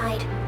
side.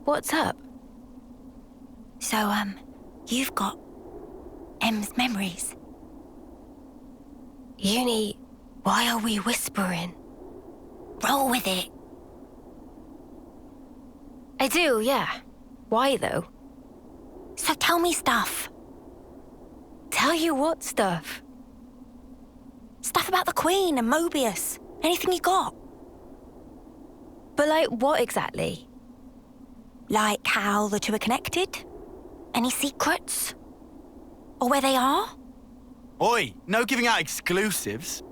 What's up? So, you've got M's memories. Uni, why are we whispering? Roll with it. I do, yeah. Why, though? So tell me stuff. Tell you what stuff? Stuff about the Queen and Mobius. Anything you got. But like what exactly? Like how the two are connected? Any secrets? Or where they are? Oi, no giving out exclusives.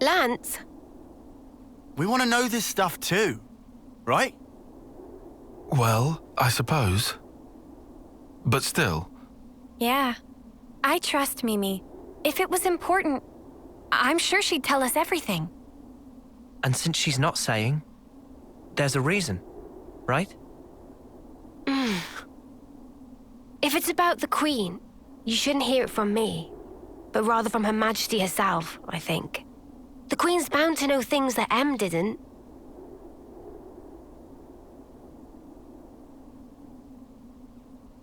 Lance? We want to know this stuff too, right? Well, I suppose. But still. Yeah. I trust Mimi. If it was important, I'm sure she'd tell us everything. And since she's not saying, there's a reason, right? If it's about the Queen, you shouldn't hear it from me, but rather from Her Majesty herself, I think. The Queen's bound to know things that M didn't.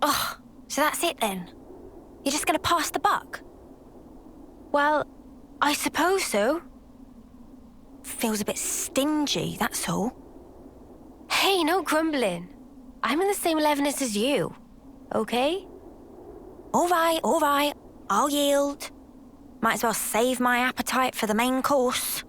Oh, so that's it then? You're just gonna pass the buck? Well, I suppose so. Feels a bit stingy, that's all. Hey, no grumbling. I'm in the same levelness as you, okay? All right. I'll yield. Might as well save my appetite for the main course.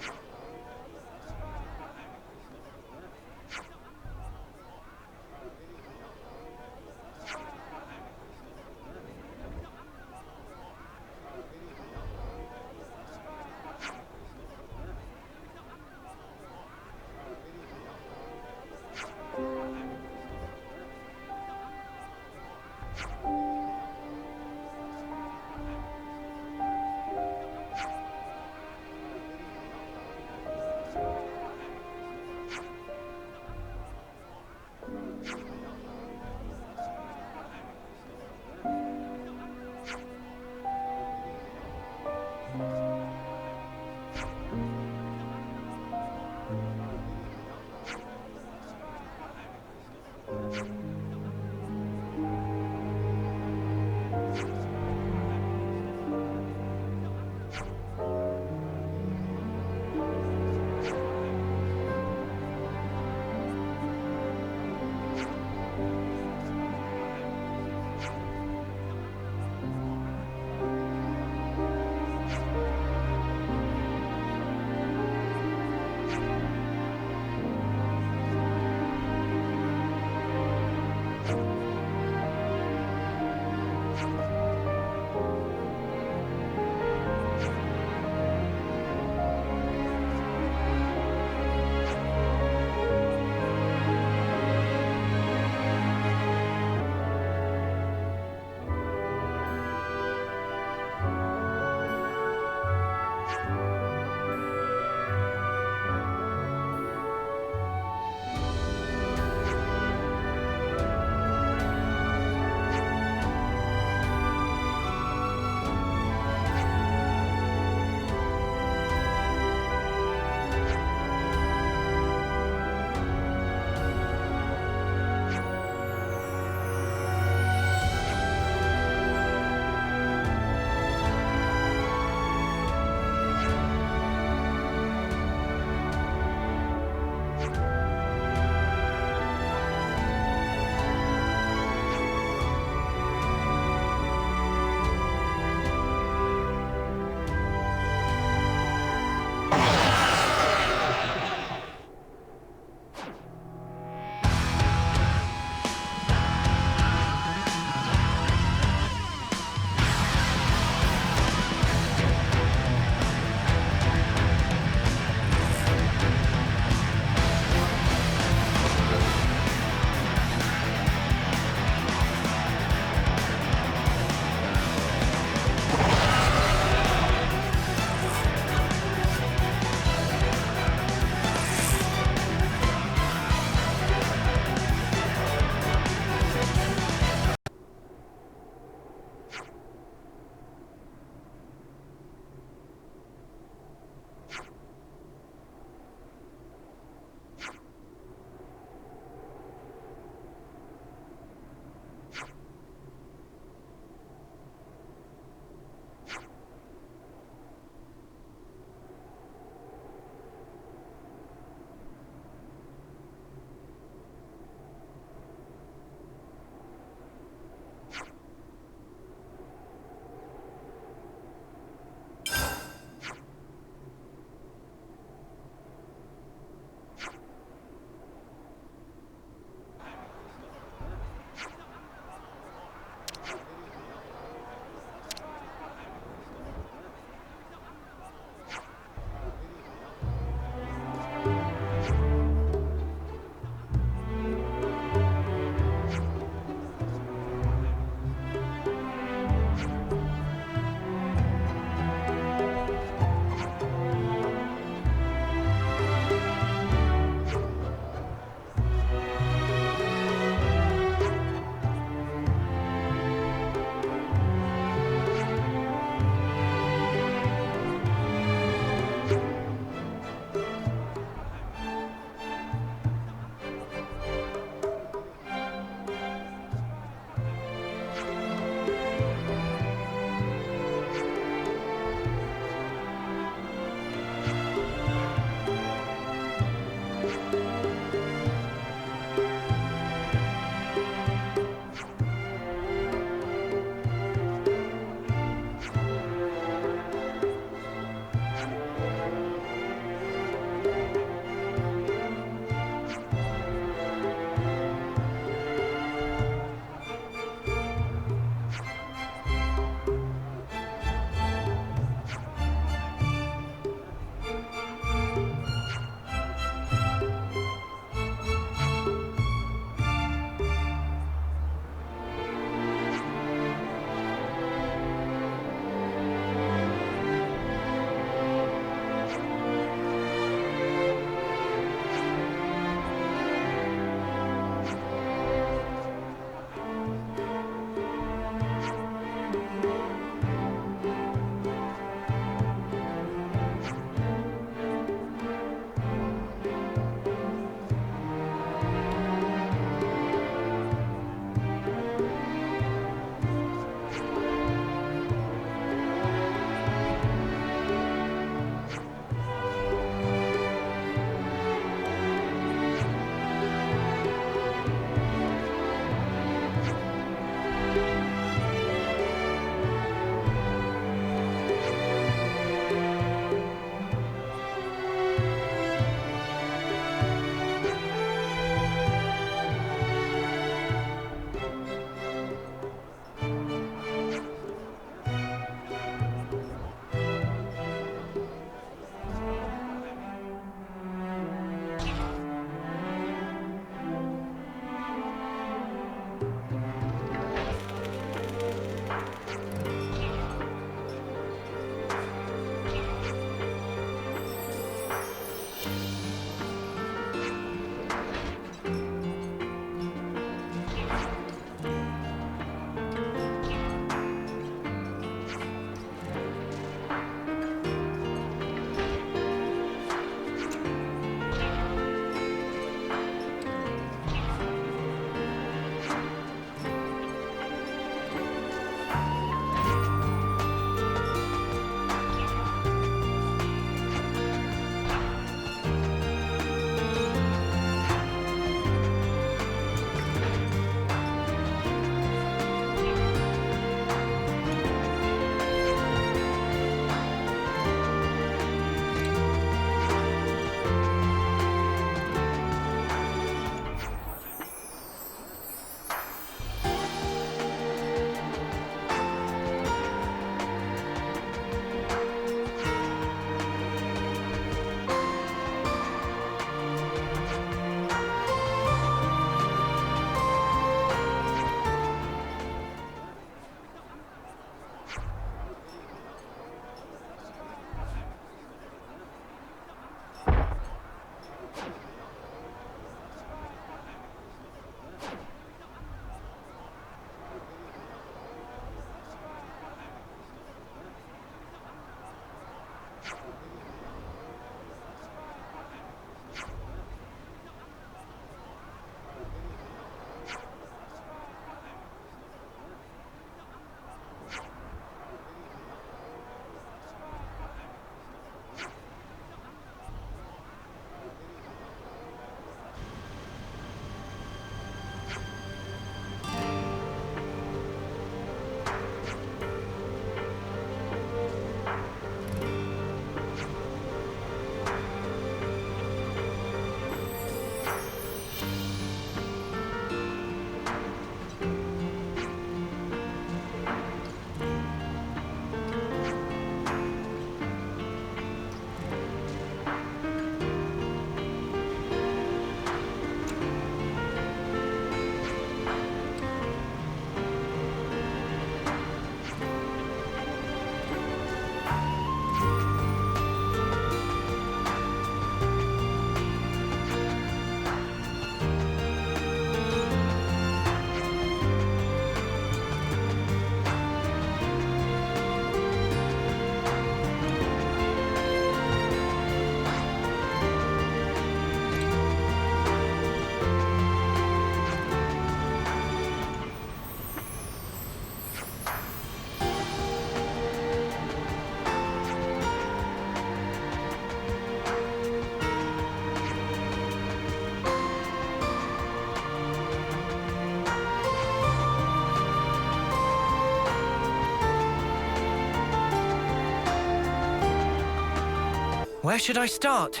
Where should I start?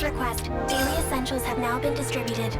Captain's request. Daily essentials have now been distributed.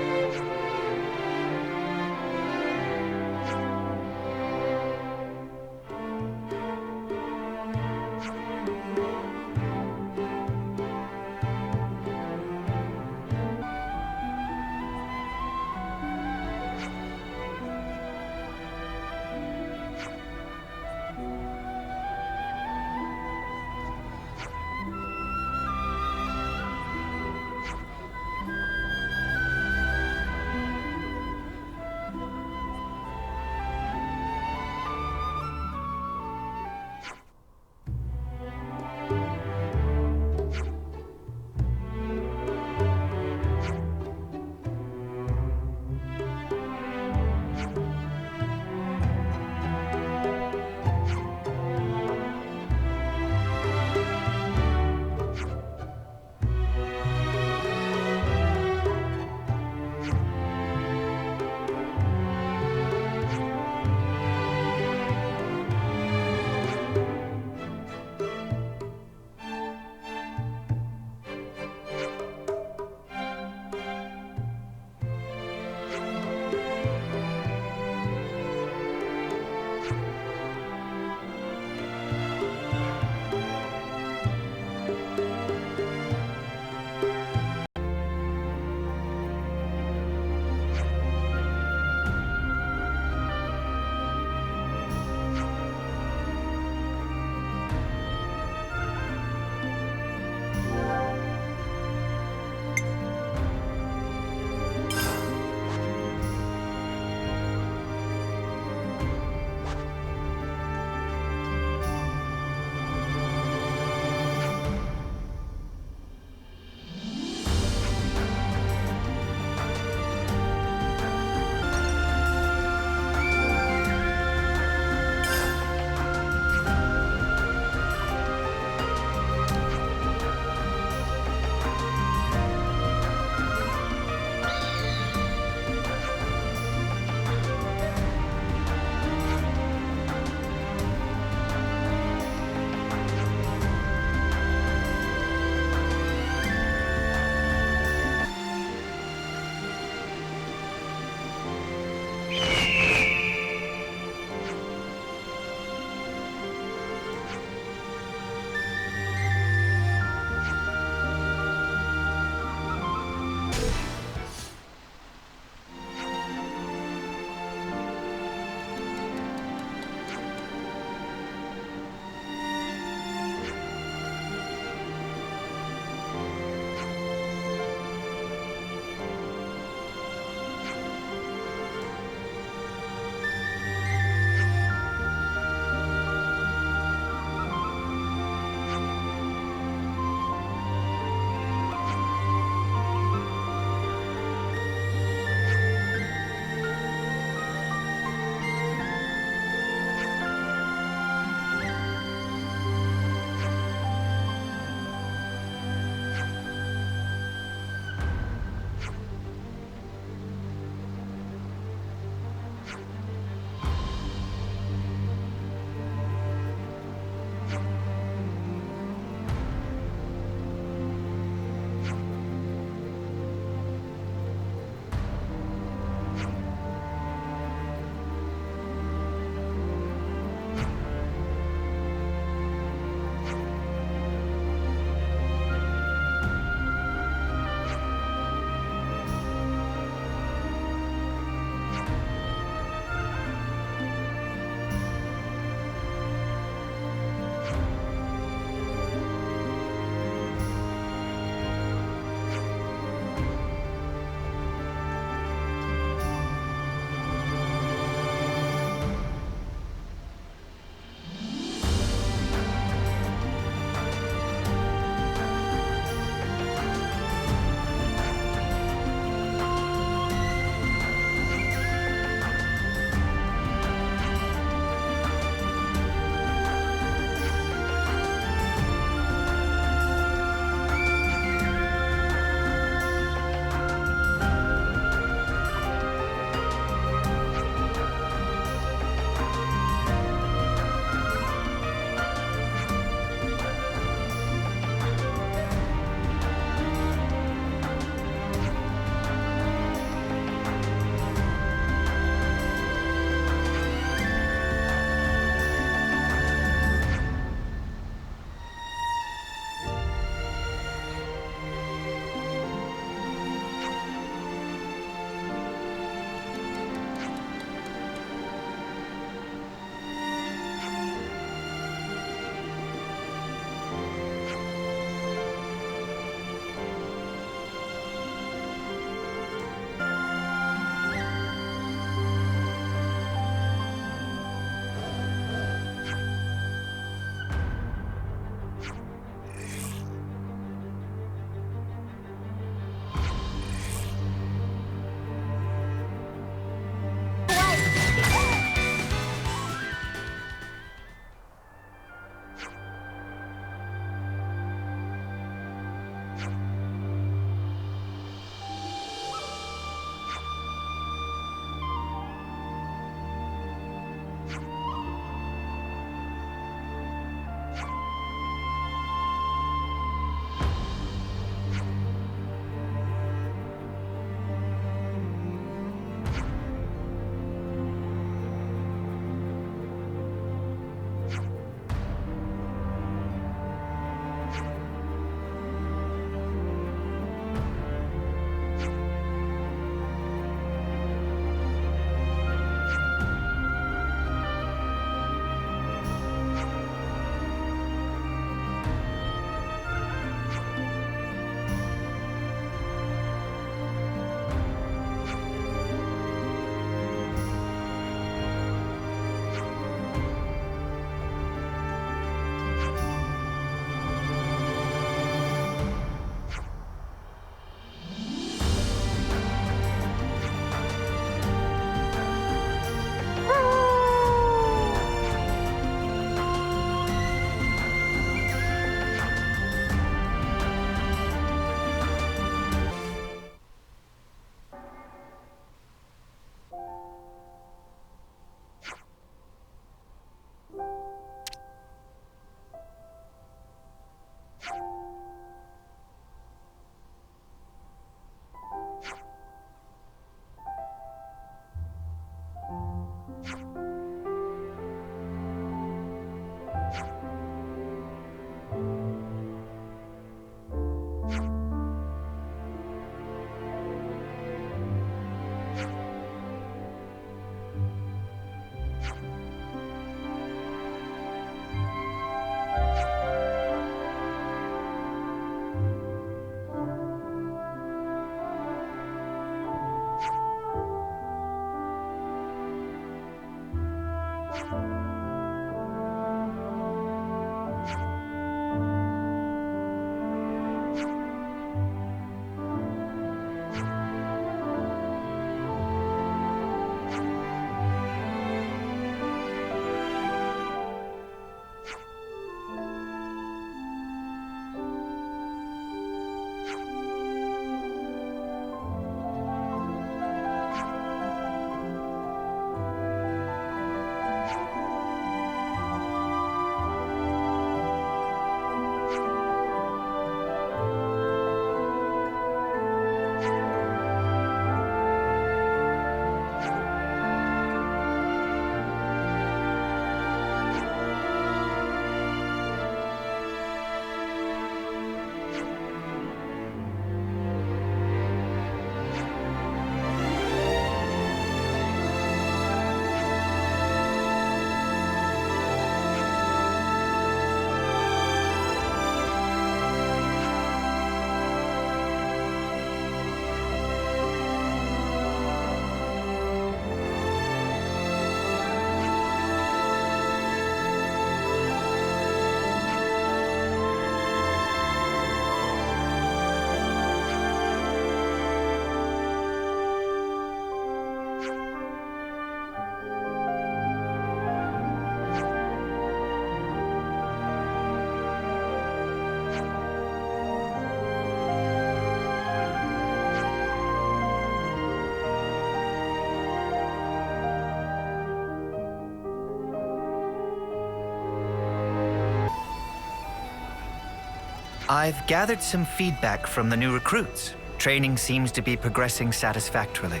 I've gathered some feedback from the new recruits. Training seems to be progressing satisfactorily.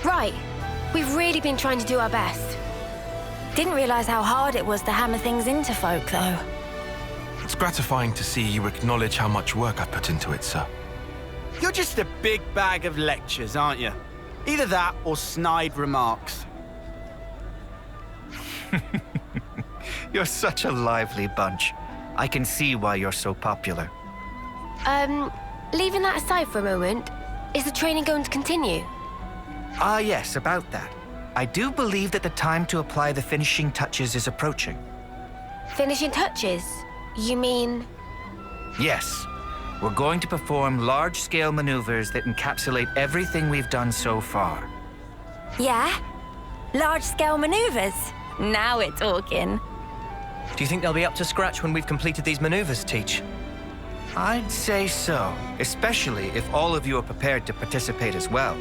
Right. We've really been trying to do our best. Didn't realize how hard it was to hammer things into folk, though. It's gratifying to see you acknowledge how much work I've put into it, sir. You're just a big bag of lectures, aren't you? Either that or snide remarks. You're such a lively bunch. I can see why you're so popular. Leaving that aside for a moment, is the training going to continue? Ah, yes, about that. I do believe that the time to apply the finishing touches is approaching. Finishing touches? You mean... Yes. We're going to perform large-scale maneuvers that encapsulate everything we've done so far. Yeah? Large-scale maneuvers? Now we're talking. Do you think they'll be up to scratch when we've completed these maneuvers, Teach? I'd say so, especially if all of you are prepared to participate as well.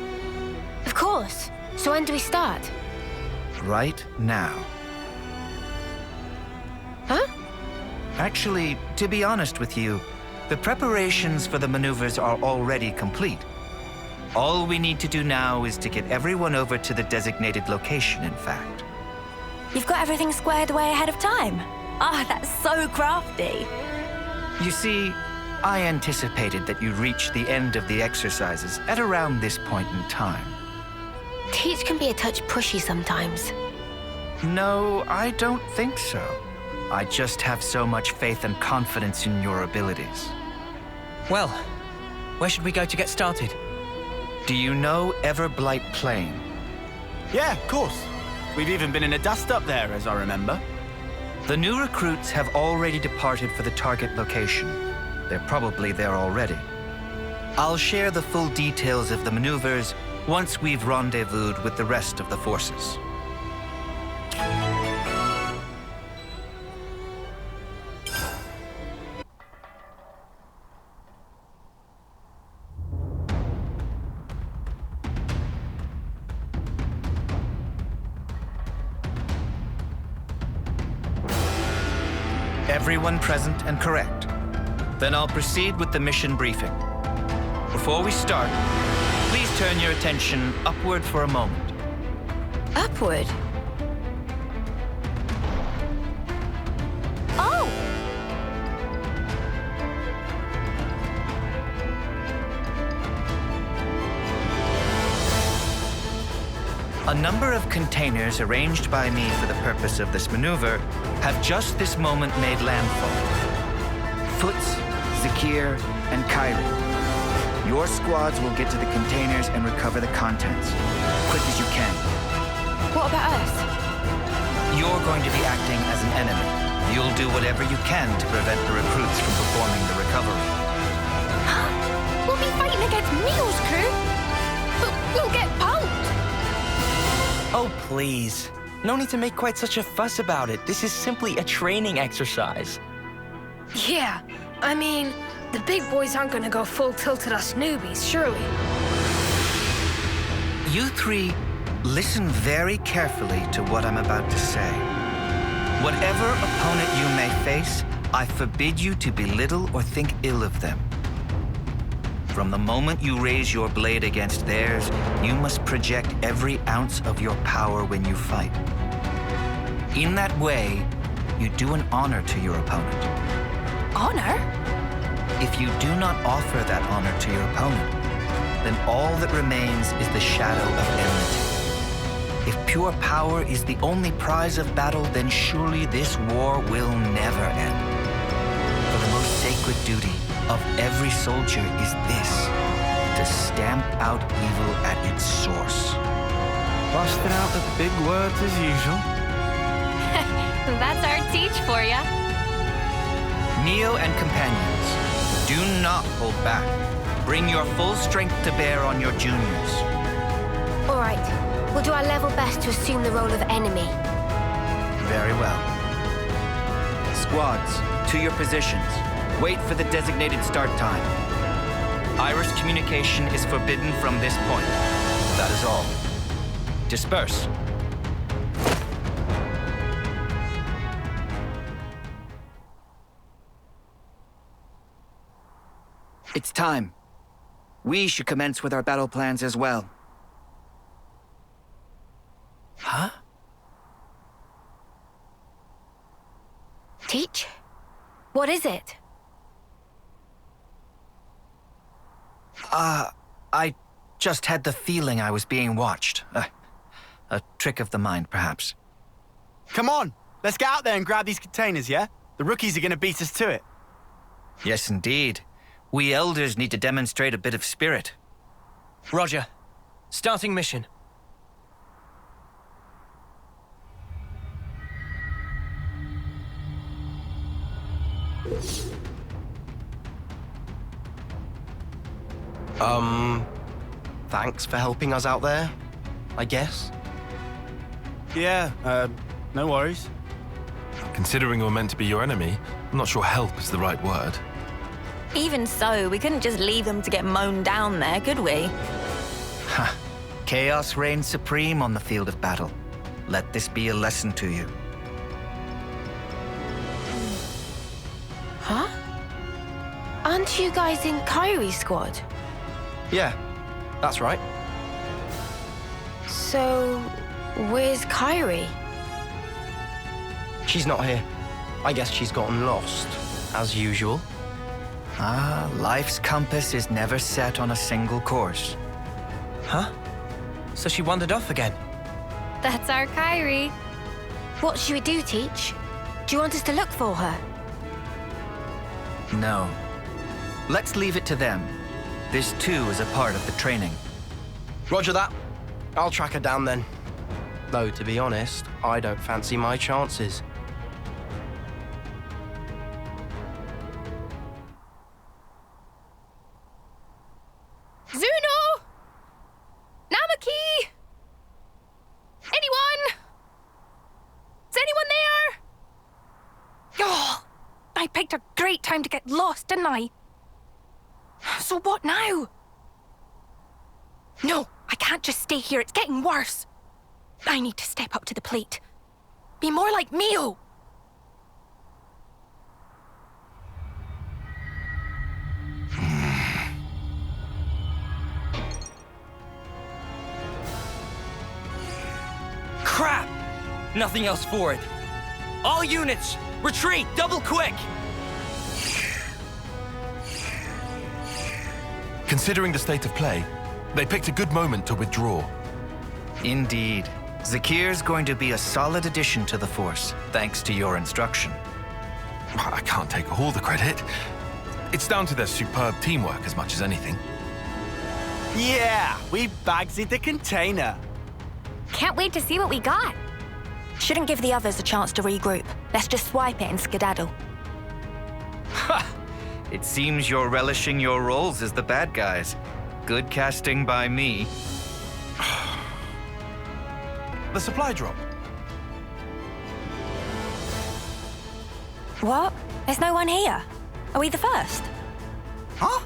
Of course. So when do we start? Right now. Huh? Actually, to be honest with you, the preparations for the maneuvers are already complete. All we need to do now is to get everyone over to the designated location, in fact. You've got everything squared away ahead of time. Ah, that's so crafty. You see, I anticipated that you'd reach the end of the exercises at around this point in time. Teach can be a touch pushy sometimes. No, I don't think so. I just have so much faith and confidence in your abilities. Well, where should we go to get started? Do you know Everblight Plain? Yeah, of course. We've even been in a dust up there, as I remember. The new recruits have already departed for the target location. They're probably there already. I'll share the full details of the maneuvers once we've rendezvoused with the rest of the forces. Everyone present and correct. Then I'll proceed with the mission briefing. Before we start, please turn your attention upward for a moment. Upward? Oh! A number of containers arranged by me for the purpose of this maneuver have just this moment made landfall. Foots, Zakir, and Kylie. Your squads will get to the containers and recover the contents, quick as you can. What about us? You're going to be acting as an enemy. You'll do whatever you can to prevent the recruits from performing the recovery. We'll be fighting against Neo's crew? But we'll get pulped! Oh, please. No need to make quite such a fuss about it. This is simply a training exercise. Yeah, I mean, the big boys aren't gonna go full tilt at us newbies, surely. You three, listen very carefully to what I'm about to say. Whatever opponent you may face, I forbid you to belittle or think ill of them. From the moment you raise your blade against theirs, you must project every ounce of your power when you fight. In that way, you do an honor to your opponent. Honor? If you do not offer that honor to your opponent, then all that remains is the shadow of enmity. If pure power is the only prize of battle, then surely this war will never end. For the most sacred duty of every soldier is this: to stamp out evil at its source. Busting out the big words as usual. That's our Teach for ya. Neo and companions, do not hold back. Bring your full strength to bear on your juniors. All right. We'll do our level best to assume the role of enemy. Very well. Squads, to your positions. Wait for the designated start time. Iris communication is forbidden from this point. That is all. Disperse. It's time. We should commence with our battle plans as well. Huh? Teach? What is it? I just had the feeling I was being watched. A trick of the mind, perhaps. Come on, let's get out there and grab these containers, yeah? The rookies are gonna beat us to it. Yes, indeed. We elders need to demonstrate a bit of spirit. Roger. Starting mission. Thanks for helping us out there, I guess. Yeah, no worries. Considering we're meant to be your enemy, I'm not sure help is the right word. Even so, we couldn't just leave them to get mown down there, could we? Ha! Chaos reigns supreme on the field of battle. Let this be a lesson to you. Huh? Aren't you guys in Kyrie's squad? Yeah, that's right. So, where's Kyrie? She's not here. I guess she's gotten lost, as usual. Life's compass is never set on a single course. Huh? So she wandered off again. That's our Kyrie. What should we do, Teach? Do you want us to look for her? No. Let's leave it to them. This too is a part of the training. Roger that. I'll track her down then. Though, to be honest, I don't fancy my chances. Zuno! Namaki! Anyone? Is anyone there? Oh, I picked a great time to get lost, didn't I? So what now? No, I can't just stay here. It's getting worse. I need to step up to the plate. Be more like Mio. Crap! Nothing else for it. All units, retreat, double quick! Considering the state of play, they picked a good moment to withdraw. Indeed. Zakir's going to be a solid addition to the Force, thanks to your instruction. I can't take all the credit. It's down to their superb teamwork as much as anything. Yeah, we bagsy the container. Can't wait to see what we got. Shouldn't give the others a chance to regroup. Let's just swipe it and skedaddle. Ha! It seems you're relishing your roles as the bad guys. Good casting by me. The supply drop. What? There's no one here. Are we the first? Huh?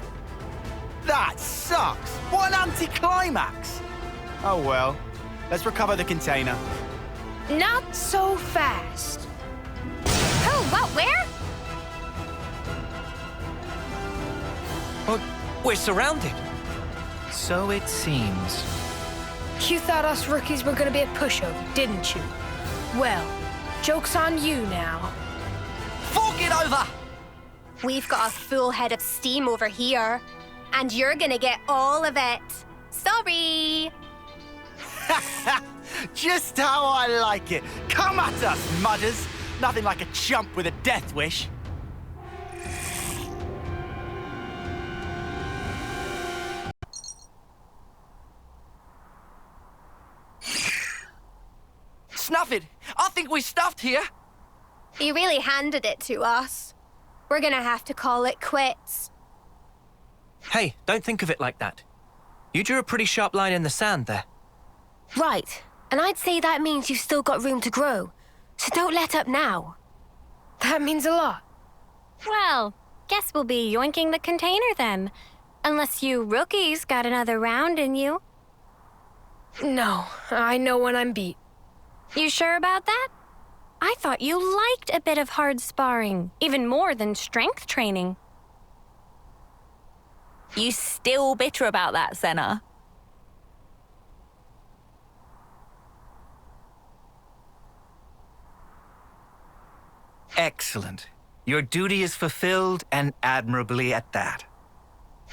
That sucks. What an anticlimax. Oh well. Let's recover the container. Not so fast. Oh, what? Where? Well, we're surrounded. So it seems. You thought us rookies were gonna be a pushover, didn't you? Well, joke's on you now. Fork it over! We've got a full head of steam over here, and you're gonna get all of it. Sorry. Just how I like it. Come at us, mudders. Nothing like a chump with a death wish. Snuff it! I think we stuffed here! You really handed it to us. We're gonna have to call it quits. Hey, don't think of it like that. You drew a pretty sharp line in the sand there. Right. And I'd say that means you've still got room to grow. So don't let up now. That means a lot. Well, guess we'll be yoinking the container then. Unless you rookies got another round in you. No, I know when I'm beat. You sure about that? I thought you liked a bit of hard sparring, even more than strength training. You still bitter about that, Senna? Excellent. Your duty is fulfilled, and admirably at that.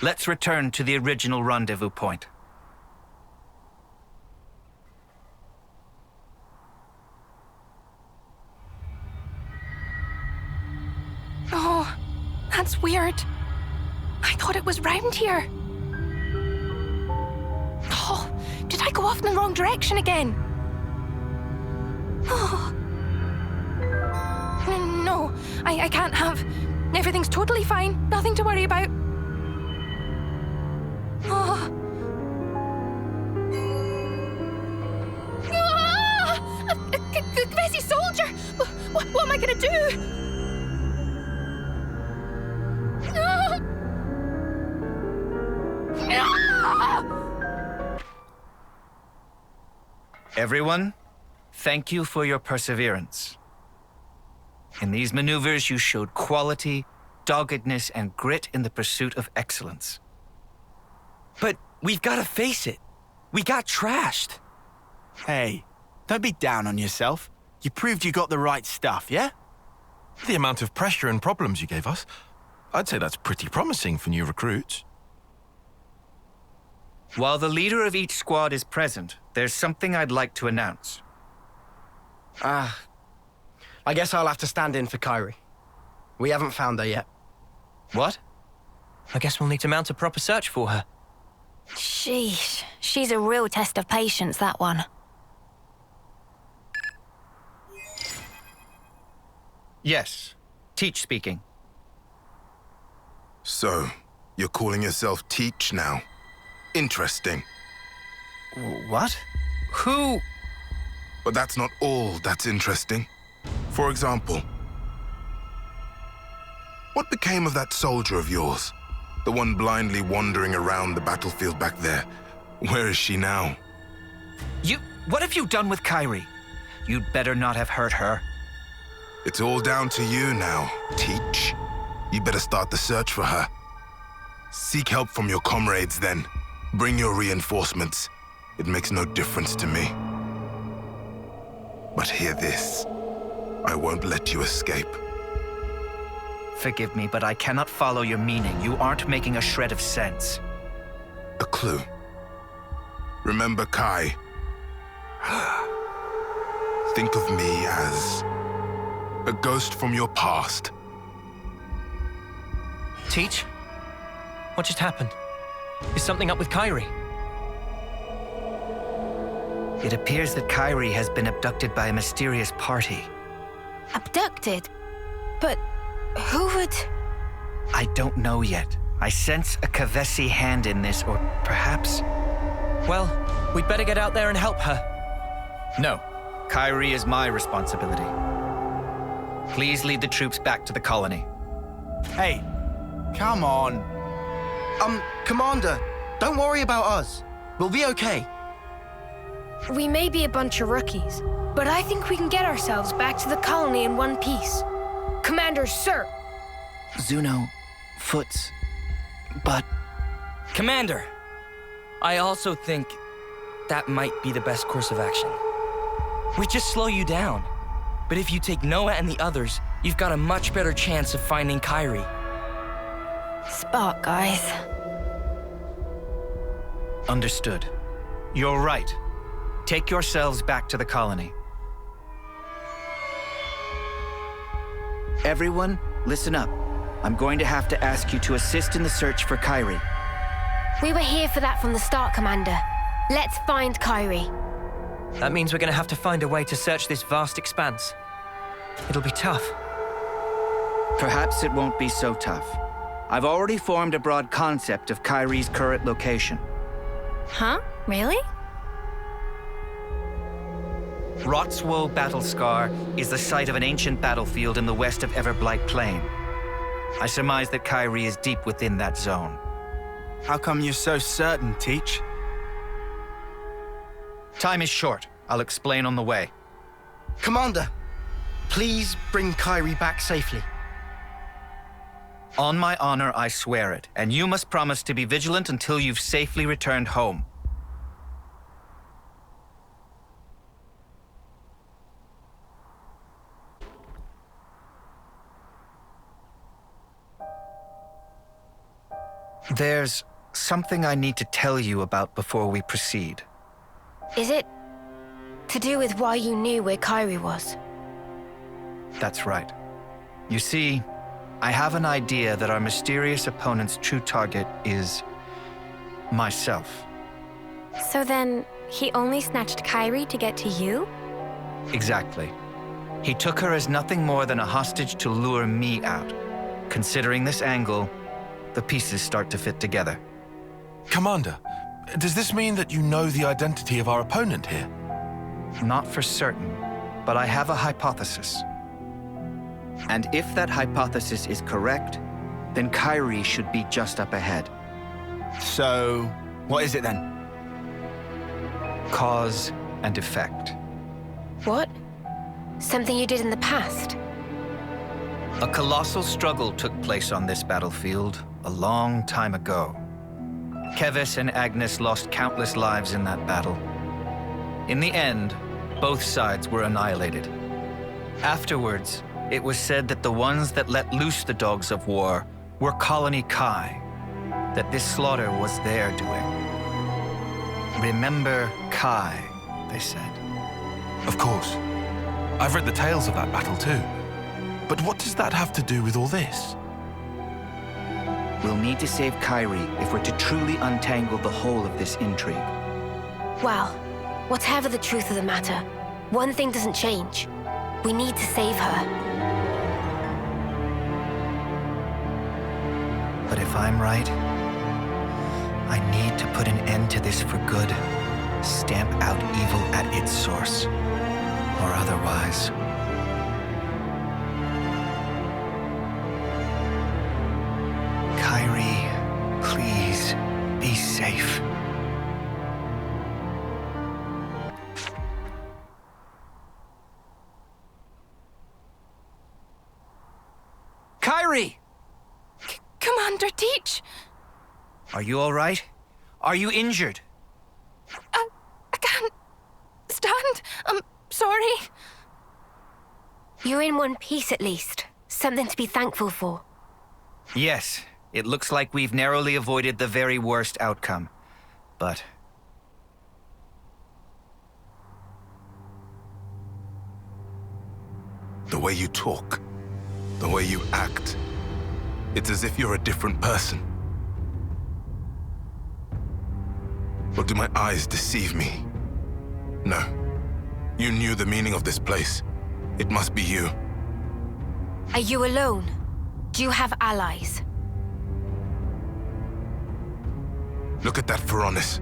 Let's return to the original rendezvous point. Oh, that's weird. I thought it was round here. Oh, did I go off in the wrong direction again? Oh. No, I can't have. Everything's totally fine. Nothing to worry about. Oh. Ah! A Vessi soldier! What am I gonna do? Everyone, thank you for your perseverance. In these maneuvers, you showed quality, doggedness, and grit in the pursuit of excellence. But we've got to face it. We got trashed. Hey, don't be down on yourself. You proved you got the right stuff, yeah? The amount of pressure and problems you gave us, I'd say that's pretty promising for new recruits. While the leader of each squad is present, there's something I'd like to announce. I guess I'll have to stand in for Kyrie. We haven't found her yet. What? I guess we'll need to mount a proper search for her. Sheesh. She's a real test of patience, that one. Yes. Teach speaking. So, you're calling yourself Teach now? Interesting. What? Who? But that's not all that's interesting. For example, what became of that soldier of yours? The one blindly wandering around the battlefield back there. Where is she now? What have you done with Kyrie? You'd better not have hurt her. It's all down to you now, Teach. You better start the search for her. Seek help from your comrades then. Bring your reinforcements. It makes no difference to me. But hear this. I won't let you escape. Forgive me, but I cannot follow your meaning. You aren't making a shred of sense. A clue. Remember Kai. Think of me as a ghost from your past. Teach? What just happened? Is something up with Kyrie? It appears that Kyrie has been abducted by a mysterious party. Abducted? But who would... I don't know yet. I sense a Kavesi hand in this, or perhaps... Well, we'd better get out there and help her. No. Kyrie is my responsibility. Please lead the troops back to the colony. Hey, come on. Commander, don't worry about us. We'll be okay. We may be a bunch of rookies, but I think we can get ourselves back to the colony in one piece. Commander, sir! Zuno, Foots, but... Commander, I also think that might be the best course of action. We just slow you down. But if you take Noah and the others, you've got a much better chance of finding Kyrie. Spark, guys. Understood. You're right. Take yourselves back to the colony. Everyone, listen up. I'm going to have to ask you to assist in the search for Kyrie. We were here for that from the start, Commander. Let's find Kyrie. That means we're going to have to find a way to search this vast expanse. It'll be tough. Perhaps it won't be so tough. I've already formed a broad concept of Kyrie's current location. Huh? Really? Rotswoe Battle Scar is the site of an ancient battlefield in the west of Everblight Plain. I surmise that Kyrie is deep within that zone. How come you're so certain, Teach? Time is short. I'll explain on the way. Commander, please bring Kyrie back safely. On my honor, I swear it, and you must promise to be vigilant until you've safely returned home. There's something I need to tell you about before we proceed. Is it to do with why you knew where Kairi was? That's right. You see, I have an idea that our mysterious opponent's true target is myself. So then, he only snatched Kairi to get to you? Exactly. He took her as nothing more than a hostage to lure me out. Considering this angle, the pieces start to fit together. Commander, does this mean that you know the identity of our opponent here? Not for certain, but I have a hypothesis. And if that hypothesis is correct, then Kairi should be just up ahead. So, what is it then? Cause and effect. What? Something you did in the past? A colossal struggle took place on this battlefield a long time ago. Kevis and Agnes lost countless lives in that battle. In the end, both sides were annihilated. Afterwards, it was said that the ones that let loose the dogs of war were Colony Kai, that this slaughter was their doing. Remember Kai, they said. Of course. I've read the tales of that battle too. But what does that have to do with all this? We'll need to save Kairi if we're to truly untangle the whole of this intrigue. Well, whatever the truth of the matter, one thing doesn't change. We need to save her. But if I'm right, I need to put an end to this for good. Stamp out evil at its source. Or otherwise. Kairi, please, be safe. Kairi! Commander Teach! Are you all right? Are you injured? I can't stand. I'm sorry. You're in one piece at least. Something to be thankful for. Yes, it looks like we've narrowly avoided the very worst outcome. But... The way you talk, the way you act, it's as if you're a different person. Or do my eyes deceive me? No. You knew the meaning of this place. It must be you. Are you alone? Do you have allies? Look at that Veronis.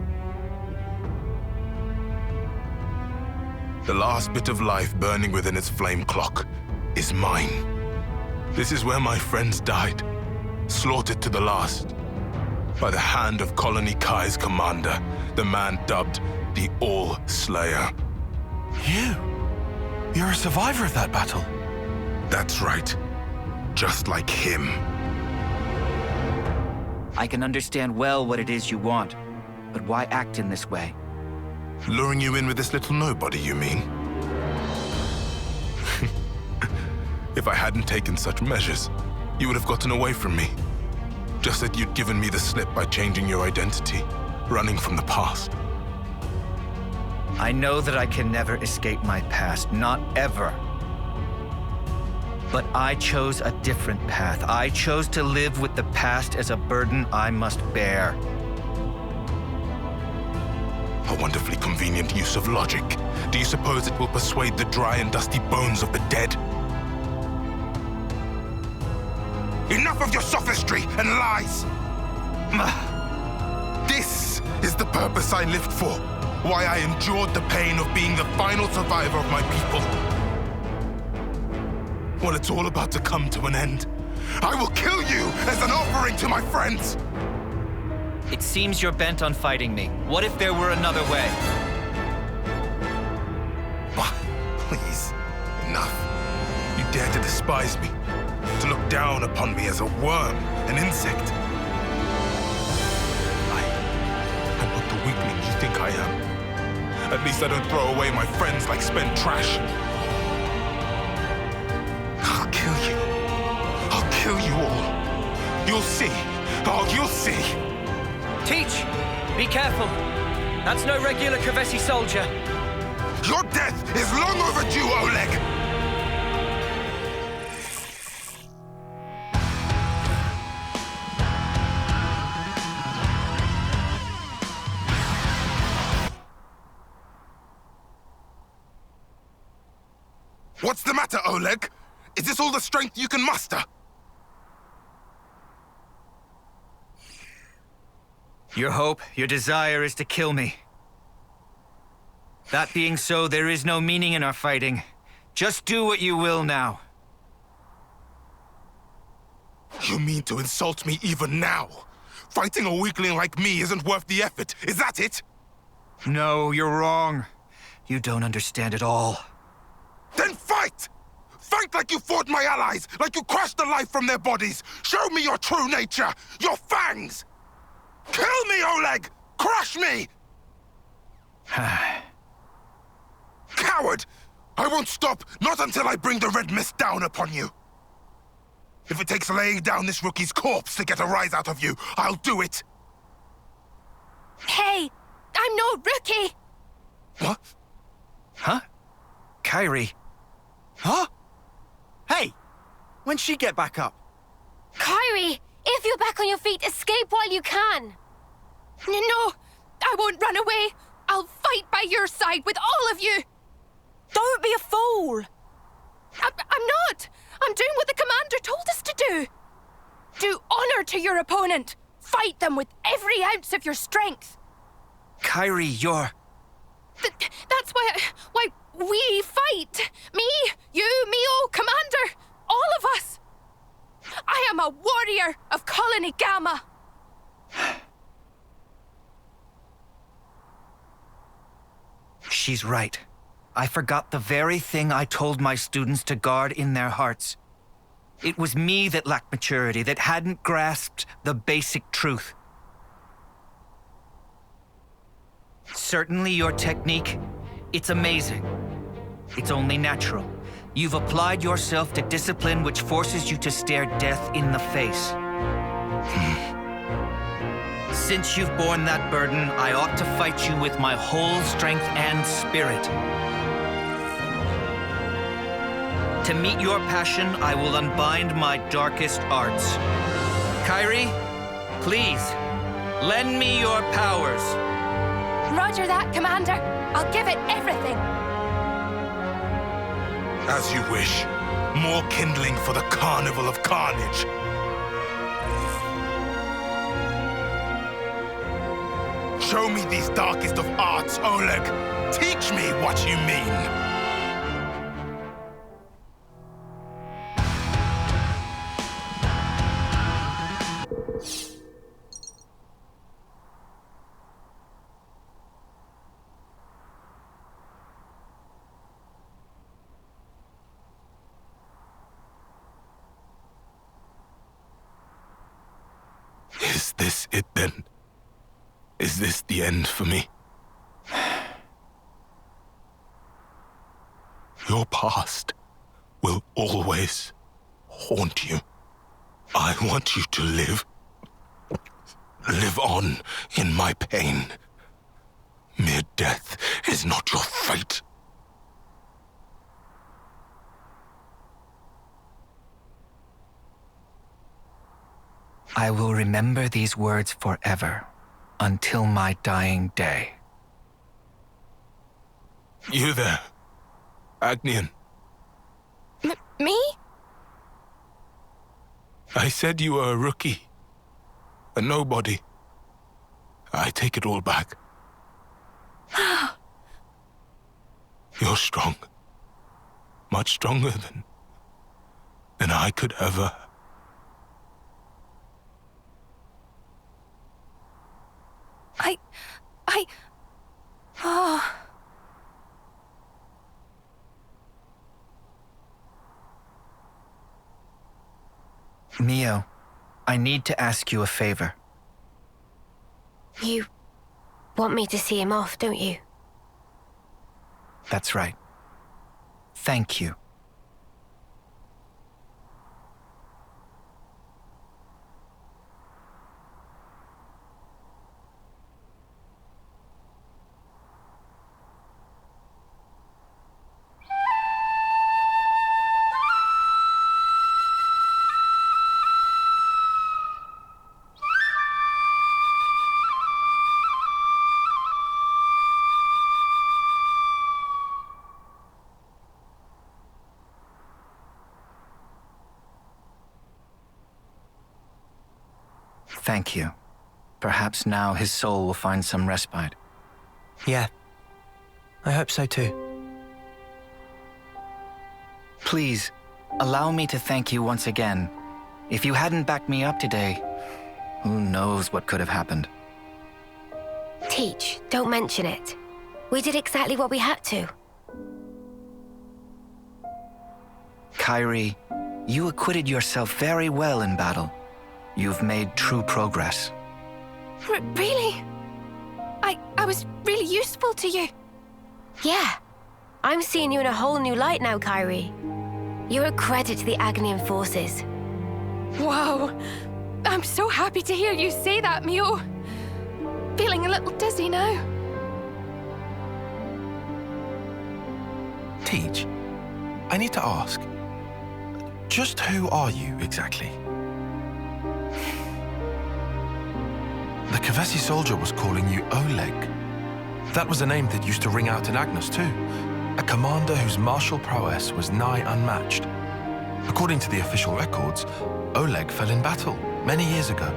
The last bit of life burning within its flame clock is mine. This is where my friends died, slaughtered to the last, by the hand of Colony Kai's commander, the man dubbed the All-Slayer. You're a survivor of that battle. That's right. Just like him. I can understand well what it is you want, but why act in this way? Luring you in with this little nobody, you mean? If I hadn't taken such measures, you would have gotten away from me. Just that you'd given me the slip by changing your identity, running from the past. I know that I can never escape my past, not ever. But I chose a different path. I chose to live with the past as a burden I must bear. A wonderfully convenient use of logic. Do you suppose it will persuade the dry and dusty bones of the dead? Enough of your sophistry and lies! This is the purpose I lived for. Why I endured the pain of being the final survivor of my people. Well, it's all about to come to an end. I will kill you as an offering to my friends! It seems you're bent on fighting me. What if there were another way? Please, enough. You dare to despise me, to look down upon me as a worm, an insect. I'm not the weakling you think I am. At least I don't throw away my friends like spent trash. I'll kill you. I'll kill you all. You'll see. Oh, you'll see. Teach! Be careful. That's no regular Kavesi soldier. Your death is long overdue, Oleg! What's the matter, Oleg? Is this all the strength you can muster? Your hope, your desire is to kill me. That being so, there is no meaning in our fighting. Just do what you will now. You mean to insult me even now? Fighting a weakling like me isn't worth the effort, is that it? No, you're wrong. You don't understand at all. Then fight! Fight like you fought my allies, like you crushed the life from their bodies! Show me your true nature, your fangs! Kill me, Oleg! Crush me! Coward! I won't stop, not until I bring the red mist down upon you. If it takes laying down this rookie's corpse to get a rise out of you, I'll do it. Hey, I'm no rookie! What? Huh? Kairi. Huh? Hey! When'd she get back up? Kairi, if you're back on your feet, escape while you can. No, I won't run away. I'll fight by your side with all of you. Don't be a fool! I'm not. I'm doing what the commander told us to do. Do honor to your opponent. Fight them with every ounce of your strength. Kairi, you're... That's why we fight. Me, you, Mio, Commander, all of us. I am a warrior of Colony Gamma. She's right. I forgot the very thing I told my students to guard in their hearts. It was me that lacked maturity, that hadn't grasped the basic truth. Certainly your technique, it's amazing. It's only natural. You've applied yourself to discipline which forces you to stare death in the face. Since you've borne that burden, I ought to fight you with my whole strength and spirit. To meet your passion, I will unbind my darkest arts. Kairi, please, lend me your powers. Roger that, Commander. I'll give it everything. As you wish. More kindling for the Carnival of Carnage. Show me these darkest of arts, Oleg. Teach me what you mean. Is this it then? Is this the end for me? Your past will always haunt you. I want you to live on in my pain. Mere death is not your fate. I will remember these words forever, until my dying day. You there, Agnian. Me? I said you were a rookie, a nobody. I take it all back. You're strong. Much stronger than I could ever. Oh. Mio, I need to ask you a favor. You want me to see him off, don't you? That's right. Thank you. Thank you. Perhaps now his soul will find some respite. Yeah. I hope so too. Please, allow me to thank you once again. If you hadn't backed me up today, who knows what could have happened. Teach, don't mention it. We did exactly what we had to. Kairi, you acquitted yourself very well in battle. You've made true progress. Really? I was really useful to you. Yeah. I'm seeing you in a whole new light now, Kairi. You're a credit to the Agnian forces. Wow. I'm so happy to hear you say that, Mio. Feeling a little dizzy now. Teach, I need to ask. Just who are you exactly? The Kavesi soldier was calling you Oleg. That was a name that used to ring out in Agnes too. A commander whose martial prowess was nigh unmatched. According to the official records, Oleg fell in battle many years ago.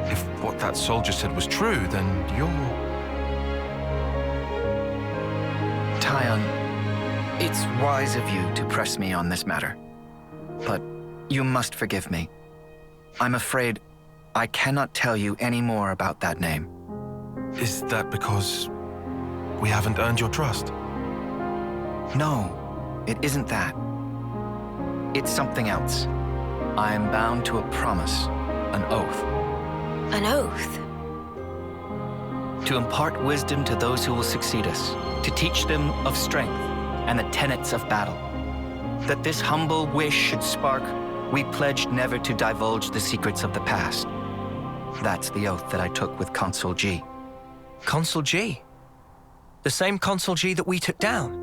If what that soldier said was true, then you're... Tyon, it's wise of you to press me on this matter. But you must forgive me. I'm afraid I cannot tell you any more about that name. Is that because we haven't earned your trust? No, it isn't that. It's something else. I am bound to a promise, an oath. An oath? To impart wisdom to those who will succeed us, to teach them of strength and the tenets of battle. That this humble wish should spark, we pledged never to divulge the secrets of the past. That's the oath that I took with Consul G. Consul G? The same Consul G that we took down?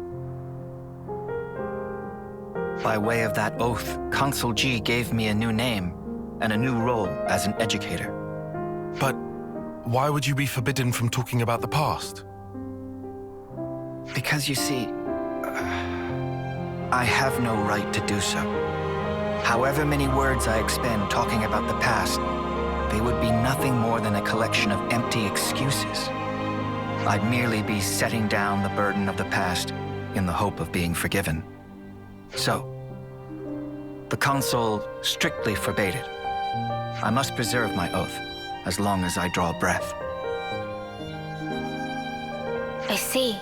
By way of that oath, Consul G gave me a new name and a new role as an educator. But why would you be forbidden from talking about the past? Because you see, I have no right to do so. However many words I expend talking about the past, they would be nothing more than a collection of empty excuses. I'd merely be setting down the burden of the past in the hope of being forgiven. So, the consul strictly forbade it. I must preserve my oath as long as I draw breath. I see.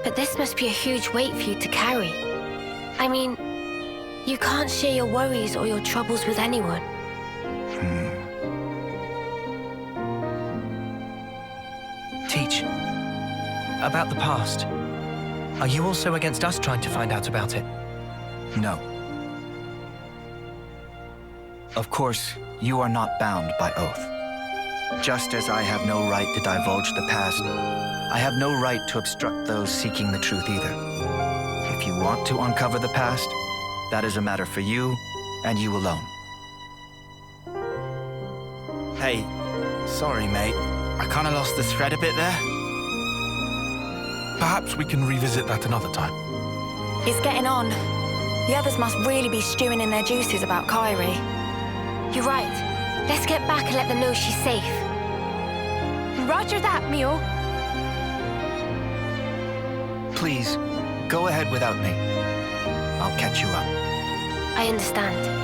But this must be a huge weight for you to carry. I mean, you can't share your worries or your troubles with anyone. Teach. About the past. Are you also against us trying to find out about it? No. Of course, you are not bound by oath. Just as I have no right to divulge the past, I have no right to obstruct those seeking the truth either. If you want to uncover the past, that is a matter for you and you alone. Hey, sorry, mate. I kind of lost the thread a bit there. Perhaps we can revisit that another time. It's getting on. The others must really be stewing in their juices about Kairi. You're right. Let's get back and let them know she's safe. Roger that, Mio. Please, go ahead without me. I'll catch you up. I understand.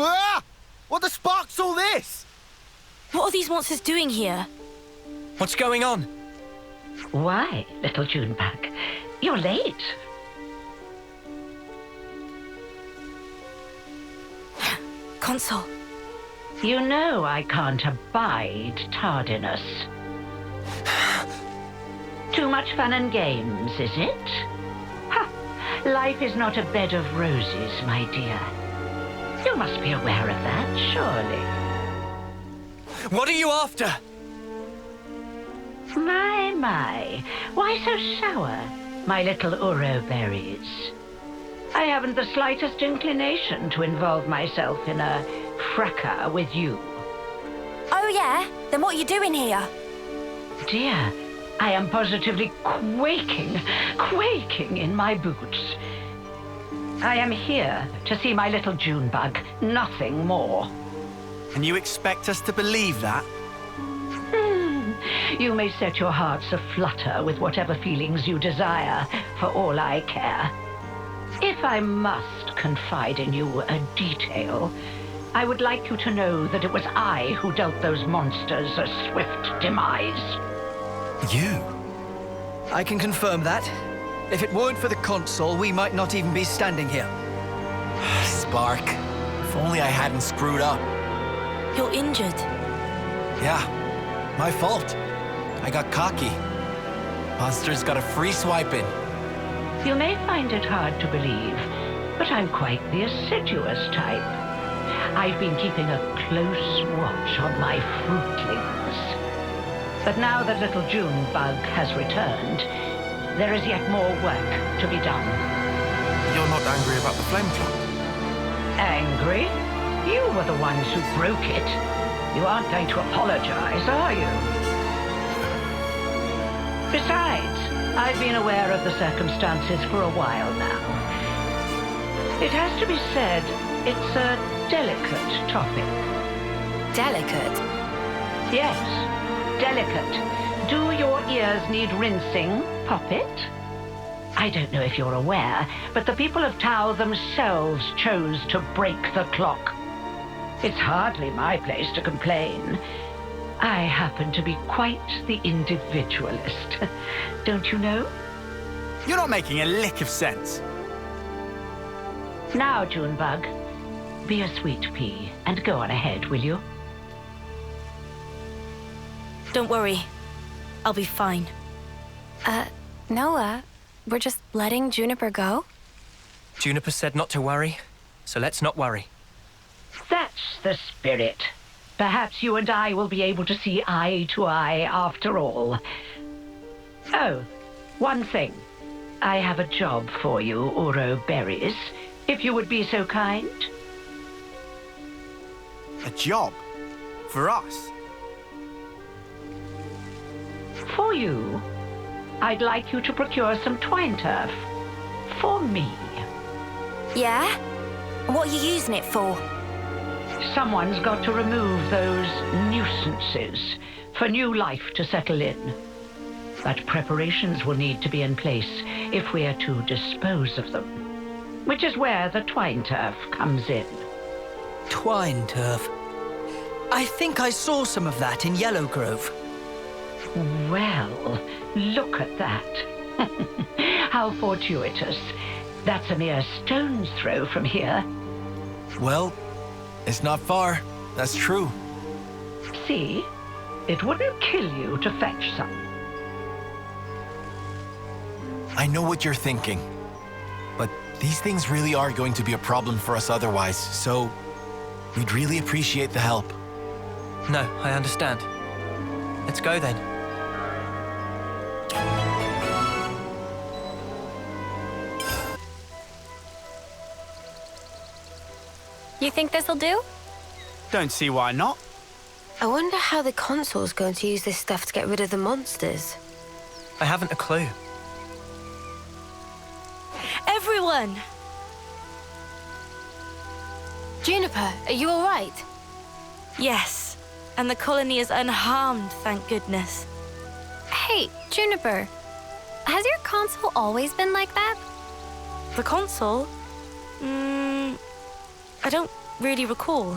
Ah! What the spark's all this? What are these monsters doing here? What's going on? Why, little Junebug? You're late. Console. You know I can't abide tardiness. Too much fun and games, is it? Ha! Life is not a bed of roses, my dear. You must be aware of that, surely. What are you after? My. Why so sour, my little Uro berries? I haven't the slightest inclination to involve myself in a fracas with you. Oh, yeah? Then what are you doing here? Dear, I am positively quaking in my boots. I am here to see my little Junebug, nothing more. And you expect us to believe that? You may set your hearts aflutter with whatever feelings you desire, for all I care. If I must confide in you a detail, I would like you to know that it was I who dealt those monsters a swift demise. You? I can confirm that. If it weren't for the console, we might not even be standing here. Spark. If only I hadn't screwed up. You're injured. Yeah, my fault. I got cocky. Monsters got a free swipe in. You may find it hard to believe, but I'm quite the assiduous type. I've been keeping a close watch on my fruitlings. But now that little Junebug has returned, there is yet more work to be done. You're not angry about the flame clock? Angry? You were the ones who broke it. You aren't going to apologize, are you? Besides, I've been aware of the circumstances for a while now. It has to be said, it's a delicate topic. Delicate? Yes, delicate. Do your ears need rinsing, Poppet? I don't know if you're aware, but the people of Tau themselves chose to break the clock. It's hardly my place to complain. I happen to be quite the individualist. Don't you know? You're not making a lick of sense. Now, Junebug, be a sweet pea and go on ahead, will you? Don't worry. I'll be fine. Noah, we're just letting Juniper go? Juniper said not to worry, so let's not worry. That's the spirit. Perhaps you and I will be able to see eye to eye after all. Oh, one thing. I have a job for you, Uro Berries, if you would be so kind. A job? For us? For you. I'd like you to procure some twine turf. For me. Yeah? What are you using it for? Someone's got to remove those nuisances for new life to settle in. But preparations will need to be in place if we are to dispose of them, which is where the twine turf comes in. Twine turf? I think I saw some of that in Yellow Grove. Well, look at that. How fortuitous. That's a mere stone's throw from here. Well, it's not far. That's true. See? It wouldn't kill you to fetch some. I know what you're thinking. But these things really are going to be a problem for us otherwise, so we'd really appreciate the help. No, I understand. Let's go then. You think this'll do? Don't see why not. I wonder how the console's going to use this stuff to get rid of the monsters. I haven't a clue. Everyone! Juniper, are you all right? Yes. And the colony is unharmed, thank goodness. Hey, Juniper, has your console always been like that? The console? I don't really recall.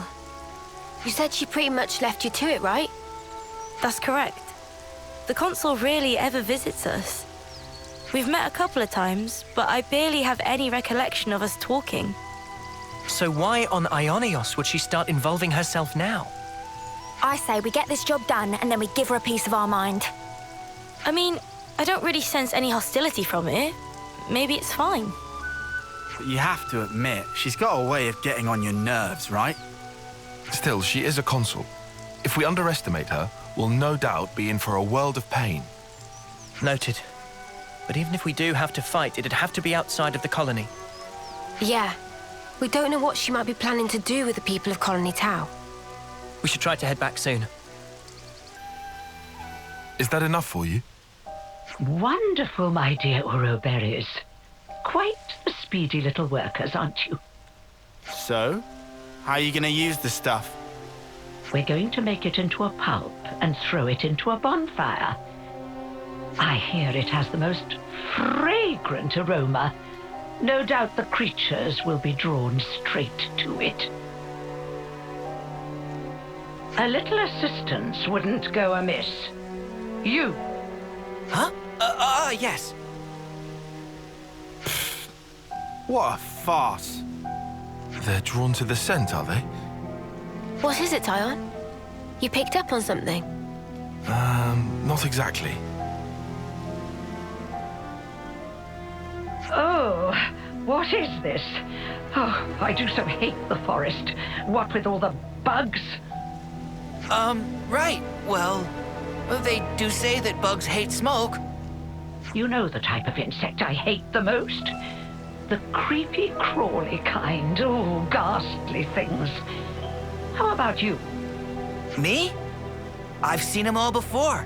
You said she pretty much left you to it, right? That's correct. The consul rarely ever visits us. We've met a couple of times, but I barely have any recollection of us talking. So why on Ionios would she start involving herself now? I say we get this job done and then we give her a piece of our mind. I mean, I don't really sense any hostility from it. Maybe it's fine. But you have to admit, she's got a way of getting on your nerves, right? Still, she is a consul. If we underestimate her, we'll no doubt be in for a world of pain. Noted. But even if we do have to fight, it'd have to be outside of the colony. Yeah. We don't know what she might be planning to do with the people of Colony Tau. We should try to head back soon. Is that enough for you? Wonderful, my dear Uroberries. Quite the speedy little workers, aren't you? So, how are you going to use the stuff? We're going to make it into a pulp and throw it into a bonfire. I hear it has the most fragrant aroma. No doubt the creatures will be drawn straight to it. A little assistance wouldn't go amiss. You. Huh? Yes. What a farce. They're drawn to the scent, are they? What is it, Tyon? You picked up on something? Not exactly. Oh, what is this? Oh, I do so hate the forest. What with all the bugs? Right. Well, they do say that bugs hate smoke. You know the type of insect I hate the most. The creepy, crawly kind. Oh, ghastly things. How about you? Me? I've seen them all before.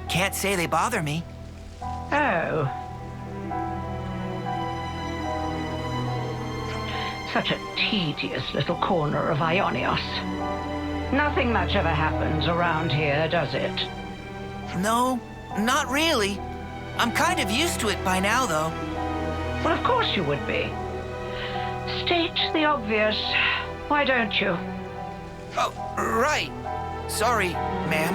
Can't say they bother me. Oh. Such a tedious little corner of Ionios. Nothing much ever happens around here, does it? No, not really. I'm kind of used to it by now, though. Well, of course you would be. State the obvious. Why don't you? Oh, right. Sorry, ma'am.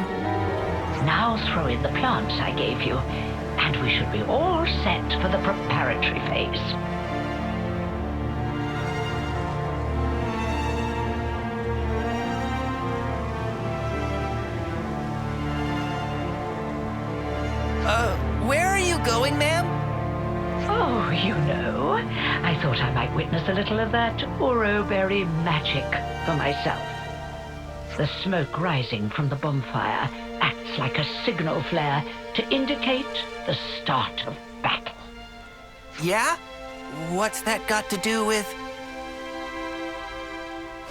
Now throw in the plants I gave you, and we should be all set for the preparatory phase. Where are you going, ma'am? Oh, you know, I thought I might witness a little of that Uroberry magic for myself. The smoke rising from the bonfire acts like a signal flare to indicate the start of battle. Yeah? What's that got to do with...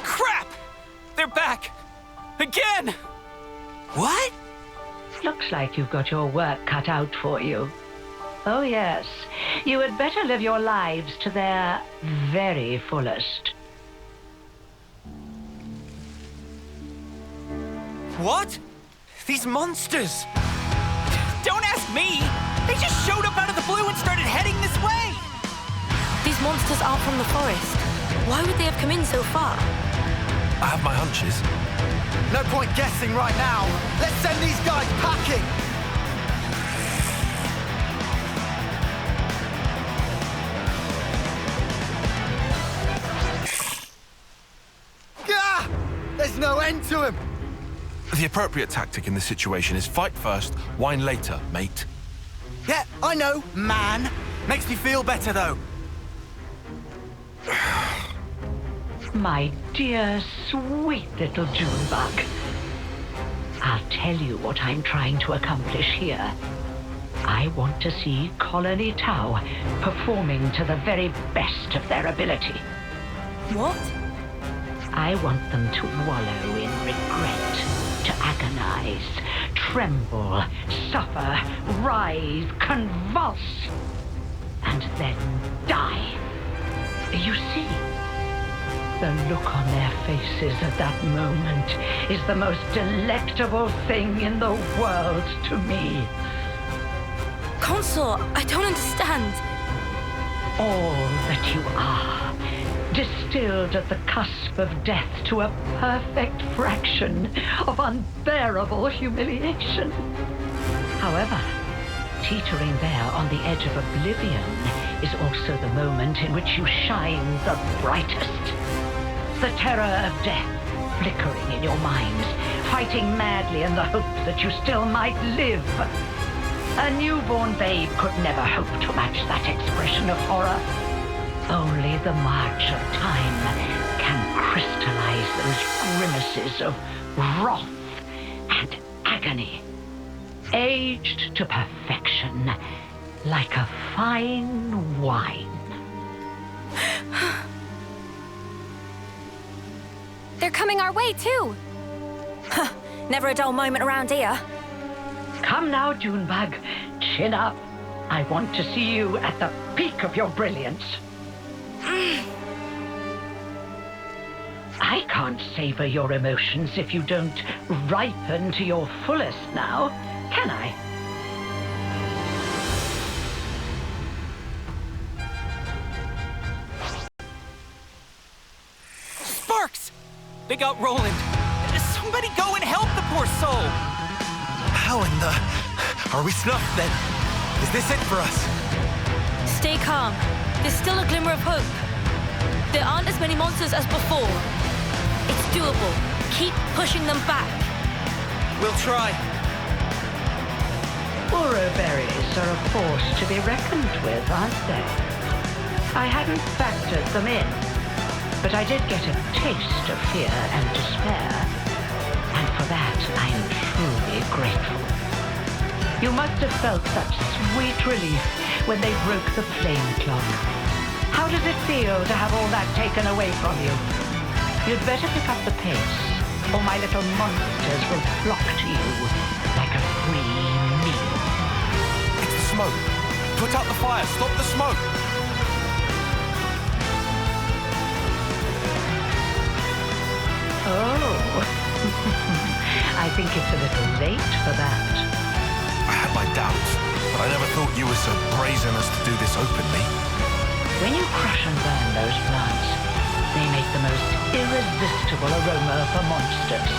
Crap! They're back! Again! What? Looks like you've got your work cut out for you. Oh, yes. You had better live your lives to their very fullest. What? These monsters! Don't ask me! They just showed up out of the blue and started heading this way! These monsters aren't from the forest. Why would they have come in so far? I have my hunches. No point guessing right now. Let's send these guys packing! Gah! There's no end to him! The appropriate tactic in this situation is fight first, whine later, mate. Yeah, I know, man. Makes me feel better, though. My dear, sweet little Junebug. I'll tell you what I'm trying to accomplish here. I want to see Colony Tau performing to the very best of their ability. What? I want them to wallow in regret, to agonize, tremble, suffer, writhe, convulse, and then die. You see, the look on their faces at that moment is the most delectable thing in the world to me. Consort, I don't understand. All that you are, distilled at the cusp of death to a perfect fraction of unbearable humiliation. However, teetering there on the edge of oblivion is also the moment in which you shine the brightest. The terror of death flickering in your minds, fighting madly in the hope that you still might live. A newborn babe could never hope to match that expression of horror. Only the march of time can crystallize those grimaces of wrath and agony, aged to perfection like a fine wine. They're coming our way, too. Never a dull moment around here. Come now, Junebug. Chin up. I want to see you at the peak of your brilliance. I can't savor your emotions if you don't ripen to your fullest now, can I? Sparks! They got Roland. Somebody go and help the poor soul! How in the... Are we snuffed then? Is this it for us? Stay calm. There's still a glimmer of hope. There aren't as many monsters as before. It's doable. Keep pushing them back. We'll try. Uroberries are a force to be reckoned with, aren't they? I hadn't factored them in, but I did get a taste of fear and despair, and for that I'm truly grateful. You must have felt such sweet relief when they broke the flame clock. How does it feel to have all that taken away from you? You'd better pick up the pace, or my little monsters will flock to you like a free meal. It's the smoke. Put out the fire. Stop the smoke. Oh, I think it's a little late for that. I had my doubts, but I never thought you were so brazen as to do this openly. When you crush and burn those plants, they make the most irresistible aroma for monsters.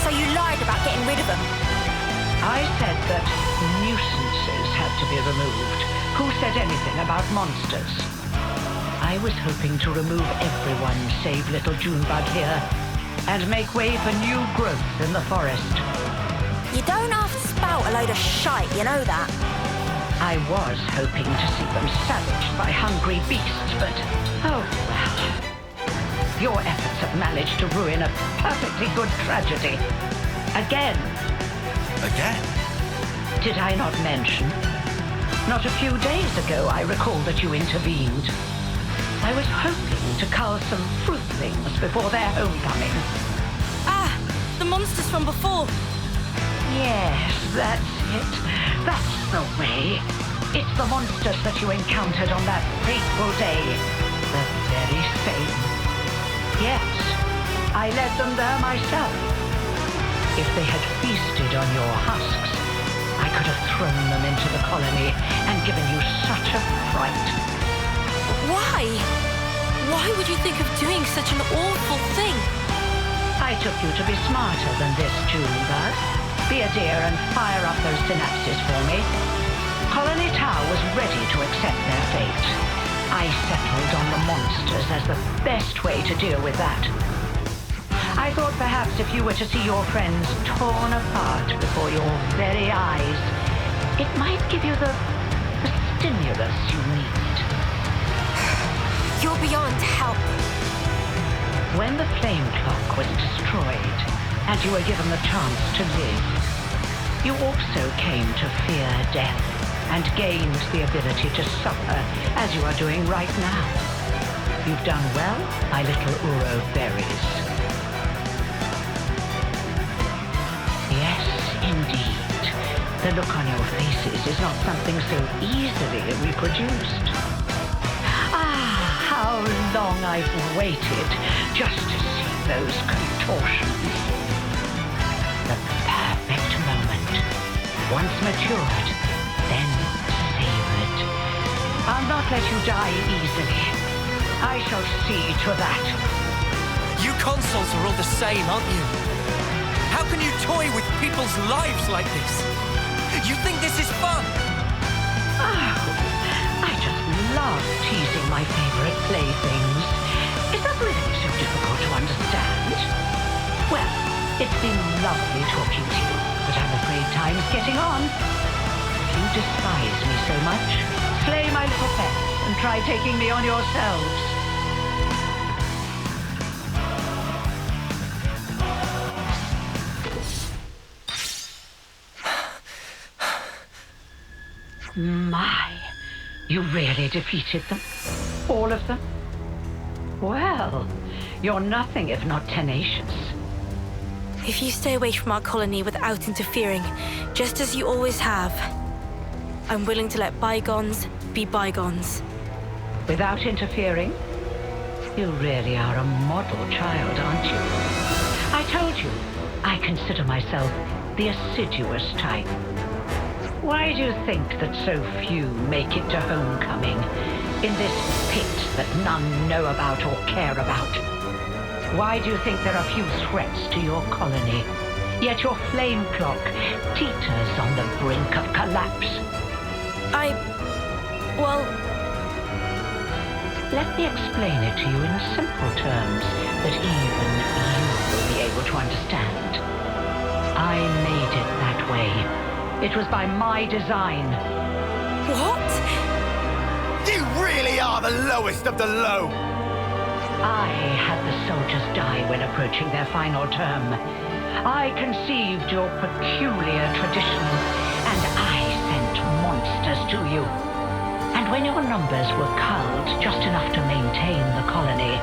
So you lied about getting rid of them? I said that nuisances had to be removed. Who said anything about monsters? I was hoping to remove everyone save little Junebug here and make way for new growth in the forest. You don't have to spout a load of shite, you know that? I was hoping to see them savaged by hungry beasts, but oh well. Your efforts have managed to ruin a perfectly good tragedy. Again. Again? Did I not mention? Not a few days ago, I recall that you intervened. I was hoping to cull some fruitlings before their homecoming. Ah! The monsters from before! Yes, that's it. That's the way. It's the monsters that you encountered on that fateful day. The very same. Yes, I led them there myself. If they had feasted on your husks, I could have thrown them into the colony and given you such a fright. Why? Why would you think of doing such an awful thing? I took you to be smarter than this, Junebug. Be a dear and fire up those synapses for me. Colony Tower was ready to accept their fate. I settled on the monsters as the best way to deal with that. I thought perhaps if you were to see your friends torn apart before your very eyes, it might give you the stimulus you need. You're beyond help. When the flame clock was destroyed, and you were given the chance to live, you also came to fear death and gained the ability to suffer as you are doing right now. You've done well, my little Uroberries. Yes, indeed. The look on your faces is not something so easily reproduced. Ah, how long I've waited just to see those contortions. The perfect moment. Once matured, then savored. I'll not let you die easily. I shall see to that. You consuls are all the same, aren't you? How can you toy with people's lives like this? You think this is fun? Oh, I just love teasing my favorite playthings. Is that really so difficult to understand? Well, it's been lovely talking to you, but I'm afraid time's getting on. If you despise me so much, slay my little pets and try taking me on yourselves. My, you really defeated them? All of them? Well, you're nothing if not tenacious. If you stay away from our colony without interfering, just as you always have, I'm willing to let bygones be bygones. Without interfering? You really are a model child, aren't you? I told you, I consider myself the assiduous type. Why do you think that so few make it to homecoming in this pit that none know about or care about? Why do you think there are few threats to your colony, yet your flame clock teeters on the brink of collapse? Well... Let me explain it to you in simple terms that even you will be able to understand. I made it that way. It was by my design. What? You really are the lowest of the low! I had the soldiers die when approaching their final term. I conceived your peculiar tradition, and I sent monsters to you. And when your numbers were culled just enough to maintain the colony,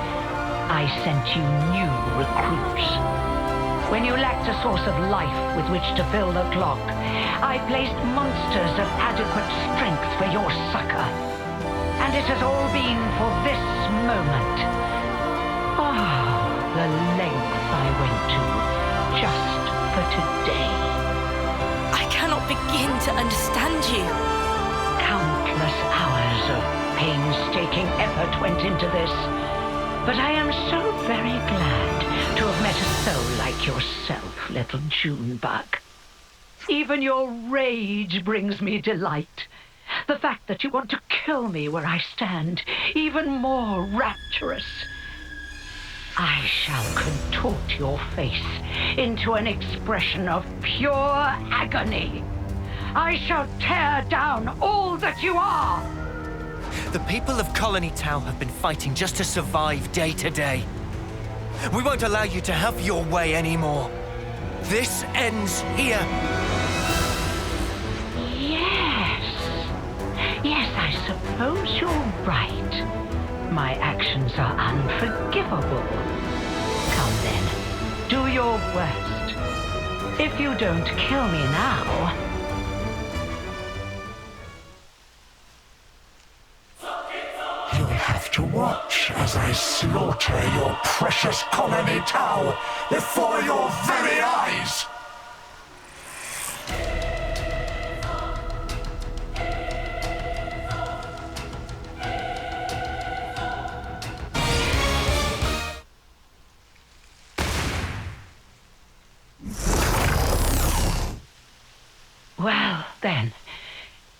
I sent you new recruits. When you lacked a source of life with which to fill the clock, I placed monsters of adequate strength for your succor. And it has all been for this moment. Oh, the lengths I went to just for today. I cannot begin to understand you. Countless hours of painstaking effort went into this. But I am so very glad to have met a soul like yourself, little Junebug. Even your rage brings me delight. The fact that you want to kill me where I stand, even more rapturous. I shall contort your face into an expression of pure agony. I shall tear down all that you are. The people of Colony Tau have been fighting just to survive day to day. We won't allow you to have your way anymore. This ends here. Yes, I suppose you're right. My actions are unforgivable. Come then, do your worst. If you don't kill me now... You'll have to watch as I slaughter your precious Colony Tau before your very eyes! Well, then,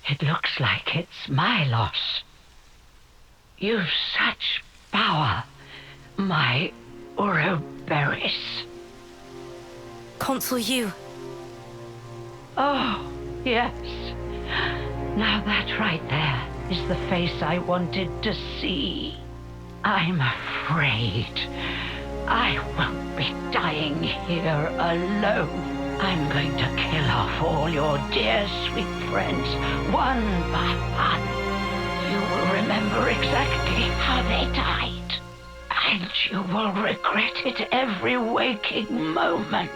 it looks like it's my loss. You've such power, my Ouroboros. Consul Yu. Oh, yes. Now that right there is the face I wanted to see. I'm afraid I won't be dying here alone. I'm going to kill off all your dear sweet friends, one by one. You will remember exactly how they died. And you will regret it every waking moment.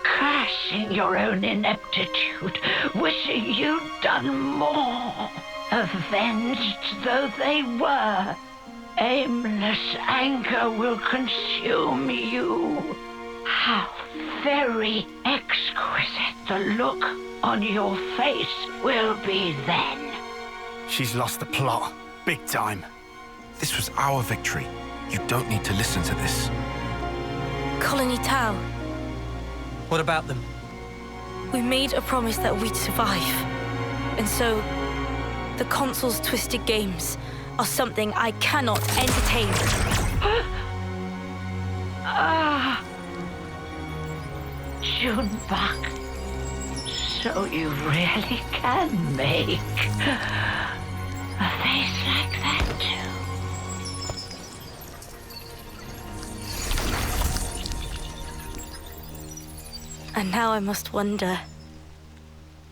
Cursing your own ineptitude, wishing you'd done more. Avenged though they were, aimless anger will consume you. How very exquisite the look on your face will be then. She's lost the plot. Big time. This was our victory. You don't need to listen to this. Colony Tau, What about them? we made a promise that we'd survive. And so, the console's twisted games are something I cannot entertain. Junebug. So you really can make a face like that too. And now I must wonder,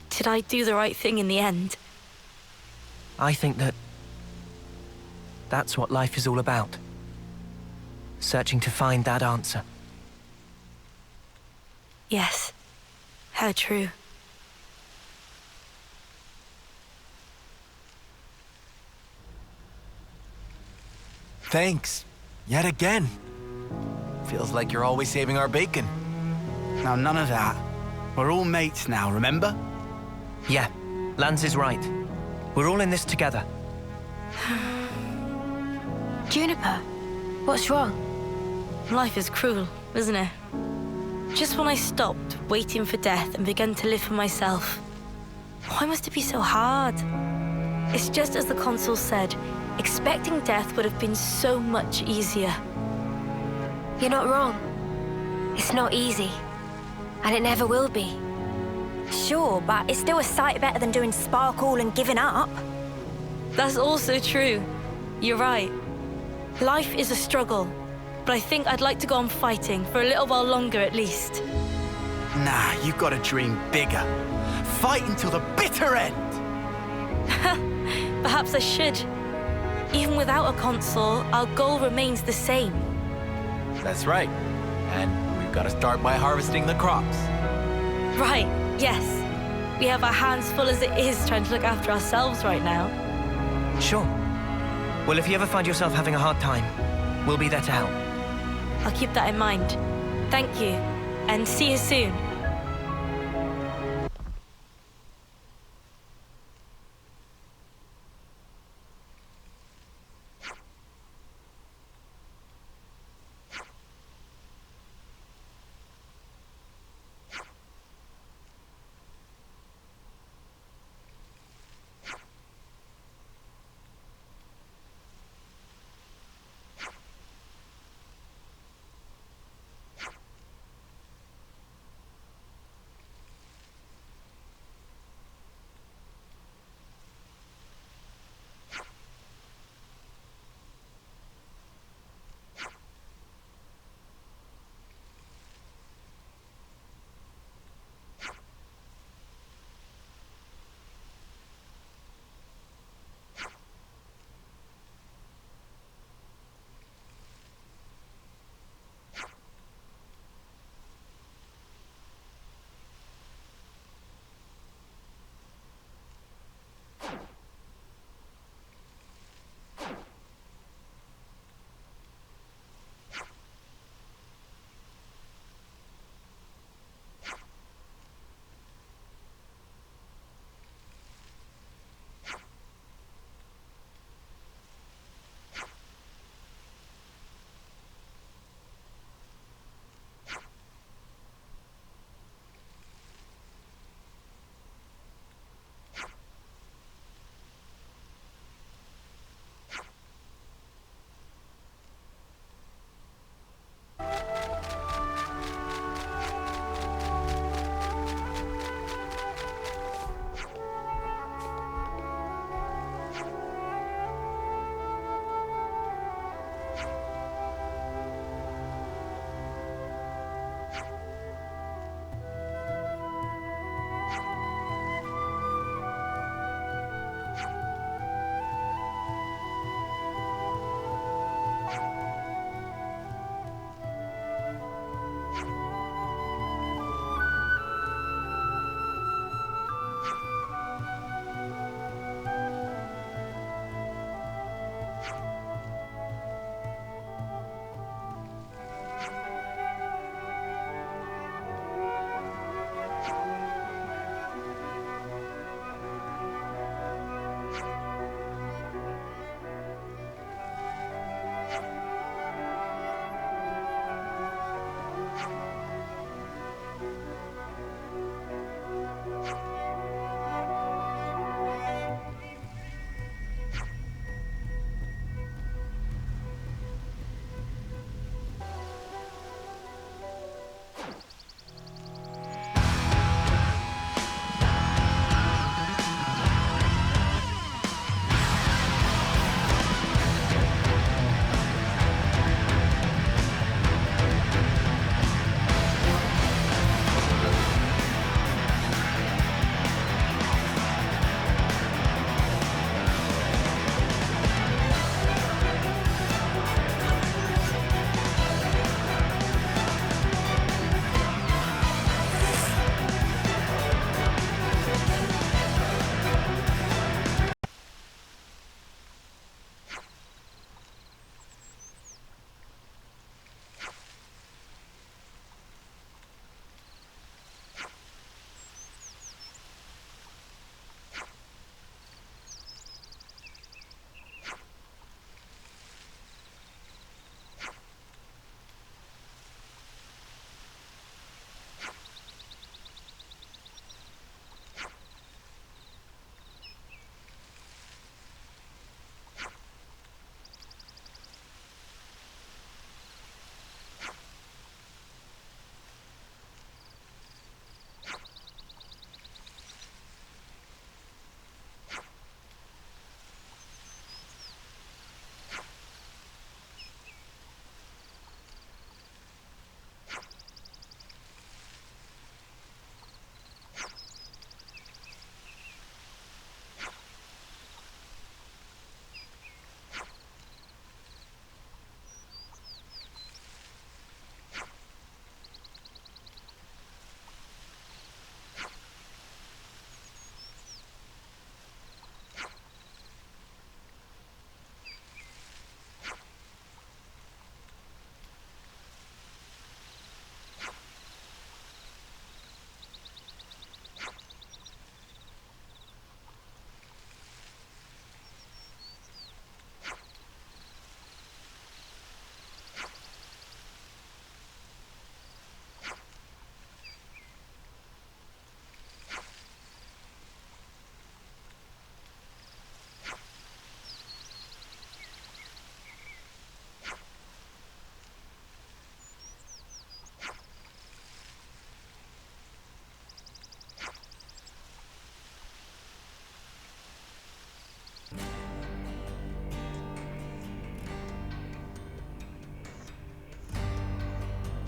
did I do the right thing in the end? I think that's what life is all about. Searching to find that answer. Yes, how true. Thanks. Yet again. Feels like you're always saving our bacon. Now, none of that. We're all mates now, remember? Yeah, Lance is right. We're all in this together. Juniper, what's wrong? Life is cruel, isn't it? Just when I stopped waiting for death and began to live for myself, why must it be so hard? It's just as the console said, expecting death would have been so much easier. You're not wrong. It's not easy. And it never will be. Sure, but it's still a sight better than doing sparkle and giving up. That's also true. You're right. Life is a struggle, but I think I'd like to go on fighting for a little while longer at least. Nah, you've got to dream bigger. Fight until the bitter end! Perhaps I should. Even without a console, our goal remains the same. That's right. And we've got to start by harvesting the crops. Right, yes. We have our hands full as it is trying to look after ourselves right now. Sure. Well, if you ever find yourself having a hard time, we'll be there to help. I'll keep that in mind. Thank you, and see you soon.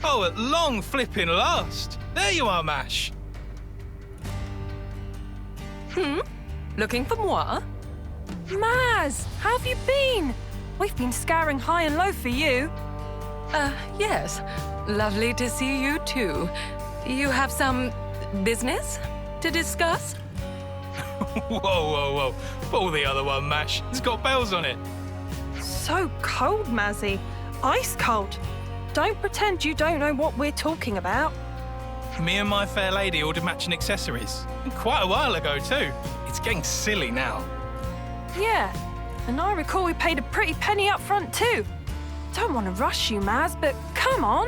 Oh, at long flipping last. There you are, Mash. Looking for moi? Maz, how have you been? We've been scouring high and low for you. Yes. Lovely to see you too. You have some business to discuss? Whoa. Pull the other one, Mash. It's got bells on it. So cold, Mazzy. Ice cold. Don't pretend you don't know what we're talking about. Me and my fair lady ordered matching accessories. Quite a while ago, too. It's getting silly now. Yeah, and I recall we paid a pretty penny up front too. Don't want to rush you, Maz, but come on.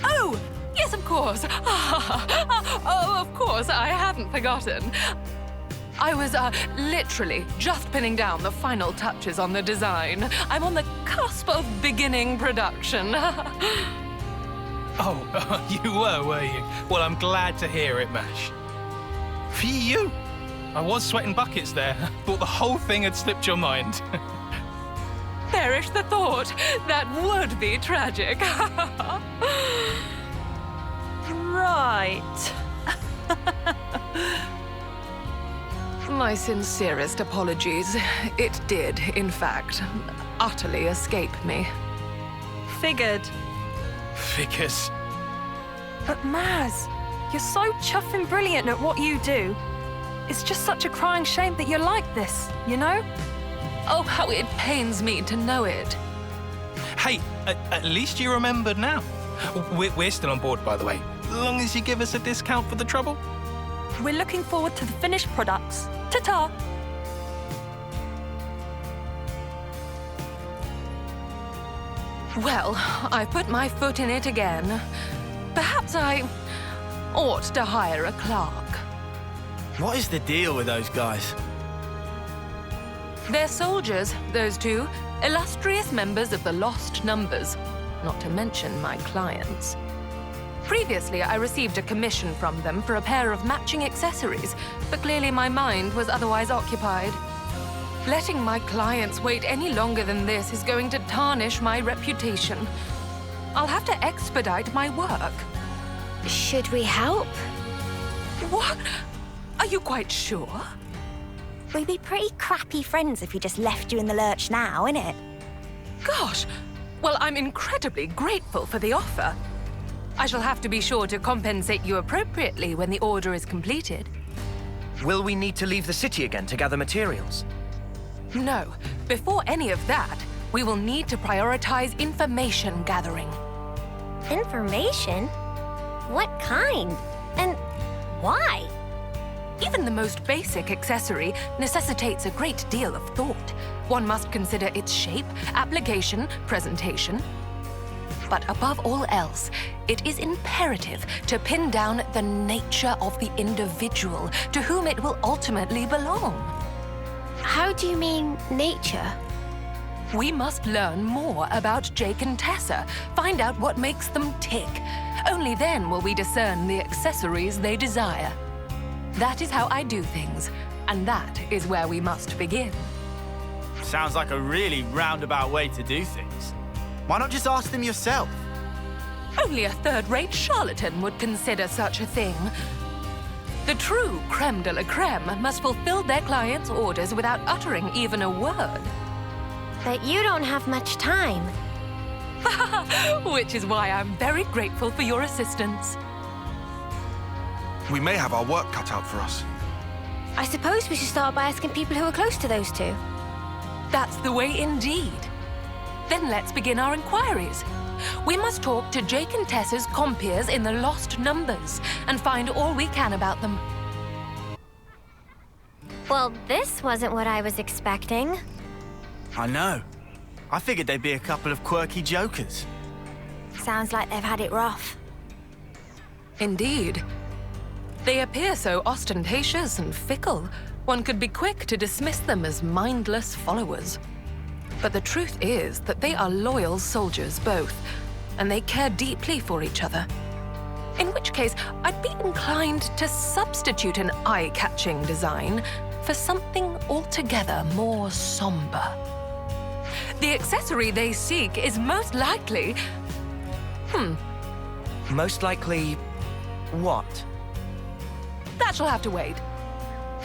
Oh, yes, of course. Oh, of course, I hadn't forgotten. I was literally just pinning down the final touches on the design. I'm on the cusp of beginning production. Oh, you were you? Well, I'm glad to hear it, Mash. For you? I was sweating buckets there. Thought the whole thing had slipped your mind. Perish the thought. That would be tragic. Right. My sincerest apologies. It did, in fact, utterly escape me. Figured. Figures. But Maz, you're so chuffing brilliant at what you do. It's just such a crying shame that you're like this, you know? Oh, how it pains me to know it. Hey, at least you remembered now. We're still on board, by the way. Long as you give us a discount for the trouble. We're looking forward to the finished products. Ta-ta! Well, I put my foot in it again. Perhaps I ought to hire a clerk. What is the deal with those guys? They're soldiers, those two. Illustrious members of the Lost Numbers. Not to mention my clients. Previously, I received a commission from them for a pair of matching accessories, but clearly my mind was otherwise occupied. Letting my clients wait any longer than this is going to tarnish my reputation. I'll have to expedite my work. Should we help? What? Are you quite sure? We'd be pretty crappy friends if we just left you in the lurch now, innit? Gosh, well, I'm incredibly grateful for the offer. I shall have to be sure to compensate you appropriately when the order is completed. Will we need to leave the city again to gather materials? No. Before any of that, we will need to prioritize information gathering. Information? What kind? And why? Even the most basic accessory necessitates a great deal of thought. One must consider its shape, application, presentation. But above all else, it is imperative to pin down the nature of the individual to whom it will ultimately belong. How do you mean, nature? We must learn more about Jake and Tessa, find out what makes them tick. Only then will we discern the accessories they desire. That is how I do things, and that is where we must begin. Sounds like a really roundabout way to do things. Why not just ask them yourself? Only a third-rate charlatan would consider such a thing. The true creme de la creme must fulfill their clients' orders without uttering even a word. But you don't have much time. Which is why I'm very grateful for your assistance. We may have our work cut out for us. I suppose we should start by asking people who are close to those two. That's the way indeed. Then let's begin our inquiries. We must talk to Jake and Tessa's compeers in the Lost Numbers and find all we can about them. Well, this wasn't what I was expecting. I know. I figured they'd be a couple of quirky jokers. Sounds like they've had it rough. Indeed. They appear so ostentatious and fickle, one could be quick to dismiss them as mindless followers. But the truth is that they are loyal soldiers both, and they care deeply for each other. In which case, I'd be inclined to substitute an eye-catching design for something altogether more somber. The accessory they seek is most likely... Most likely... what? That shall have to wait.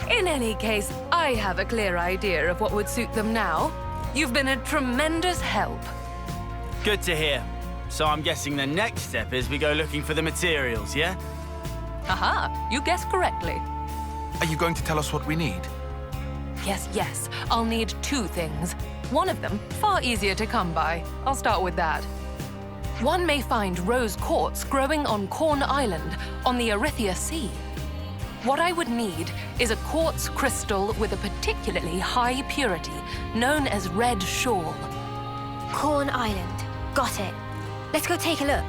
In any case, I have a clear idea of what would suit them now. You've been a tremendous help. Good to hear. So I'm guessing the next step is we go looking for the materials, yeah? Aha, you guessed correctly. Are you going to tell us what we need? Yes, I'll need 2 things. One of them, far easier to come by. I'll start with that. One may find rose quartz growing on Corn Island on the Erythia Sea. What I would need is a quartz crystal with a particularly high purity, known as red shawl. Corn Island. Got it. Let's go take a look.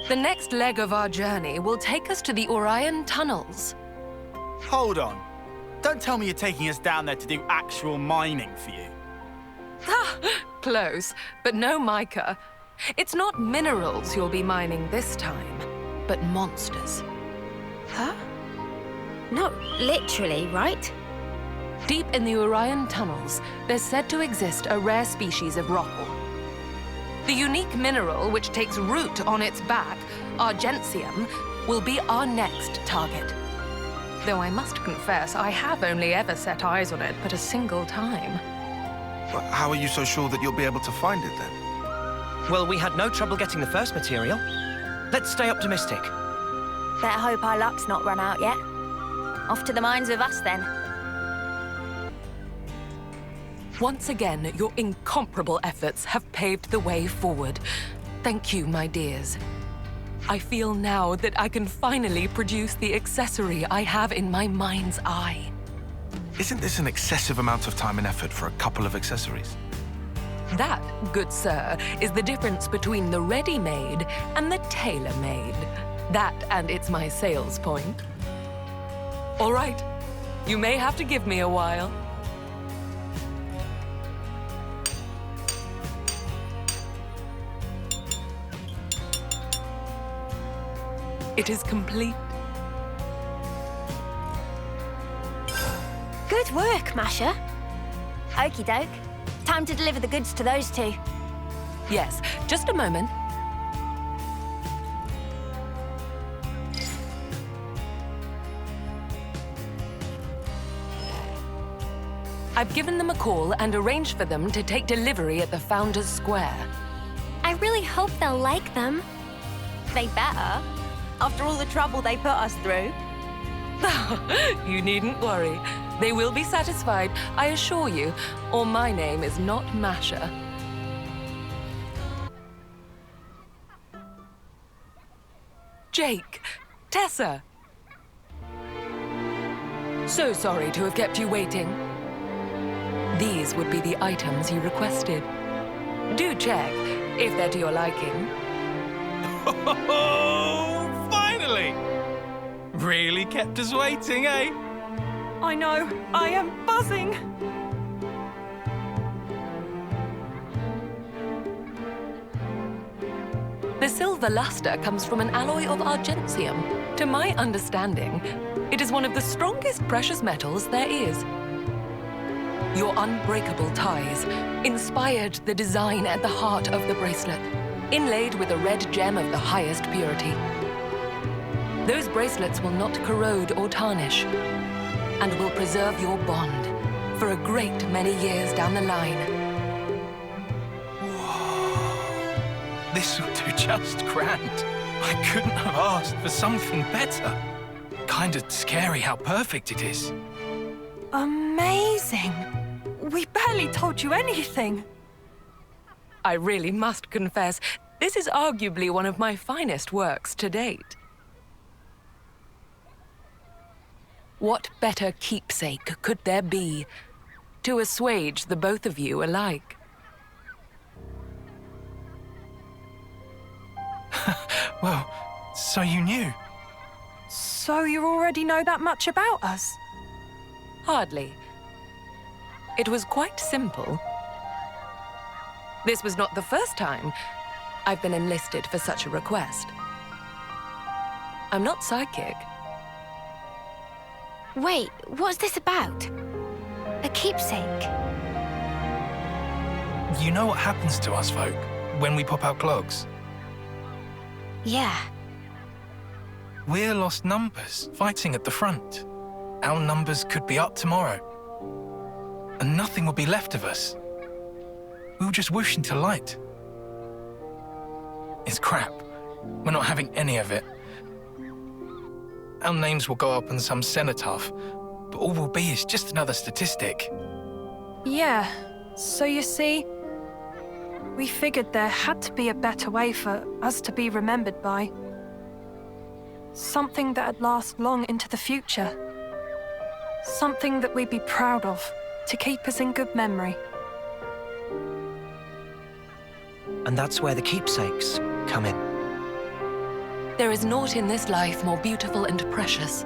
The next leg of our journey will take us to the Orion tunnels. Hold on. Don't tell me you're taking us down there to do actual mining for you. Close, but no mica. It's not minerals you'll be mining this time, but monsters. Huh? Not literally, right? Deep in the Orion tunnels, there's said to exist a rare species of rockle. The unique mineral which takes root on its back, argentium, will be our next target. Though I must confess, I have only ever set eyes on it but a single time. Well, how are you so sure that you'll be able to find it then? Well, we had no trouble getting the first material. Let's stay optimistic. Better hope our luck's not run out yet. Off to the mines with us, then. Once again, your incomparable efforts have paved the way forward. Thank you, my dears. I feel now that I can finally produce the accessory I have in my mind's eye. Isn't this an excessive amount of time and effort for a couple of accessories? That, good sir, is the difference between the ready-made and the tailor-made. That, and it's my sales point. All right, you may have to give me a while. It is complete. Good work, Masha. Okie doke. Time to deliver the goods to those 2. Yes, just a moment. I've given them a call and arranged for them to take delivery at the Founders Square. I really hope they'll like them. They better. After all the trouble they put us through. You needn't worry. They will be satisfied, I assure you, or my name is not Masha. Jake, Tessa. So sorry to have kept you waiting. These would be the items you requested. Do check if they're to your liking. Oh, finally! Really kept us waiting, eh? I know. I am buzzing. The silver luster comes from an alloy of argentium. To my understanding, it is one of the strongest precious metals there is. Your unbreakable ties inspired the design at the heart of the bracelet, inlaid with a red gem of the highest purity. Those bracelets will not corrode or tarnish, and will preserve your bond for a great many years down the line. Whoa. This will do just grand. I couldn't have asked for something better. Kinda scary how perfect it is. Amazing. We barely told you anything. I really must confess, this is arguably one of my finest works to date. What better keepsake could there be to assuage the both of you alike? Well, so you knew. So you already know that much about us? Hardly. It was quite simple. This was not the first time I've been enlisted for such a request. I'm not psychic. Wait, what's this about? A keepsake? You know what happens to us folk when we pop our clogs? Yeah. We're lost numbers, fighting at the front. Our numbers could be up tomorrow. And nothing will be left of us. We'll just whoosh into light. It's crap. We're not having any of it. Our names will go up on some cenotaph, but all we'll be is just another statistic. Yeah, so you see, we figured there had to be a better way for us to be remembered by. Something that'd last long into the future. Something that we'd be proud of, to keep us in good memory. And that's where the keepsakes come in. There is naught in this life more beautiful and precious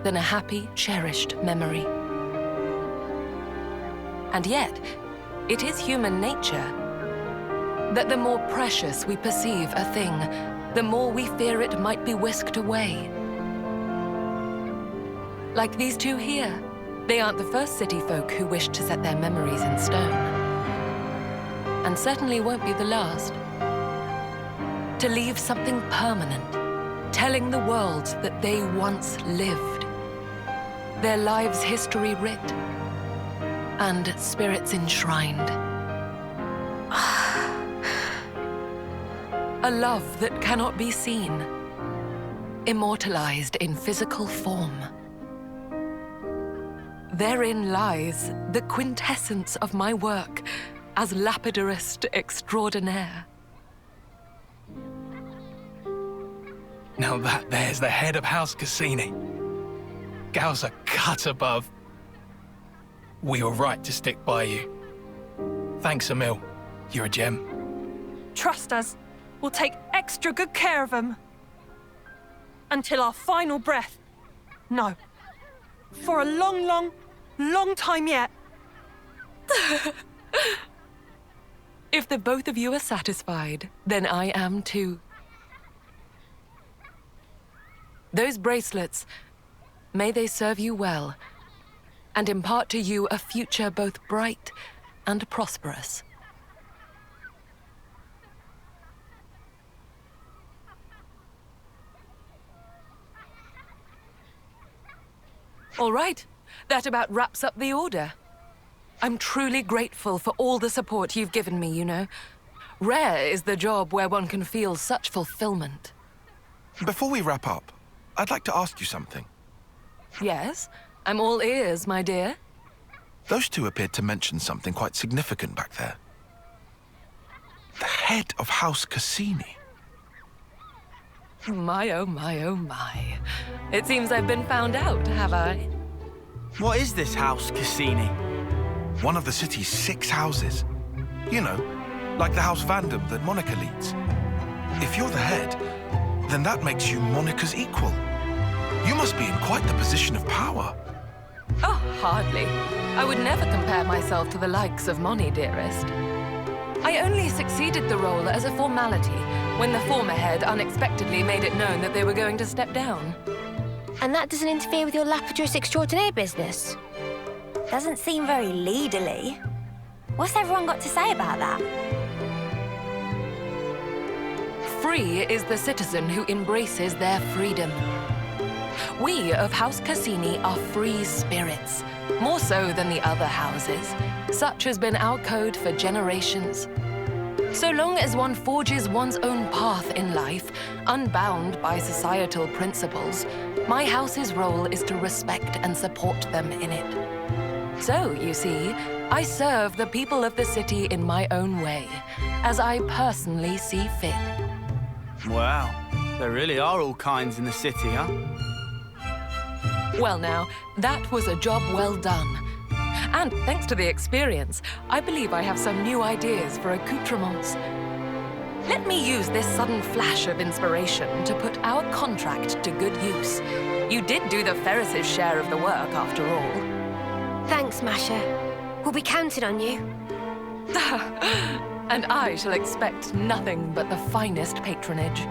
than a happy, cherished memory. And yet, it is human nature that the more precious we perceive a thing, the more we fear it might be whisked away. Like these two here. They aren't the first city folk who wish to set their memories in stone. And certainly won't be the last. To leave something permanent, telling the world that they once lived. Their lives' history writ, and spirits enshrined. A love that cannot be seen, immortalized in physical form. Therein lies the quintessence of my work as lapidarist extraordinaire. Now that there's the head of House Cassini. Gals are cut above. We were right to stick by you. Thanks, Emil. You're a gem. Trust us, we'll take extra good care of them. Until our final breath. No. For a long, long, long time yet. If the both of you are satisfied, then I am too. Those bracelets, may they serve you well, and impart to you a future both bright and prosperous. All right, that about wraps up the order. I'm truly grateful for all the support you've given me, you know. Rare is the job where one can feel such fulfillment. Before we wrap up, I'd like to ask you something. Yes, I'm all ears, my dear. Those two appeared to mention something quite significant back there. The head of House Cassini. My, oh my, oh my. It seems I've been found out, have I? What is this House Cassini? One of the city's 6 houses. You know, like the House Vandam that Monica leads. If you're the head, then that makes you Monica's equal. You must be in quite the position of power. Oh, hardly. I would never compare myself to the likes of Moni, dearest. I only succeeded the role as a formality when the former head unexpectedly made it known that they were going to step down. And that doesn't interfere with your lapidarist extraordinaire business? Doesn't seem very leaderly. What's everyone got to say about that? Free is the citizen who embraces their freedom. We of House Cassini are free spirits, more so than the other houses. Such has been our code for generations. So long as one forges one's own path in life, unbound by societal principles, my house's role is to respect and support them in it. So, you see, I serve the people of the city in my own way, as I personally see fit. Wow, there really are all kinds in the city, huh? Well now, that was a job well done. And thanks to the experience, I believe I have some new ideas for accoutrements. Let me use this sudden flash of inspiration to put our contract to good use. You did do the Ferris's share of the work, after all. Thanks, Masha. We'll be counting on you. And I shall expect nothing but the finest patronage.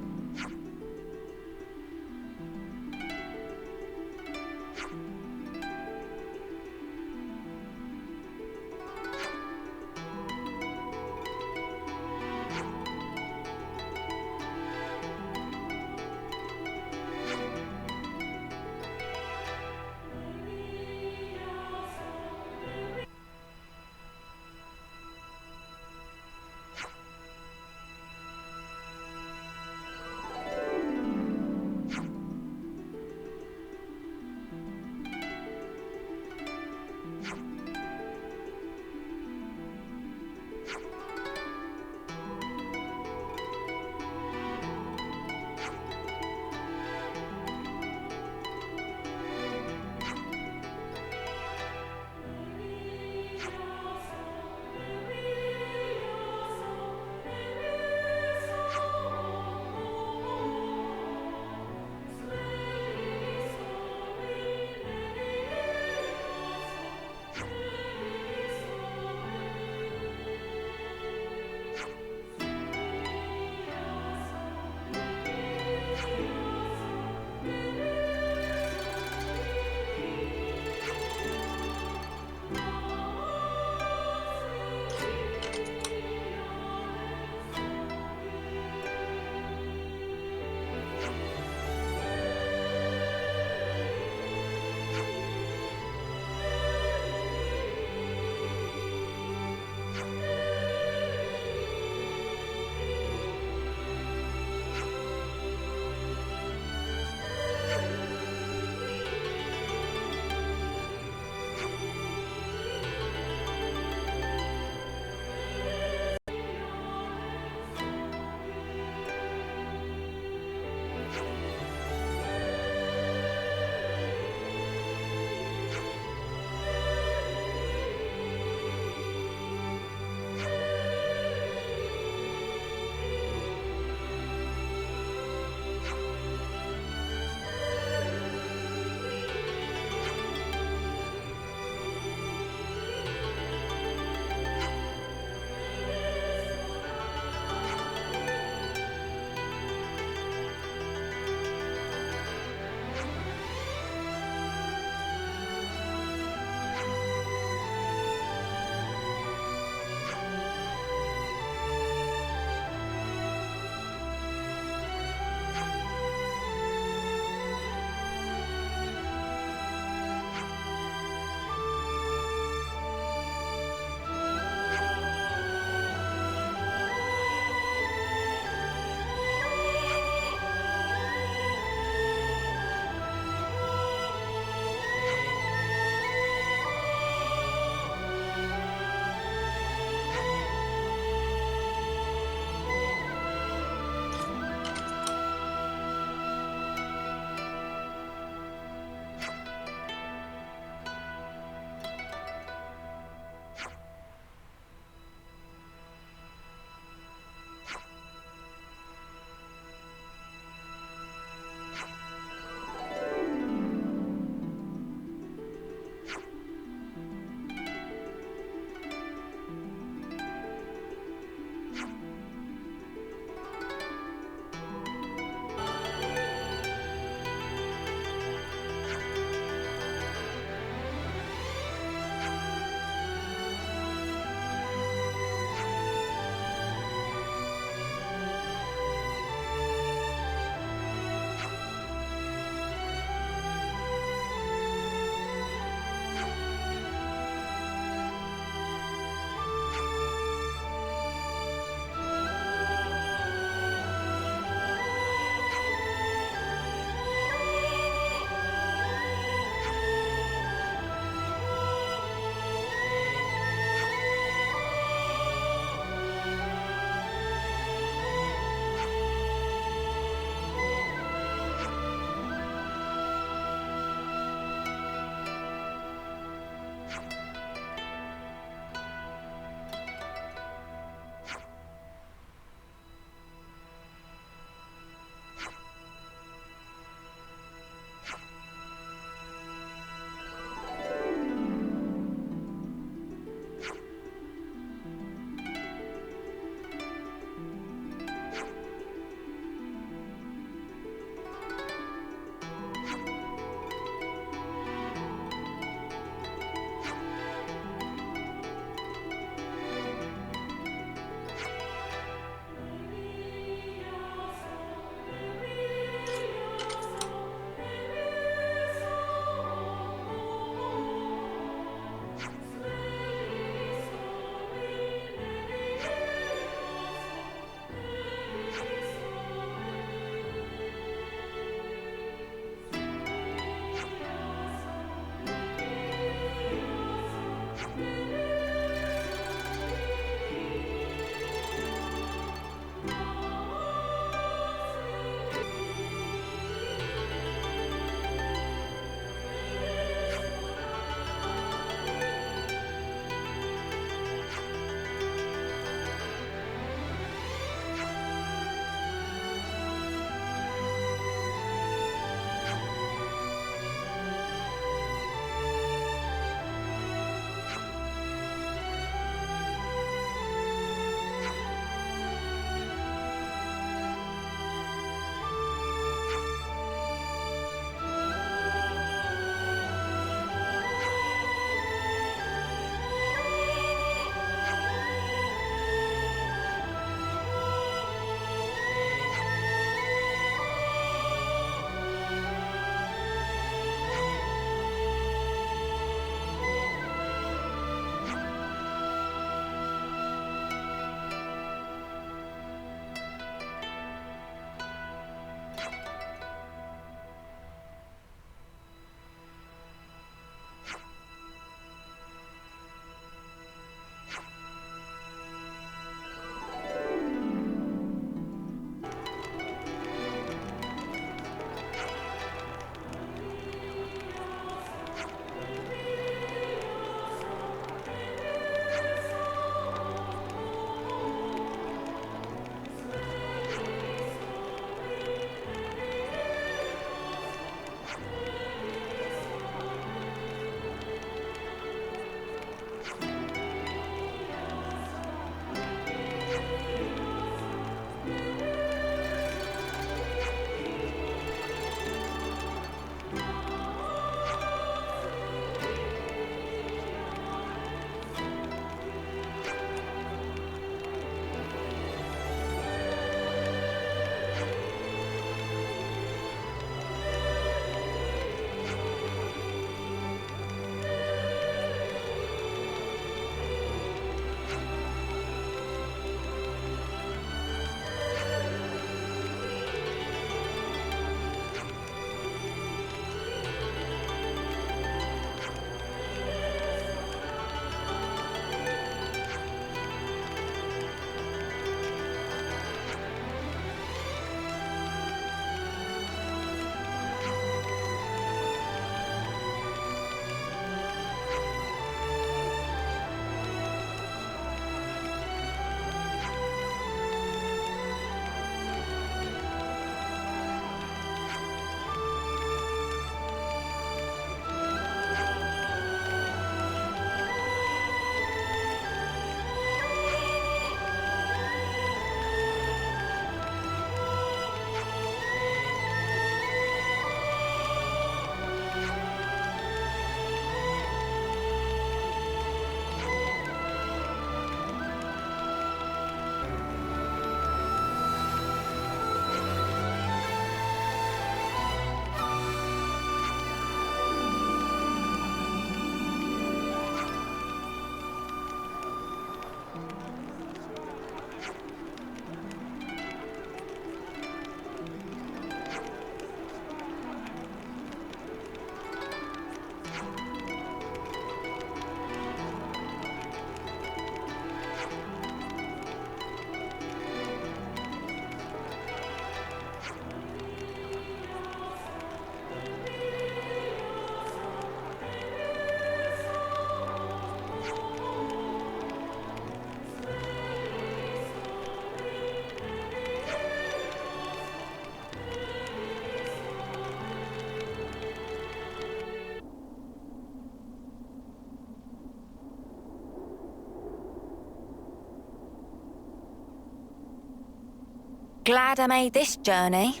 Glad I made this journey.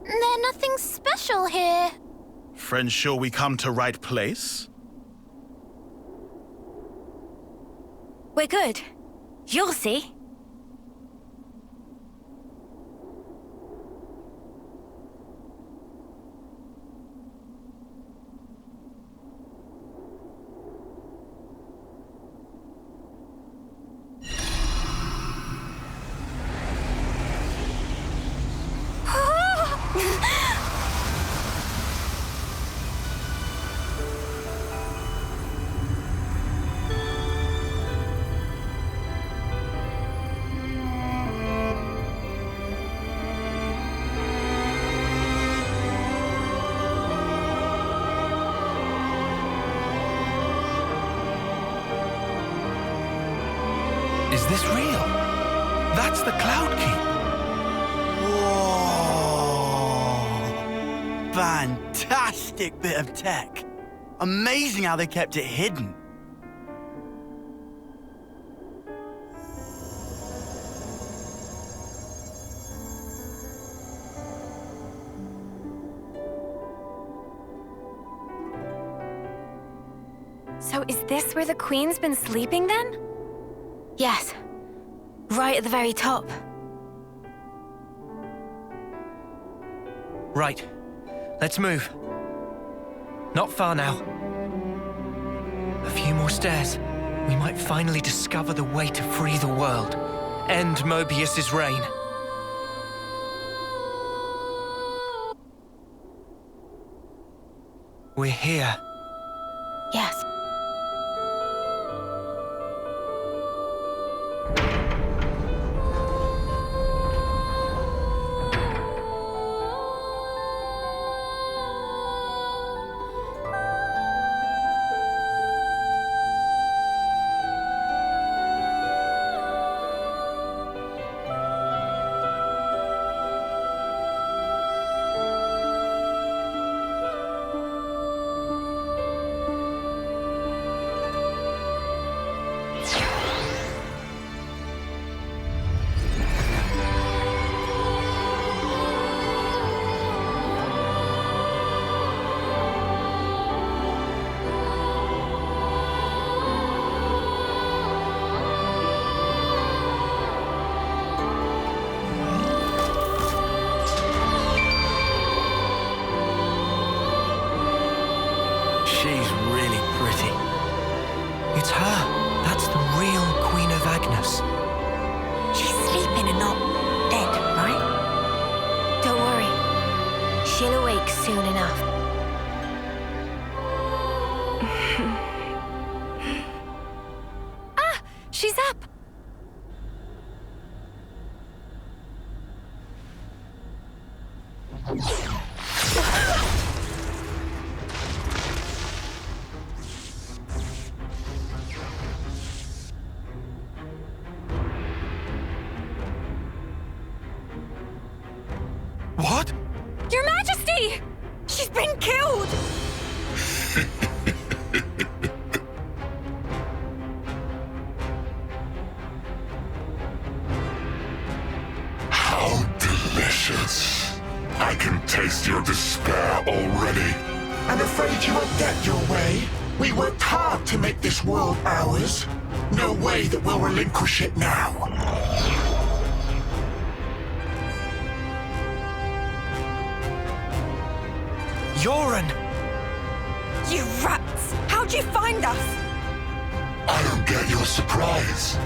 There's nothing special here. Friends, sure we come to right place? We're good. You'll see. Is this real? That's the Cloud Keep. Whoa! Fantastic bit of tech. Amazing how they kept it hidden. So is this where the Queen's been sleeping then? Yes. Right at the very top. Right. Let's move. Not far now. A few more stairs. We might finally discover the way to free the world. End Mobius's reign. We're here. Yes. She's really pretty. It's her. That's the real Queen of Agnes. She's sleeping and not dead, right? Don't worry. She'll awake soon enough. Ah! She's up! What? Your Majesty! She's been killed! How delicious. I can taste your despair already. I'm afraid you won't get your way. We worked hard to make this world ours. No way that we'll relinquish it now. Yoren! You rats! How'd you find us? I don't get your surprise.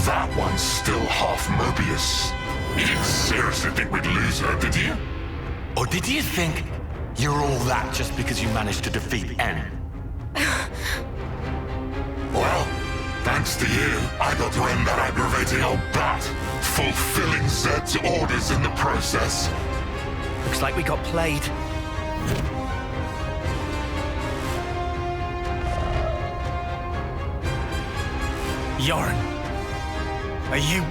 That one's still half Mobius. You didn't seriously think we'd lose her, did you? Or did you think you're all that just because you managed to defeat N? Well, thanks to you, I got to end that aggravating old bat, fulfilling Zed's orders in the process. Looks like we got played. Yoren, are you...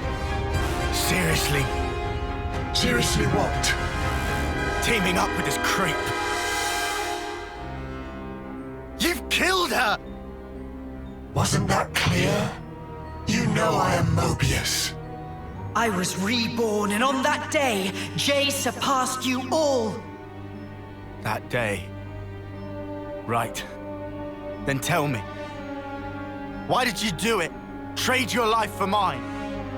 seriously... Seriously what? Teaming up with this creep? You've killed her! Wasn't that clear? You know I am Mobius. I was reborn, and on that day, Jay surpassed you all. That day. Right. Then tell me. Why did you do it? Trade your life for mine?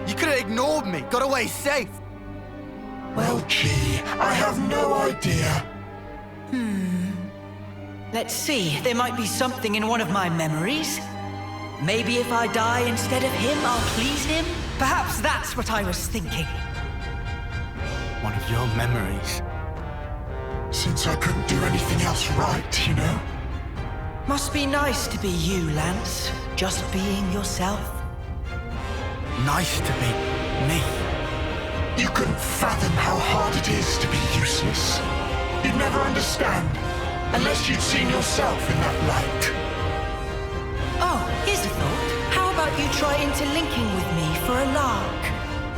You could have ignored me, got away safe. Well, gee, I have no idea. Let's see, there might be something in one of my memories. Maybe if I die instead of him, I'll please him? Perhaps that's what I was thinking. One of your memories. Since I couldn't do anything else right, you know? Must be nice to be you, Lance. Just being yourself. Nice to be me. You couldn't fathom how hard it is to be useless. You'd never understand, unless you'd seen yourself in that light. Oh, here's a thought. How about you try interlinking with me for a lark?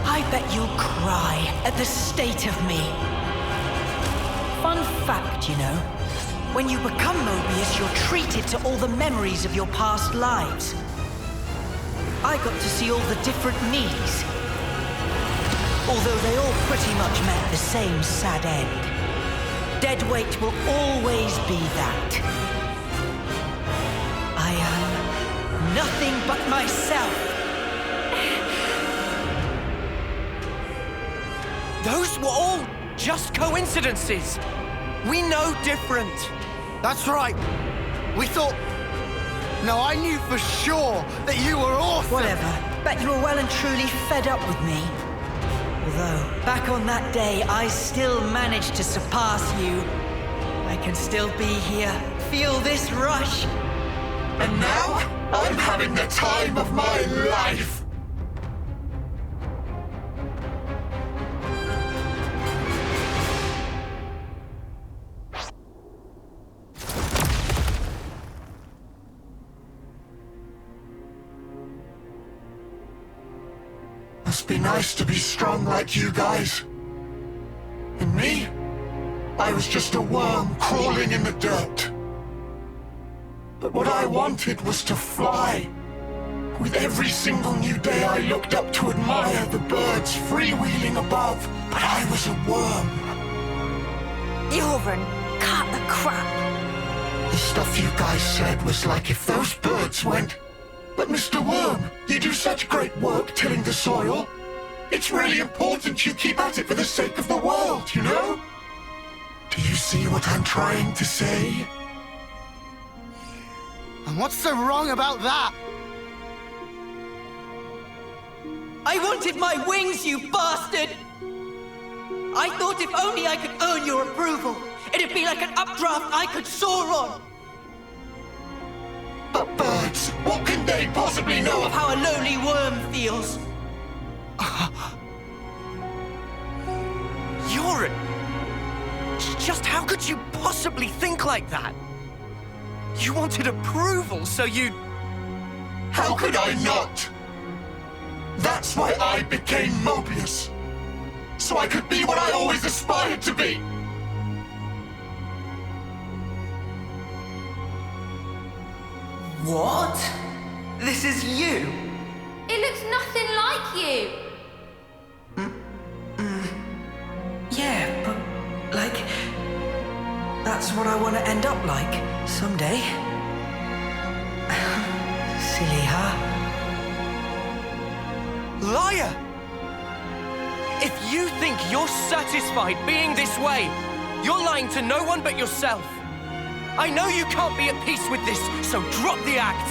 I bet you'll cry at the state of me. Fun fact, you know. When you become Mobius, you're treated to all the memories of your past lives. I got to see all the different me's. Although they all pretty much meant the same sad end. Deadweight will always be that. I am nothing but myself. Those were all just coincidences. We know different. That's right. We thought... No, I knew for sure that you were awesome. Whatever. Bet you were well and truly fed up with me. Although, back on that day, I still managed to surpass you. I can still be here, feel this rush. And now, I'm having the time of my life! Must be nice to be strong like you guys. And me? I was just a worm crawling in the dirt. But what I wanted was to fly. With every single new day I looked up to admire the birds freewheeling above, but I was a worm. You're an cut the crap. The stuff you guys said was like if those birds went, "But Mr. Worm, you do such great work tilling the soil. It's really important you keep at it for the sake of the world, you know?" Do you see what I'm trying to say? And what's so wrong about that? I wanted my wings, you bastard! I thought if only I could earn your approval, it'd be like an updraft I could soar on. But birds, what can they possibly know of how a lonely worm feels? You're just how could you possibly think like that? You wanted approval, so you... How could I not? That's why I became Mobius. So I could be what I always aspired to be. What? This is you? It looks nothing like you. Yeah, but, like... That's what I want to end up like, someday. Silly, huh? Liar! If you think you're satisfied being this way, you're lying to no one but yourself. I know you can't be at peace with this, so drop the act.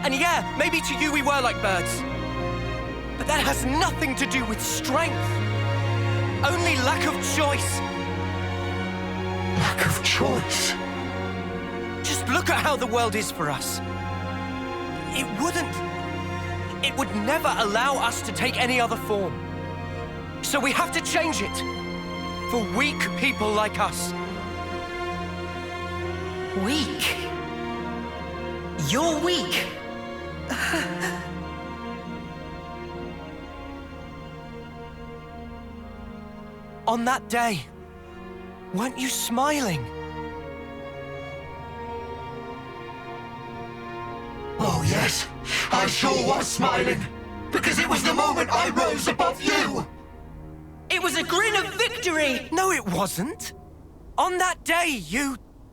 And yeah, maybe to you we were like birds. But that has nothing to do with strength. Only lack of choice. Lack of choice? Just look at how the world is for us. It would never allow us to take any other form. So we have to change it. For weak people like us. Weak? You're weak. On that day, weren't you smiling? Oh yes, I sure was smiling, because it was the moment I rose above you! It was a grin of victory! No, it wasn't. On that day,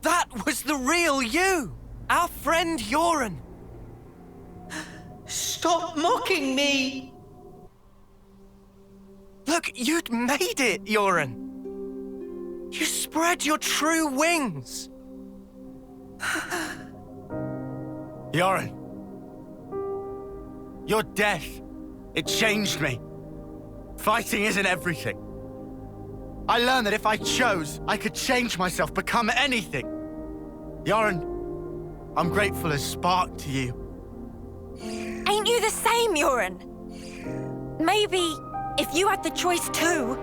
that was the real you. Our friend Yoren. Stop mocking me! Look, you'd made it, Yoren. You spread your true wings. Yoren. Your death, it changed me. Fighting isn't everything. I learned that if I chose, I could change myself, become anything. Yoren, I'm grateful as Spark to you. Ain't you the same, Yoren? Maybe if you had the choice too,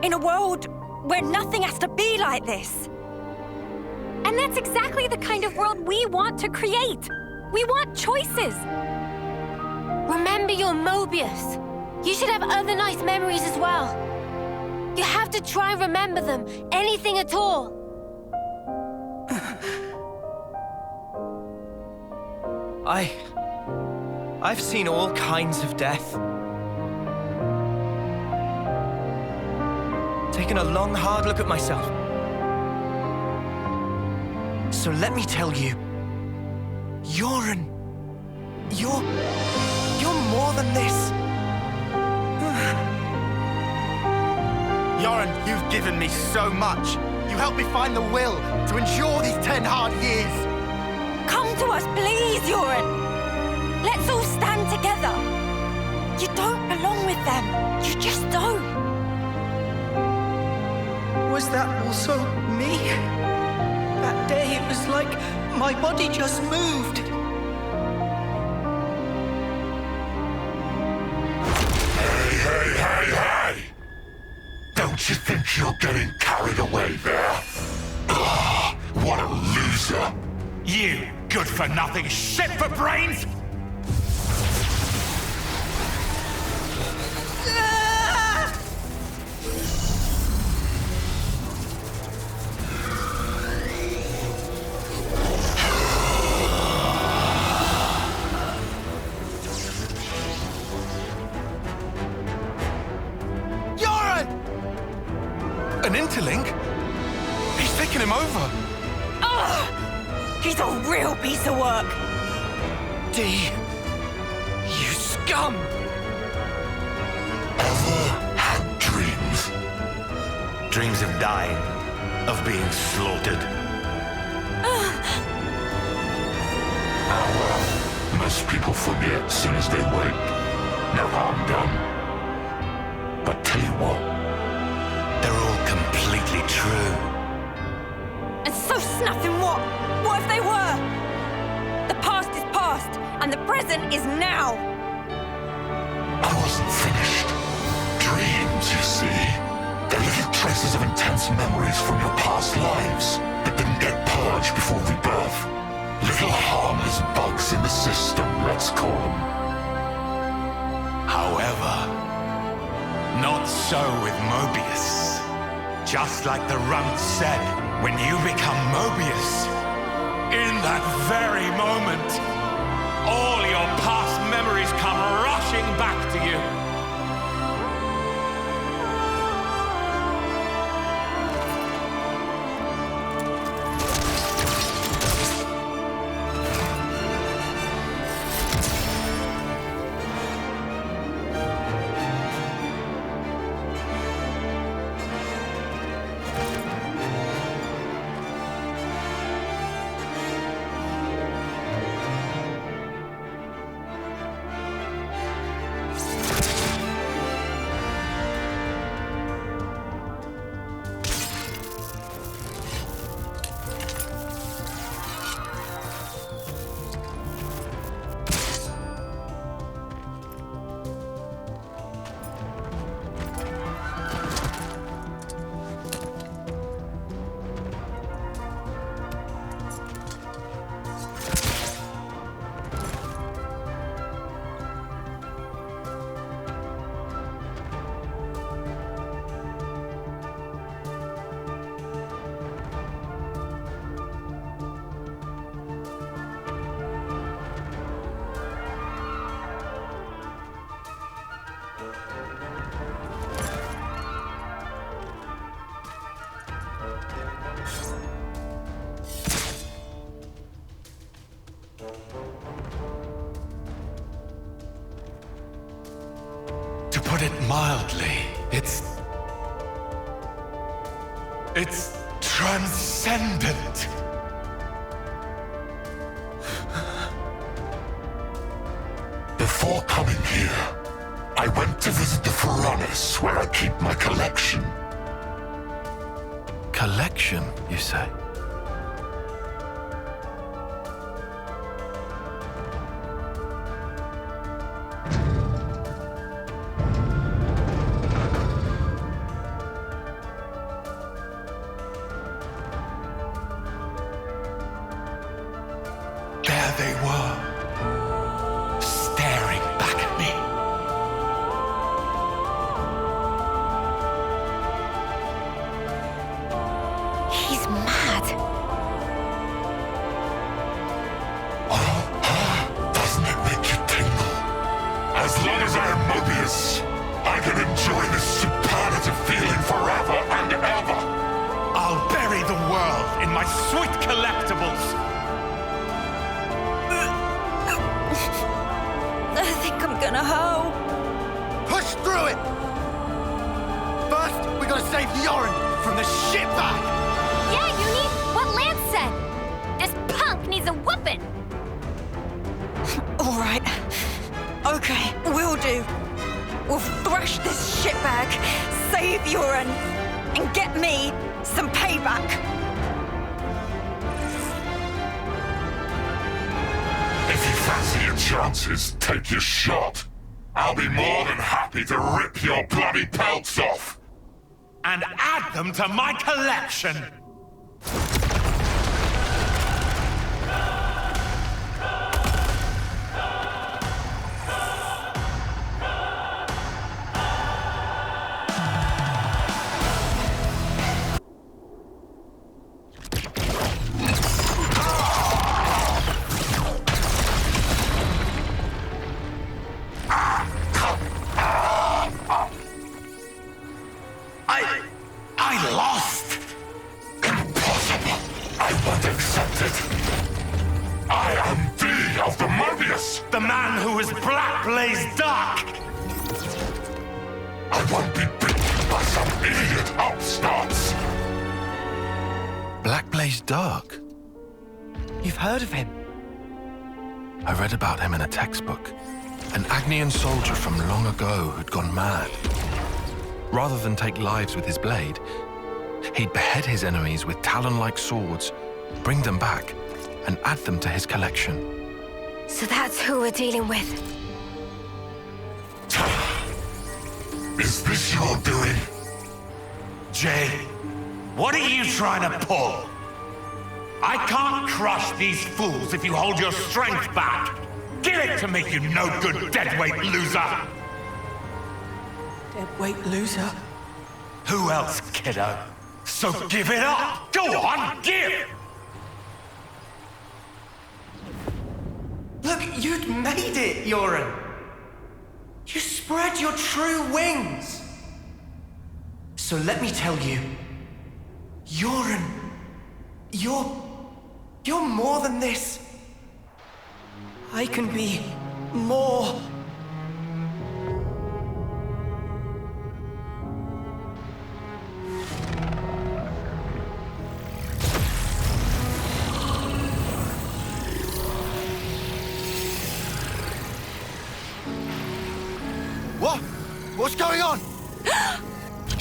in a world where nothing has to be like this. And that's exactly the kind of world we want to create. We want choices. Remember your Mobius. You should have other nice memories as well. You have to try and remember them, anything at all. I've seen all kinds of death. Taken a long, hard look at myself. So let me tell you, Yoren, you're more than this. Yoren, you've given me so much. You helped me find the will to endure these 10 hard years. Come to us, please, Yoren. Let's all stand together. You don't belong with them. You just don't. Was that also me? That day it was like my body just moved. Hey! Don't you think you're getting carried away there? Ugh, what a loser! You good-for-nothing shit for brains! An interlink? He's taken him over. Ugh! He's a real piece of work. D, you scum! Ever had dreams? Dreams of dying, of being slaughtered. Most people forget as soon as they wake. No harm done. But tell you what, they're all completely true. And so snuffing what? What if they were? The past is past, and the present is now. I wasn't finished. Dreams, you see. They're little traces of intense memories from your past lives that didn't get purged before rebirth. Little harmless bugs in the system, let's call them. However, not so with Mobius. Just like the Runt said, when you become Mobius, in that very moment, all your past memories come rushing back to you. To put it mildly, it's transcendent. Before coming here, I went to visit the furnace where I keep my collection. Collection, you say? There they were, staring back at me. He's mad. Doesn't it make you tingle? As long as I am Mobius, I can enjoy this superlative feeling forever and ever. I'll bury the world in my sweet collectibles. I think I'm gonna hoe. Push through it! First, we gotta save Yoren from the shitbag! Yeah, you need what Lance said. This punk needs a whooping. All right. Okay, we'll do. We'll thrash this shitbag, save Yoren, and get me some payback. If you fancy your chances, take your shot. I'll be more than happy to rip your bloody pelts off. And add them to my collection. I lost! Impossible! I won't accept it. I am D of the Mobius! The man who is Black Blaze Dark! I won't be beaten by some idiot upstarts! Black Blaze Dark? You've heard of him? I read about him in a textbook. An Agnian soldier from long ago who'd gone mad. Rather than take lives with his blade, he'd behead his enemies with talon-like swords, bring them back, and add them to his collection. So that's who we're dealing with. Is this your doing? Jay, what are you trying to pull? I can't crush these fools if you hold your strength back. Give it to me, you no-good deadweight loser! Deadweight loser? Who else, kiddo? So give it up! Go on, give! Look, you'd made it, Yoren! You spread your true wings! So let me tell you, Yoren, you're more than this. I can be more. What? What's going on?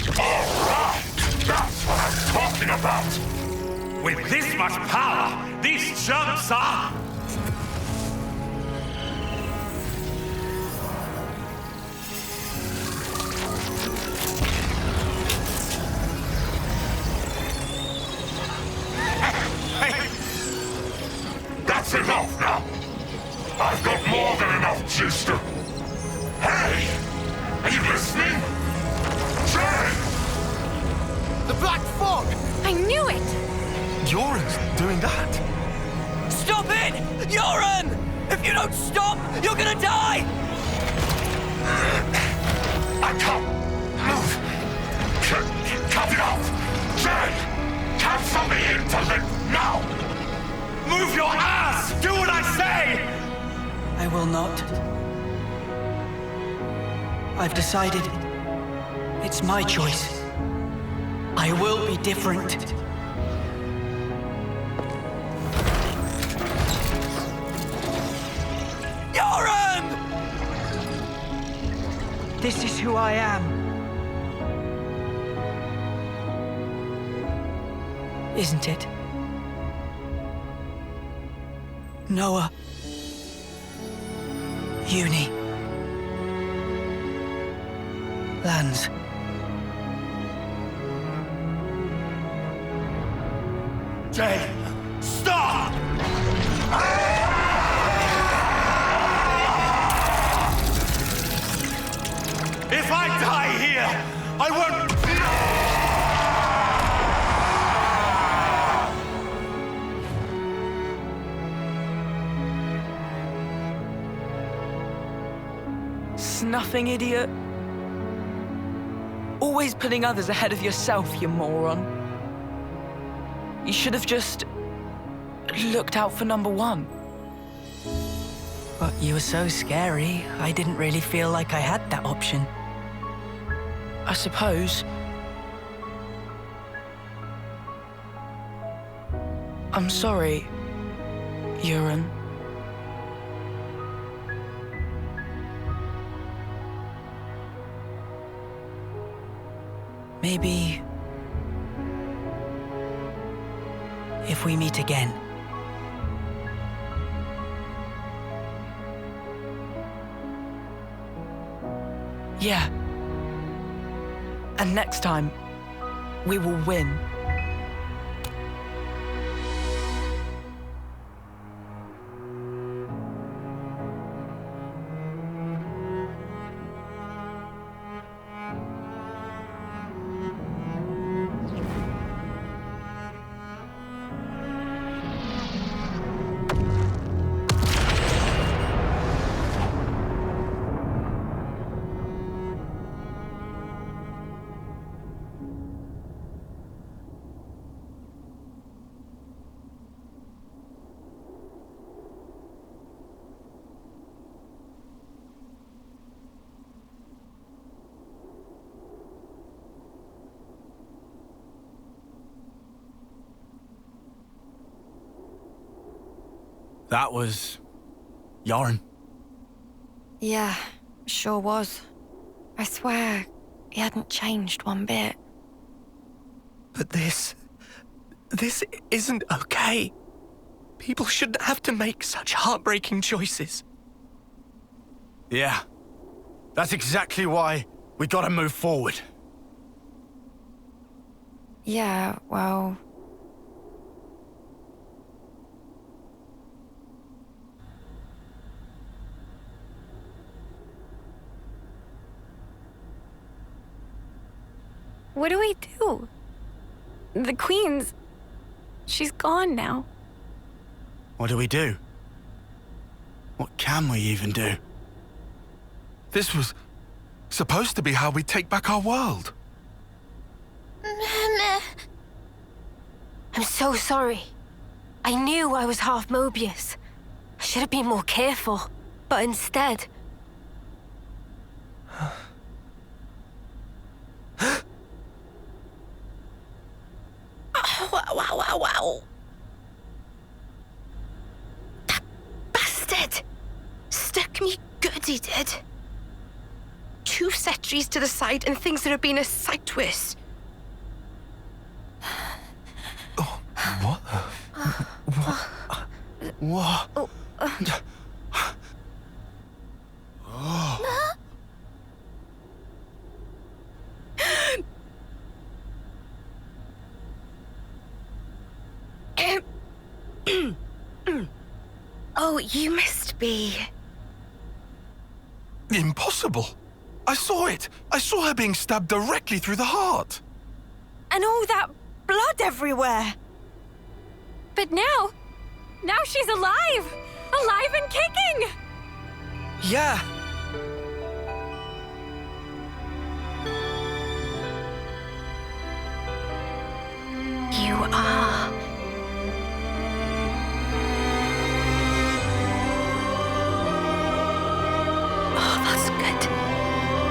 Alright! That's what I'm talking about! With this much power, these jumps are... That's enough now! I've got more than enough juice to... Hey! Are you listening? Jay! The Black Fog! I knew it! Yoren's doing that? Stop it! Yoren! If you don't stop, you're gonna die! I can't move! Cut it off! Jay! Cancel me into live now! Move your ass! Do what I say! will not. I've decided it's my choice. I will be different. Yoren! This is who I am. Isn't it? Noah. Uni. Lands. Jay, stop! If I die here, I won't... Snuffing idiot. Always putting others ahead of yourself, you moron. You should have just looked out for number one. But you were so scary, I didn't really feel like I had that option. I suppose. I'm sorry, Yoren. Maybe if we meet again. Yeah. And next time, we will win. That was... Yoren. Yeah, sure was. I swear, he hadn't changed one bit. But this isn't okay. People shouldn't have to make such heartbreaking choices. Yeah. That's exactly why we gotta move forward. Yeah, well... What do we do? The Queen's... she's gone now. What do we do? What can we even do? This was supposed to be how we take back our world. I'm so sorry. I knew I was half Mobius. I should have been more careful, but instead... Wow. That bastard! Stuck me good, he did. 2 sentries to the side and things that have been a sight worse. What? What? Oh. Oh, you must be... Impossible. I saw it. I saw her being stabbed directly through the heart. And all that blood everywhere. But now she's alive! Alive and kicking! Yeah. You are...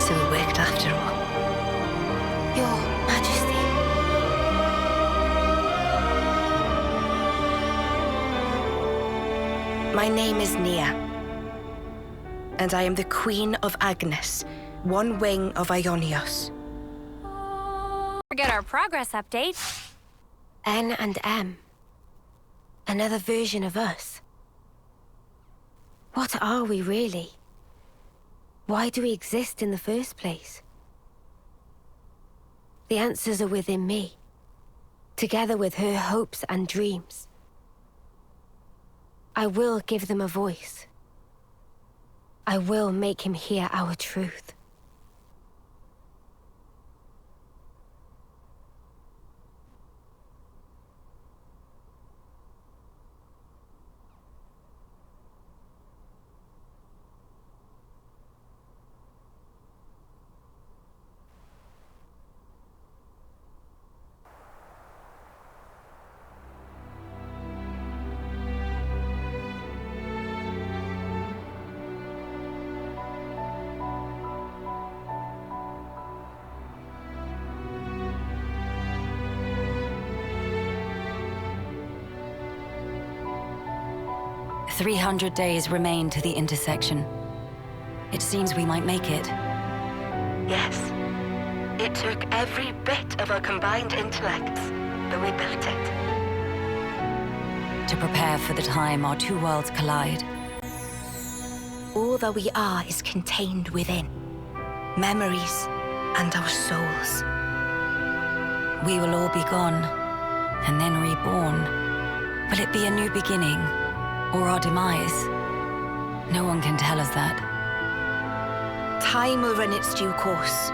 So it worked after all. Your Majesty. My name is Nia, and I am the Queen of Agnes, one wing of Ionios. Forget our progress update. N and M. Another version of us. What are we really? Why do we exist in the first place? The answers are within me, together with her hopes and dreams. I will give them a voice. I will make him hear our truth. "300 days remain to the intersection. It seems we might make it." Yes. It took every bit of our combined intellects, but we built it. To prepare for the time our two worlds collide. All that we are is contained within. Memories and our souls. We will all be gone, and then reborn. Will it be a new beginning, or our demise? No one can tell us that. Time will run its due course,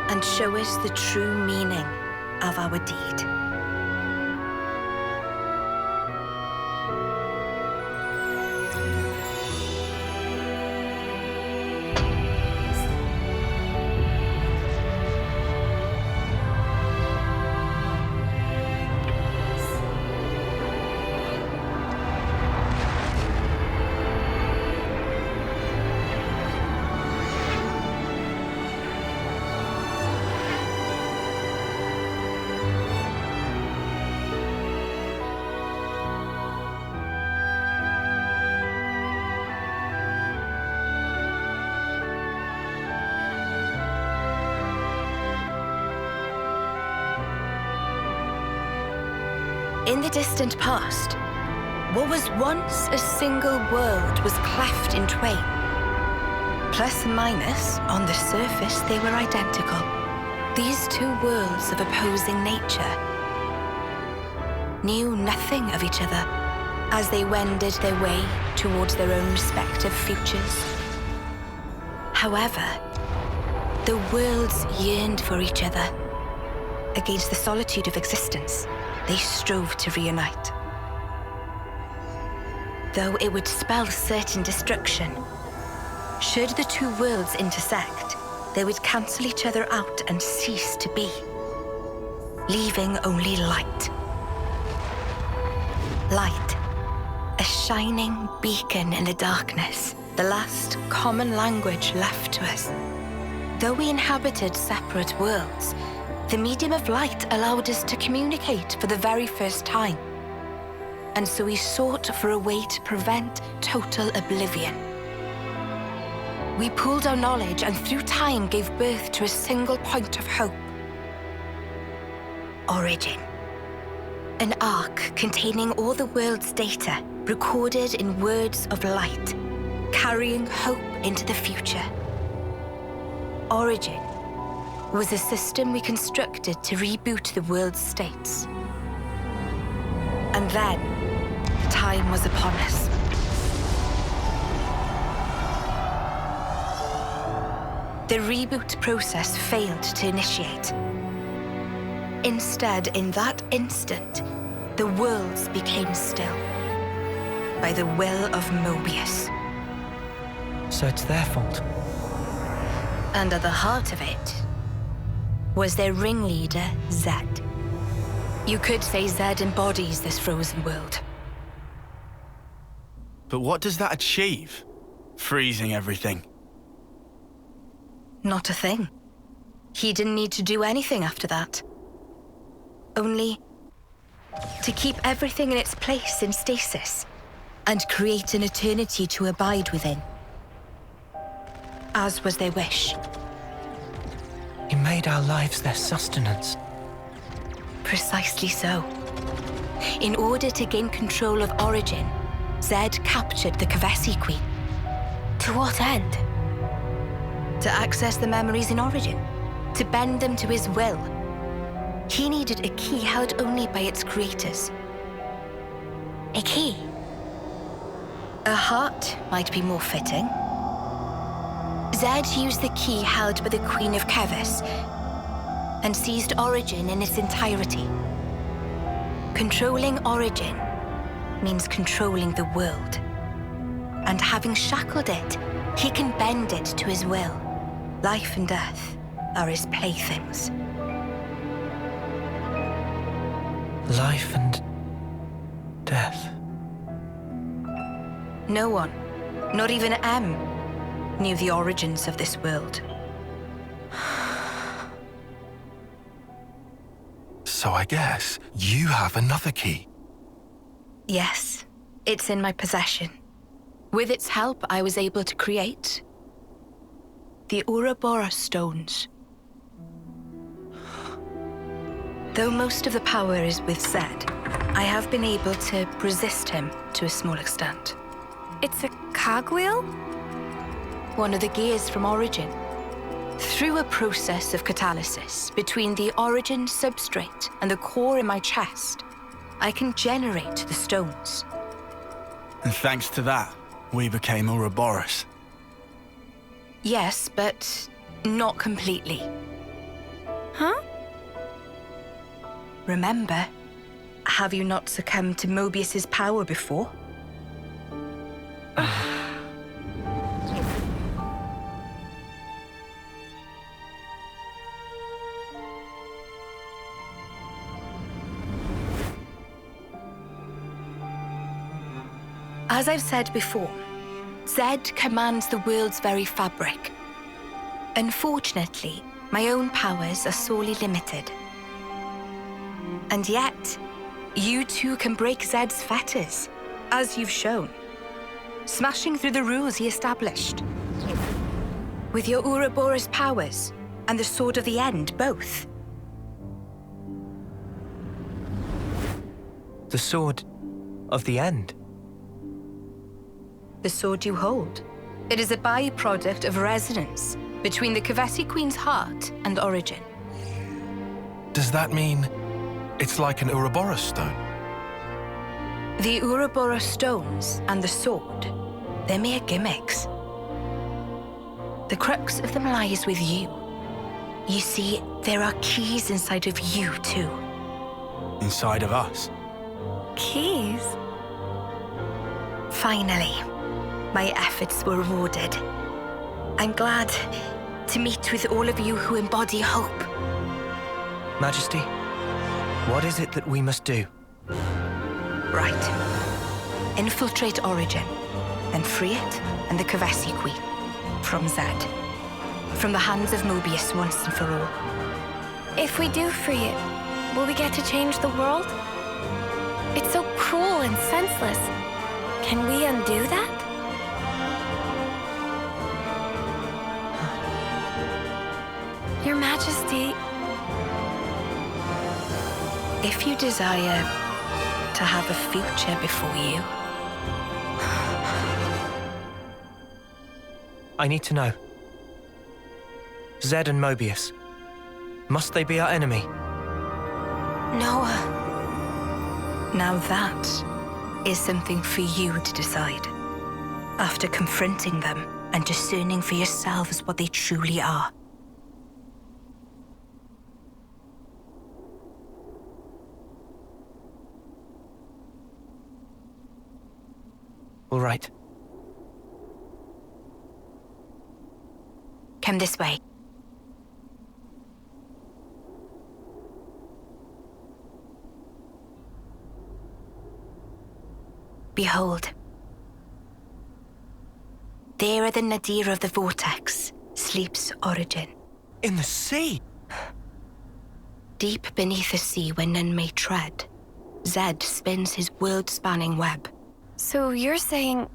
and show us the true meaning of our deed. In the distant past, what was once a single world was cleft in twain. Plus and minus, on the surface, they were identical. These two worlds of opposing nature knew nothing of each other as they wended their way towards their own respective futures. However, the worlds yearned for each other. Against the solitude of existence, they strove to reunite. Though it would spell certain destruction, should the two worlds intersect, they would cancel each other out and cease to be, leaving only light. Light, a shining beacon in the darkness, the last common language left to us. Though we inhabited separate worlds, the medium of light allowed us to communicate for the very first time. And so we sought for a way to prevent total oblivion. We pooled our knowledge and through time gave birth to a single point of hope. Origin. An arc containing all the world's data, recorded in words of light, carrying hope into the future. Origin was a system we constructed to reboot the world's states. And then, time was upon us. The reboot process failed to initiate. Instead, in that instant, the worlds became still. By the will of Mobius. So it's their fault. And at the heart of it was their ringleader, Zed. You could say Zed embodies this frozen world. But what does that achieve? Freezing everything. Not a thing. He didn't need to do anything after that. Only to keep everything in its place in stasis and create an eternity to abide within. As was their wish. He made our lives their sustenance. Precisely so. In order to gain control of Origin, Zed captured the Kavesi Queen. To what end? To access the memories in Origin, to bend them to his will. He needed a key held only by its creators. A key? A heart might be more fitting. Zed used the key held by the Queen of Keves and seized Origin in its entirety. Controlling Origin means controlling the world. And having shackled it, he can bend it to his will. Life and death are his playthings. Life and death. No one, not even M, knew the origins of this world. So I guess you have another key. Yes, it's in my possession. With its help, I was able to create the Ouroboros stones. Though most of the power is with Zed, I have been able to resist him to a small extent. It's a cogwheel? One of the gears from Origin. Through a process of catalysis between the Origin substrate and the core in my chest, I can generate the stones. And thanks to that, we became Ouroboros. Yes, but not completely. Huh? Remember, have you not succumbed to Mobius's power before? As I've said before, Zed commands the world's very fabric. Unfortunately, my own powers are sorely limited. And yet, you too can break Zed's fetters, as you've shown, smashing through the rules he established. With your Ouroboros powers and the Sword of the End, both. The Sword of the End? The sword you hold. It is a byproduct of resonance between the Kavesi Queen's heart and Origin. Does that mean it's like an Ouroboros stone? The Ouroboros stones and the sword, they're mere gimmicks. The crux of them lies with you. You see, there are keys inside of you too. Inside of us? Keys? Finally, my efforts were rewarded. I'm glad to meet with all of you who embody hope. Majesty, what is it that we must do? Right. Infiltrate Origin, and free it and the Kavesi Queen from Zed. From the hands of Mobius once and for all. If we do free it, will we get to change the world? It's so cruel and senseless. Can we undo that? Your Majesty... If you desire to have a future before you... I need to know. Zed and Mobius. Must they be our enemy? No. Now that is something for you to decide. After confronting them and discerning for yourselves what they truly are. All right. Come this way. Behold. There are the nadir of the vortex, sleeps Origin. In the sea? Deep beneath the sea where none may tread, Zed spins his world-spanning web. So you're saying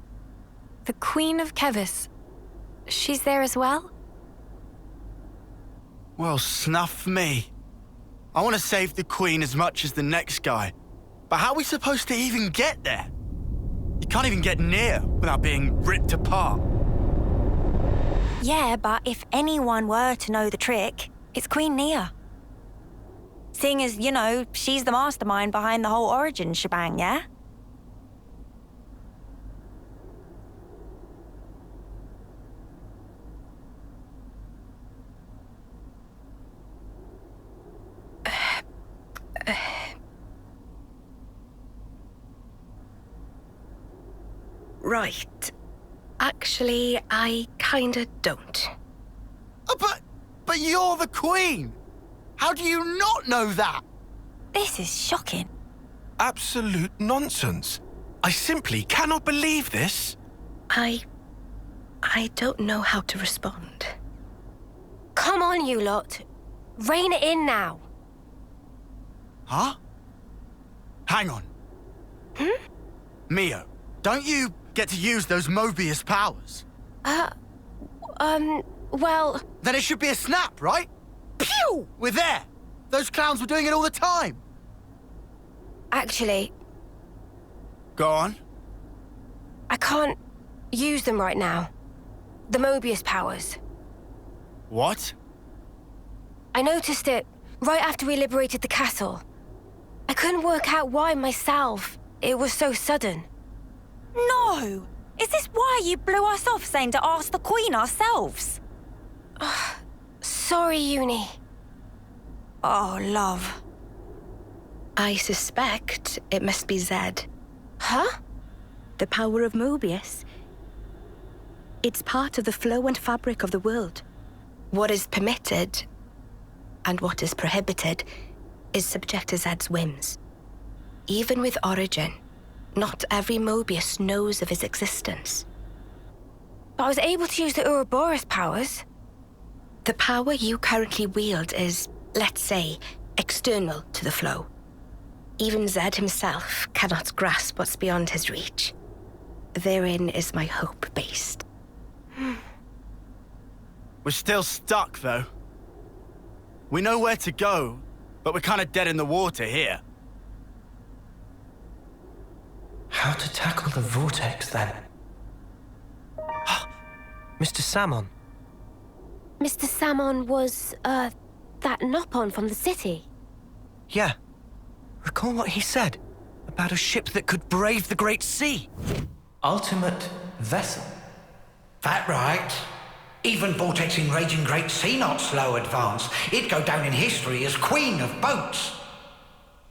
the Queen of Kevis, she's there as well? Well, snuff me. I want to save the Queen as much as the next guy. But how are we supposed to even get there? You can't even get near without being ripped apart. Yeah, but if anyone were to know the trick, it's Queen Nia. Seeing as, you know, she's the mastermind behind the whole Origin shebang, yeah? Right. Actually, I kinda don't. But you're the Queen! How do you not know that? This is shocking. Absolute nonsense. I simply cannot believe this. I don't know how to respond. Come on, you lot. Rein it in now. Huh? Hang on. Mio, don't you get to use those Mobius powers? Well... Then it should be a snap, right? Pew! We're there! Those clowns were doing it all the time! Actually... Go on. I can't use them right now. The Mobius powers. What? I noticed it right after we liberated the castle. I couldn't work out why myself. It was so sudden. No! Is this why you blew us off saying to ask the Queen ourselves? Sorry, Uni. Oh, love. I suspect it must be Zed. Huh? The power of Mobius. It's part of the flow and fabric of the world. What is permitted and what is prohibited is subject to Zed's whims. Even with Origin, not every Mobius knows of his existence. But I was able to use the Ouroboros powers. The power you currently wield is, let's say, external to the flow. Even Zed himself cannot grasp what's beyond his reach. Therein is my hope based. We're still stuck, though. We know where to go, but we're kind of dead in the water here. How to tackle the vortex, then? Mr. Salmon. Mr. Salmon was, that Nopon from the city. Yeah. Recall what he said about a ship that could brave the Great Sea. Ultimate vessel. That right. Even vortexing raging Great Sea not slow advance. It'd go down in history as Queen of Boats.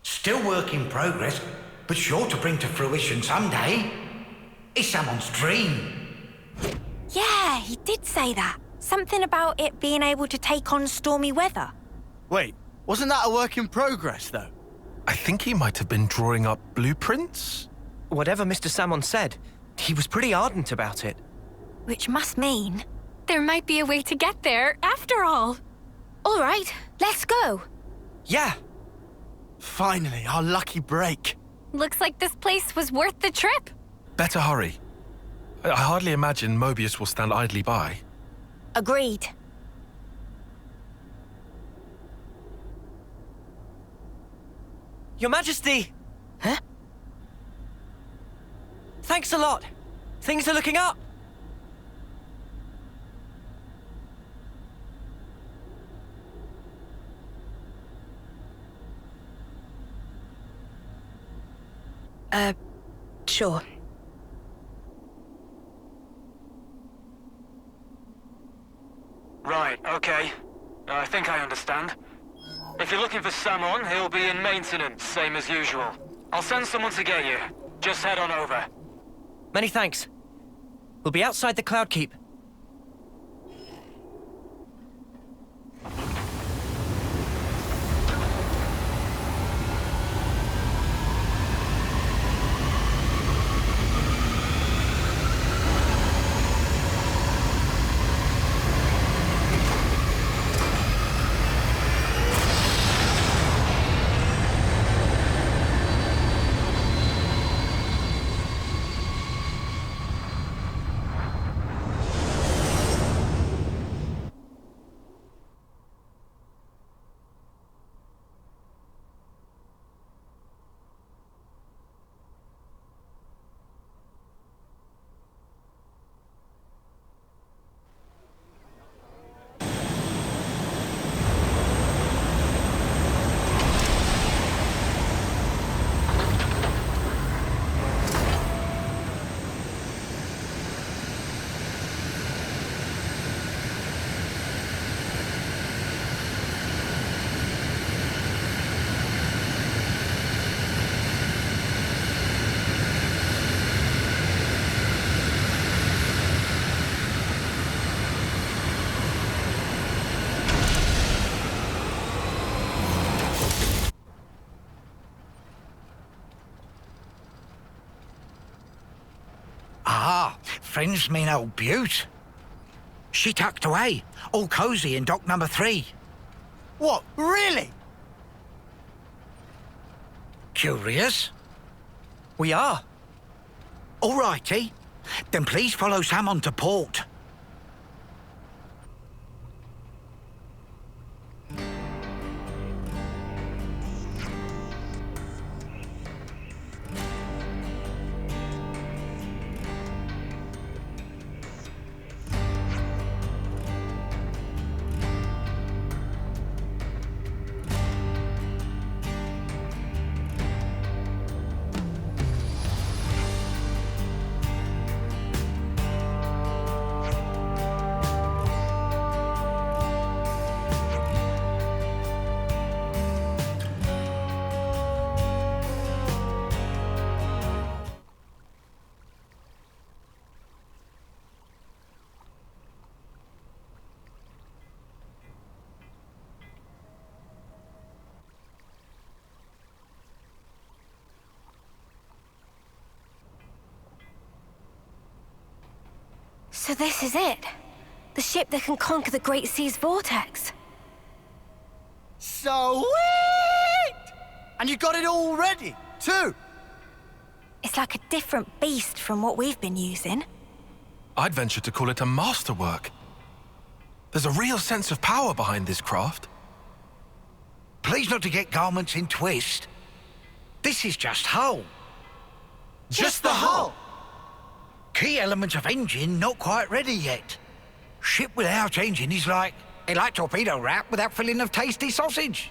Still work in progress, but sure to bring to fruition someday. It's someone's dream. Yeah, he did say that. Something about it being able to take on stormy weather. Wait, wasn't that a work in progress, though? I think he might have been drawing up blueprints. Whatever Mr. Salmon said, he was pretty ardent about it. Which must mean... there might be a way to get there, after all. All right, let's go. Yeah. Finally, our lucky break. Looks like this place was worth the trip. Better hurry. I hardly imagine Mobius will stand idly by. Agreed. Your Majesty! Huh? Thanks a lot. Things are looking up. Sure. Right, okay. I think I understand. If you're looking for Samon, he'll be in maintenance, same as usual. I'll send someone to get you. Just head on over. Many thanks. We'll be outside the Cloud Keep. friend's mean old beaut. She tucked away, all cosy in dock number 3. What, really? Curious? We are. All righty. Then please follow Sam on to port. So this is it. The ship that can conquer the Great Sea's vortex. Sweet! And you got it all ready, too. It's like a different beast from what we've been using. I'd venture to call it a masterwork. There's a real sense of power behind this craft. Please not to get garments in twist. This is just hull. Just the hull? Key elements of engine not quite ready yet. Ship without engine is like torpedo wrap without filling of tasty sausage.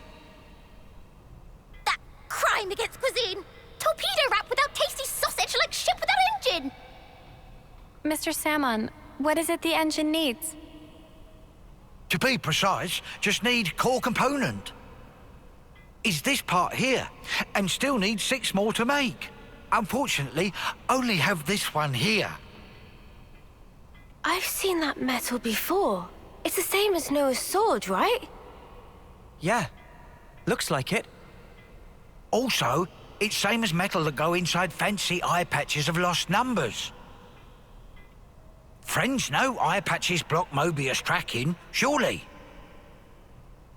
That crime against cuisine! Torpedo wrap without tasty sausage like ship without engine! Mr. Salmon, what is it the engine needs? To be precise, just need core component. Is this part here, and still need 6 more to make. Unfortunately, only have this one here. I've seen that metal before. It's the same as Noah's sword, right? Yeah, looks like it. Also, it's same as metal that go inside fancy eye patches of lost numbers. Friends know eye patches block Mobius tracking, surely?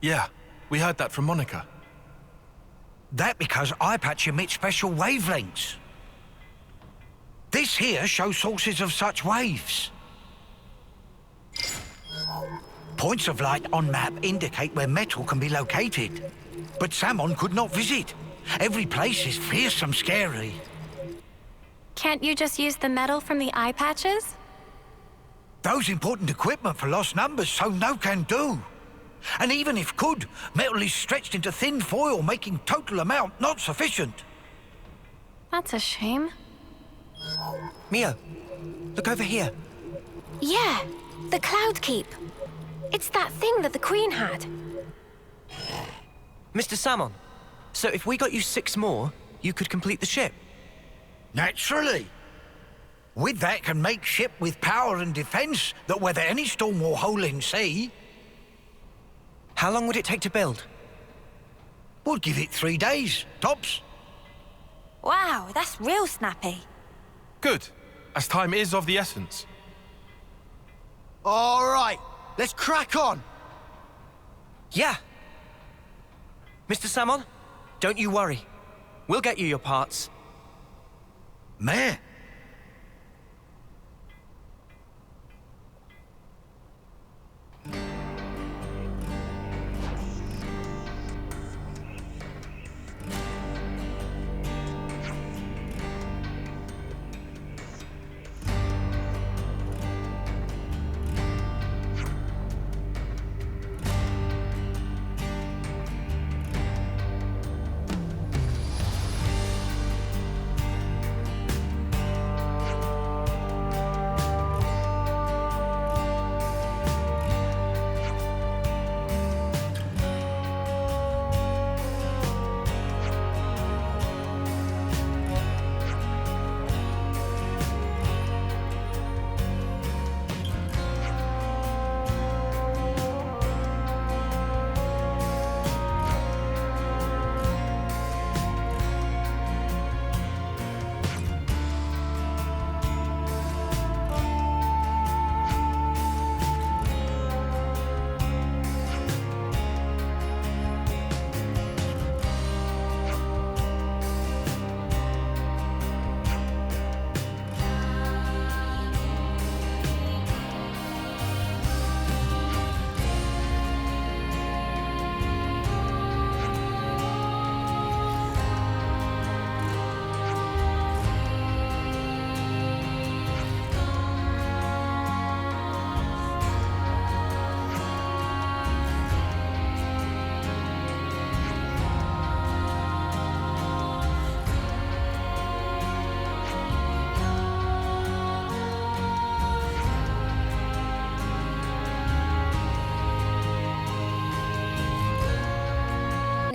Yeah, we heard that from Monica. That because eye patch emits special wavelengths. This here shows sources of such waves. Points of light on map indicate where metal can be located. But Salmon could not visit. Every place is fearsome scary. Can't you just use the metal from the eye patches? Those important equipment for lost numbers, so no can do. And even if could, metal is stretched into thin foil, making total amount not sufficient. That's a shame. Mio, look over here. Yeah, the Cloud Keep. It's that thing that the Queen had. Mr. Salmon, so if we got you 6 more, you could complete the ship? Naturally. With that can make ship with power and defense that weather any storm or hole in sea. How long would it take to build? Would give it 3 days, tops. Wow, that's real snappy. Good, as time is of the essence. All right, let's crack on. Yeah. Mr. Salmon, don't you worry. We'll get you your parts. Meh.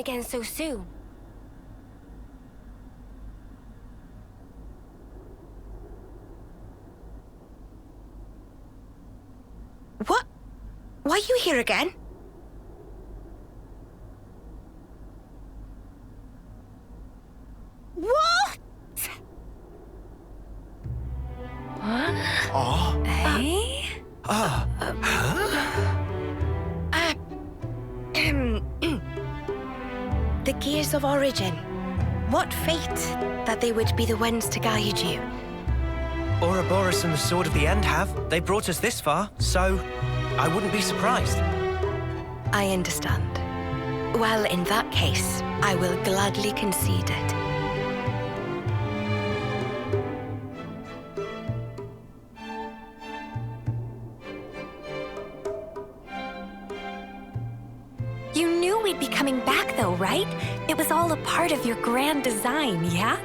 again so soon. What? Why are you here again? What? Oh. Eh? The Gears of Origin. What fate that they would be the ones to guide you. Ouroboros and the Sword of the End have. They brought us this far, so I wouldn't be surprised. I understand. Well, in that case, I will gladly concede it. You knew we'd be coming back, though, right? It was all a part of your grand design, yeah?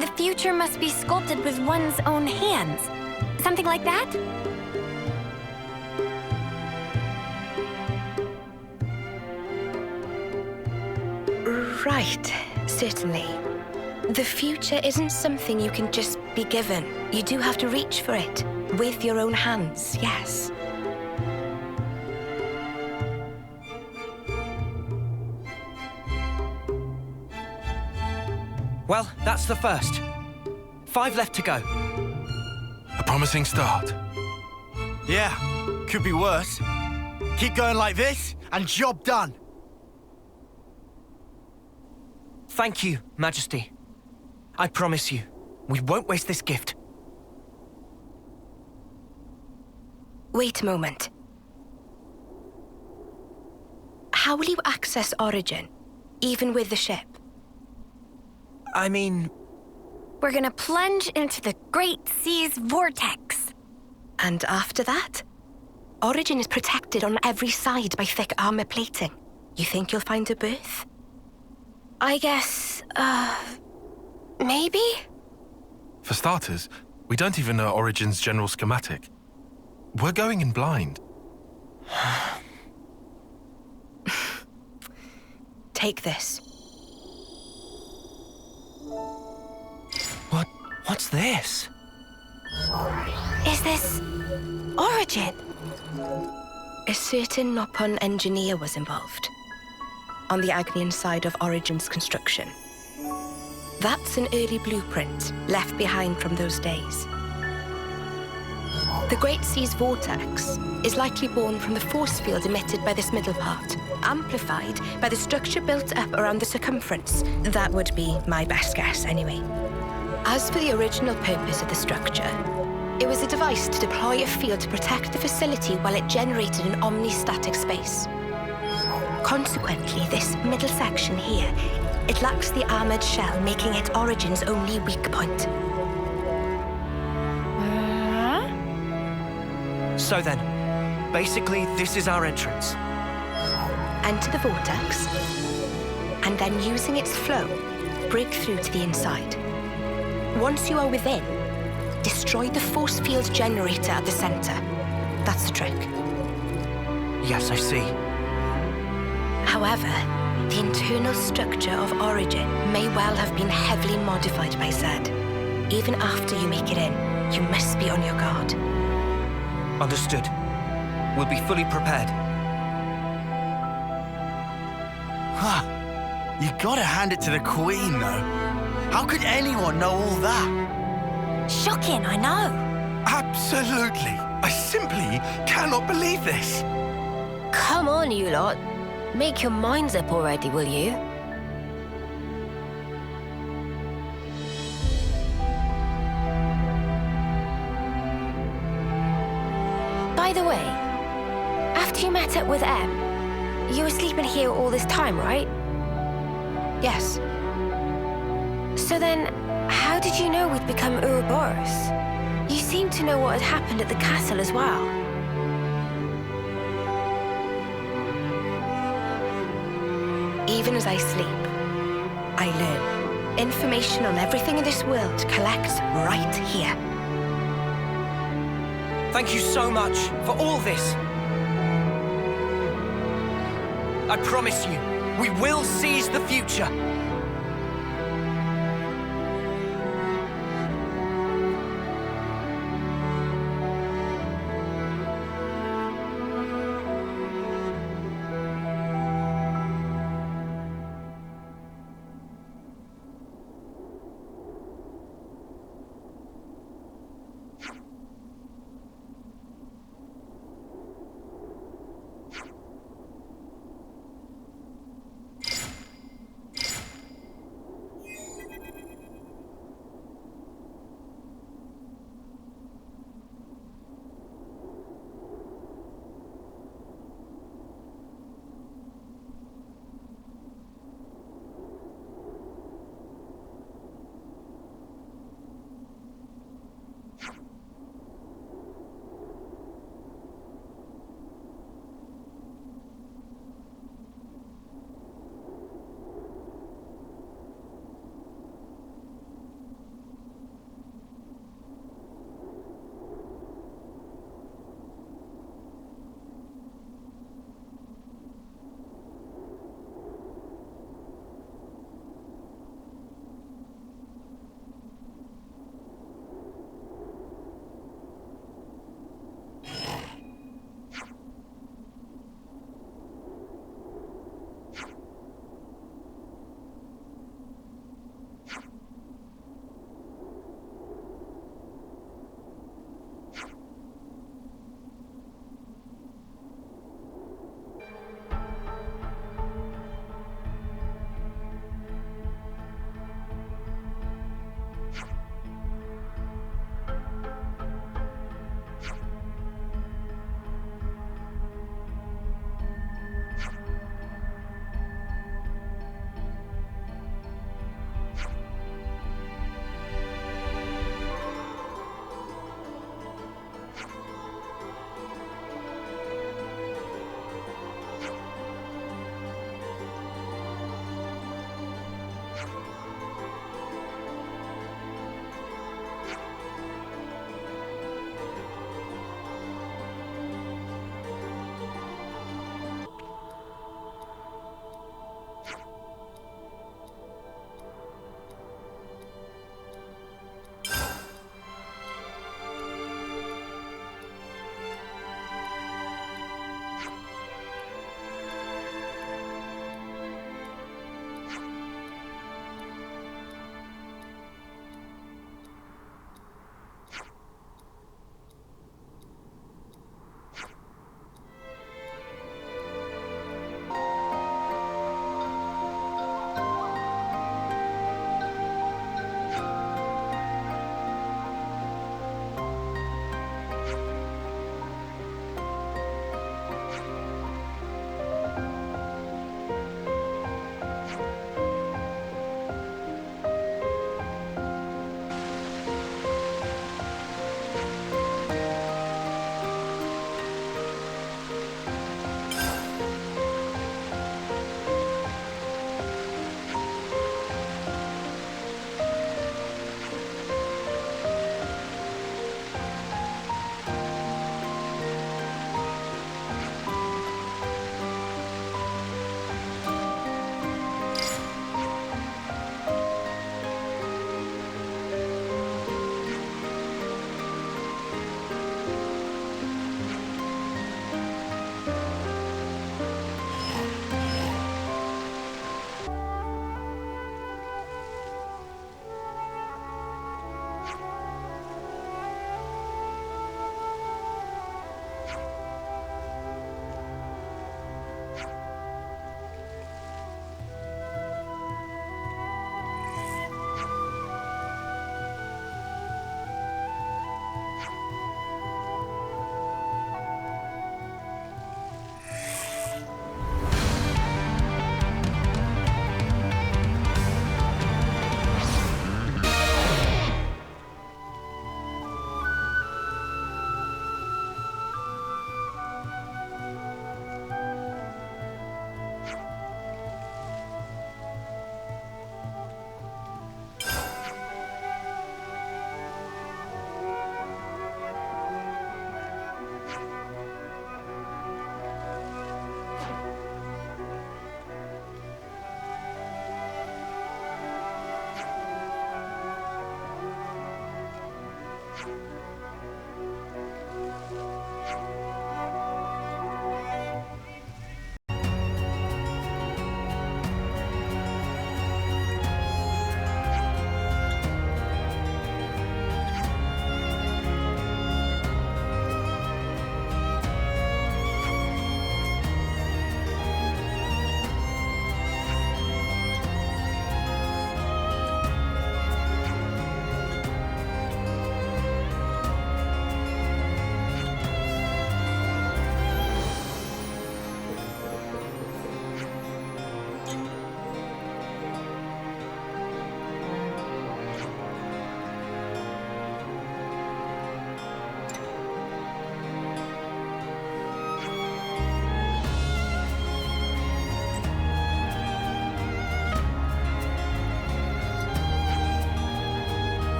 The future must be sculpted with one's own hands. Something like that? Right, certainly. The future isn't something you can just be given. You do have to reach for it, with your own hands, yes. Well, that's the first. 5 left to go. A promising start. Yeah, could be worse. Keep going like this, and job done. Thank you, Majesty. I promise you, we won't waste this gift. Wait a moment. How will you access Origin, even with the ship? I mean... We're gonna plunge into the Great Sea's vortex. And after that? Origin is protected on every side by thick armor plating. You think you'll find a berth? I guess, maybe? For starters, we don't even know Origin's general schematic. We're going in blind. Take this. What's this? Is this Origin? A certain Nopon engineer was involved. On the Agnian side of Origin's construction. That's an early blueprint left behind from those days. The Great Sea's vortex is likely born from the force field emitted by this middle part, amplified by the structure built up around the circumference. That would be my best guess, anyway. As for the original purpose of the structure, it was a device to deploy a field to protect the facility while it generated an omnistatic space. Consequently, this middle section here, it lacks the armored shell, making it Origin's only weak point. So then, basically, this is our entrance. Enter the vortex, and then using its flow, break through to the inside. Once you are within, destroy the force field generator at the center. That's the trick. Yes, I see. However, the internal structure of Origin may well have been heavily modified by Zed. Even after you make it in, you must be on your guard. Understood. We'll be fully prepared. You gotta hand it to the Queen, though. How could anyone know all that? Shocking, I know. Absolutely. I simply cannot believe this. Come on, you lot. Make your minds up already, will you? By the way, after you met up with Em, you were sleeping here all this time, right? Yes. So then, how did you know we'd become Ouroboros? You seem to know what had happened at the castle as well. Even as I sleep, I learn. Information on everything in this world collects right here. Thank you so much for all this. I promise you, We will seize the future.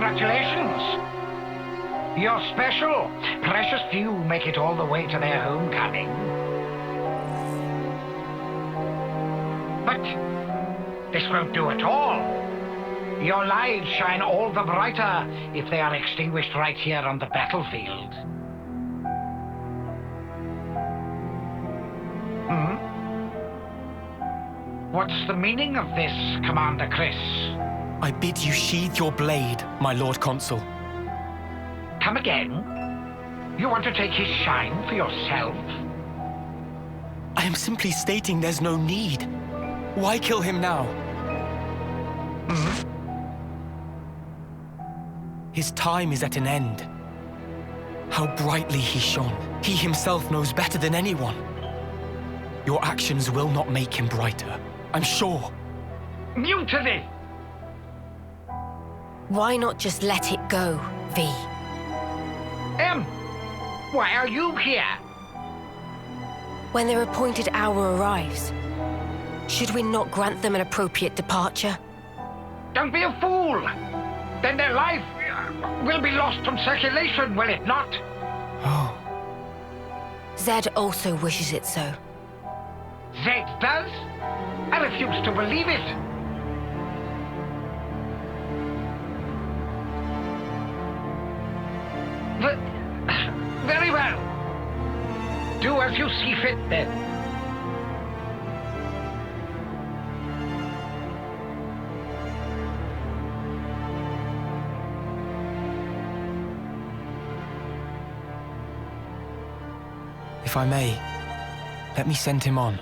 Congratulations! You're special. Precious few make it all the way to their homecoming. But this won't do at all. Your lives shine all the brighter if they are extinguished right here on the battlefield. What's the meaning of this, Commander Chris? I bid you sheathe your blade, my Lord Consul. Come again? You want to take his shine for yourself? I am simply stating there's no need. Why kill him now? His time is at an end. How brightly he shone. He himself knows better than anyone. Your actions will not make him brighter, I'm sure. Mutiny! Why not just let it go, V? Why are you here? When their appointed hour arrives, should we not grant them an appropriate departure? Don't be a fool! Then their life will be lost from circulation, will it not? Oh. Zed also wishes it so. Zed does? I refuse to believe it. Very well. Do as you see fit, then. If I may, let me send him on.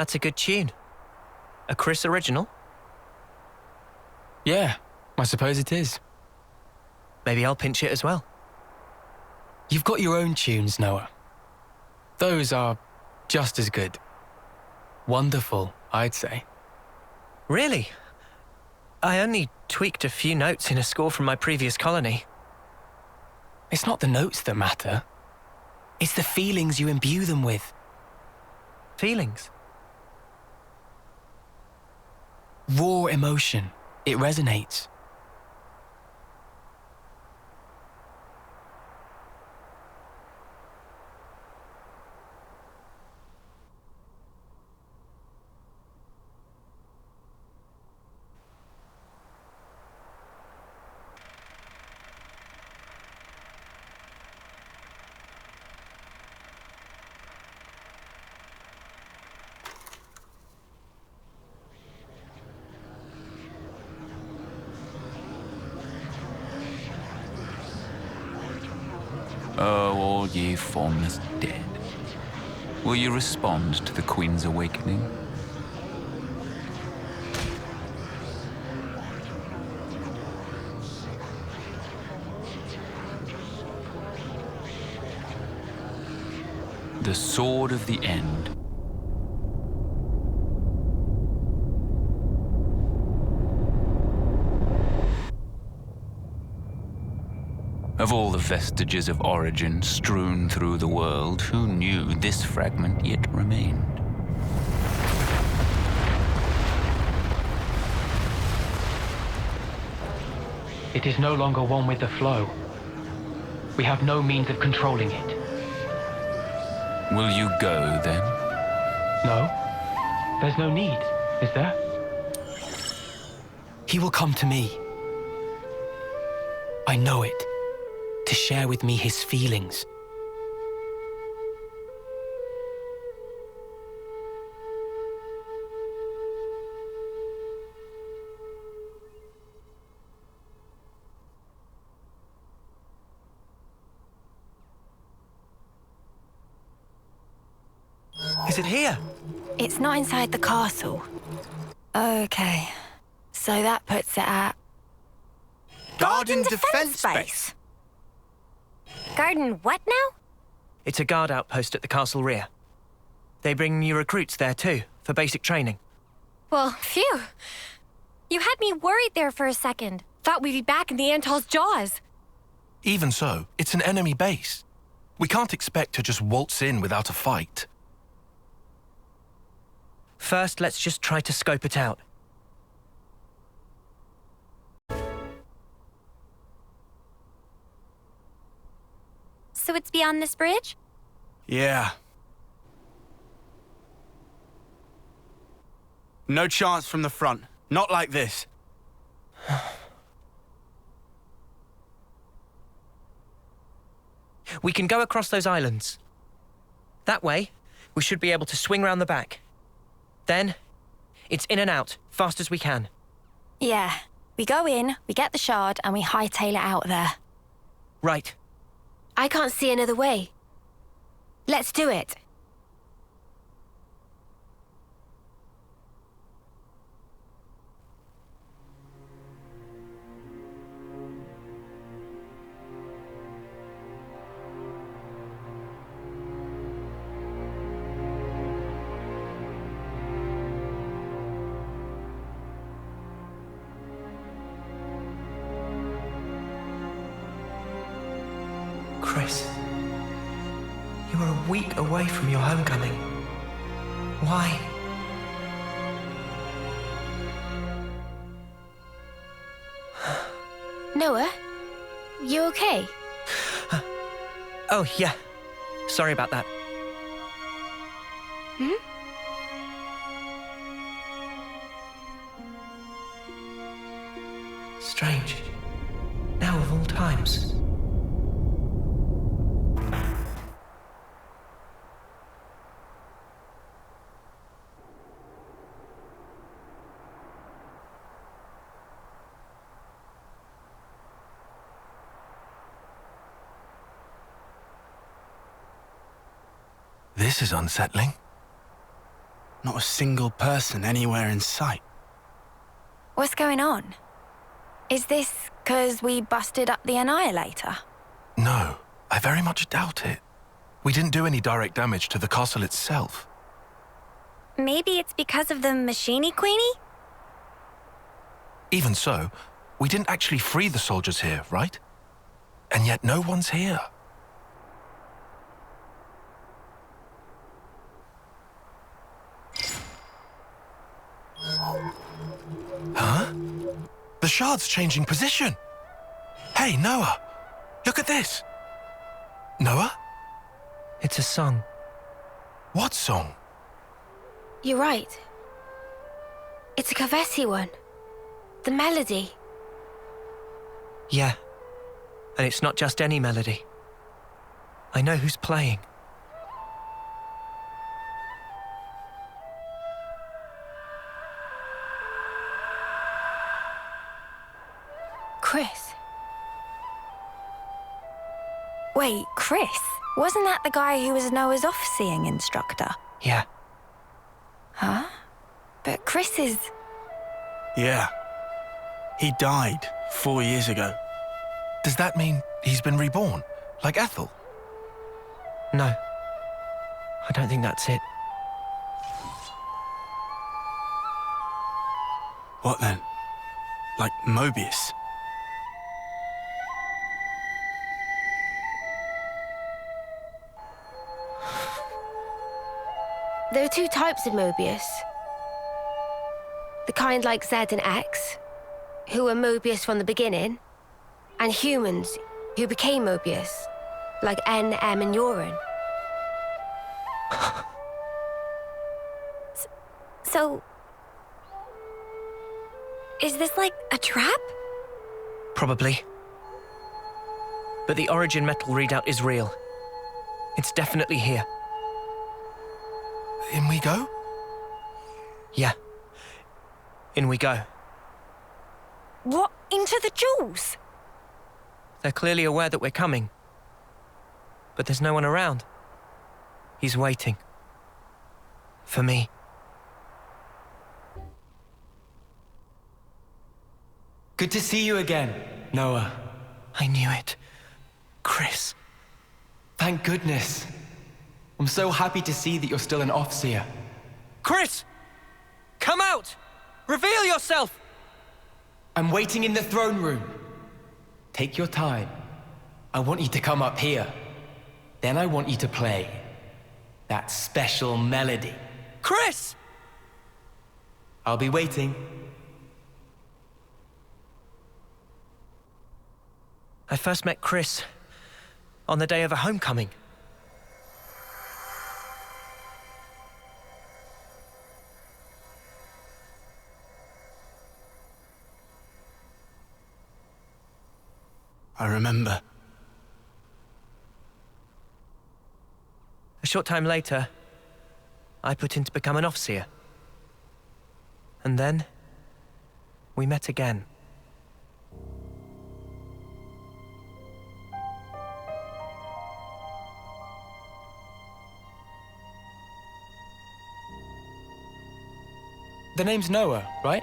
That's a good tune. A Chris original? Yeah, I suppose it is. Maybe I'll pinch it as well. You've got your own tunes, Noah. Those are just as good. Wonderful, I'd say. Really? I only tweaked a few notes in a score from my previous colony. It's not the notes that matter. It's the feelings you imbue them with. Feelings? Raw emotion. It resonates. Oh, all ye formless dead. Will you respond to the Queen's awakening? The sword of the end. Of all the vestiges of origin strewn through the world, who knew this fragment yet remained? It is no longer one with the flow. We have no means of controlling it. Will you go, then? No. There's no need, is there? He will come to me. I know it. To share with me his feelings. Is it here? It's not inside the castle. Okay. So that puts it at... Garden Defense Base. Garden what now? It's a guard outpost at the castle rear. They bring new recruits there too, for basic training. Well, phew. You had me worried there for a second. Thought we'd be back in the Antol's jaws. Even so, it's an enemy base. We can't expect to just waltz in without a fight. First, let's just try to scope it out. So it's beyond this bridge? Yeah. No chance from the front. Not like this. We can go across those islands. That way, we should be able to swing round the back. Then, it's in and out, fast as we can. Yeah. We go in, we get the shard, and we hightail it out there. Right. I can't see another way. Let's do it. Chris, you are a week away from your homecoming. Why? Noah, you okay? Oh, yeah. Sorry about that. Hmm? Strange. Now of all times. This is unsettling. Not a single person anywhere in sight. What's going on? Is this 'cause we busted up the Annihilator? No, I very much doubt it. We didn't do any direct damage to the castle itself. Maybe it's because of the Machine Queenie? Even so, we didn't actually free the soldiers here, right? And yet no one's here. Huh? The shard's changing position. Hey, Noah, look at this. Noah? It's a song. What song? You're right. It's a Kavesi one. The melody. Yeah. And it's not just any melody. I know who's playing. Chris. Wait, Chris? Wasn't that the guy who was Noah's off-seeing instructor? Yeah. Huh? But Chris is... Yeah. He died 4 years ago. Does that mean he's been reborn, like Ethel? No. I don't think that's it. What then? Like Mobius? There are two types of Mobius. The kind like Z and X, who were Mobius from the beginning, And humans who became Mobius, like N, M, and Yoren. So... is this like a trap? Probably. But the origin metal readout is real. It's definitely here. In we go? Yeah. In we go. What? Into the jewels? They're clearly aware that we're coming. But there's no one around. He's waiting. For me. Good to see you again, Noah. I knew it. Chris. Thank goodness. I'm so happy to see that you're still an Offseer. Chris! Come out! Reveal yourself! I'm waiting in the throne room. Take your time. I want you to come up here. Then I want you to play that special melody. Chris! I'll be waiting. I first met Chris on the day of a homecoming. I remember. A short time later, I put in to become an Offseer. And then, we met again. The name's Noah, right?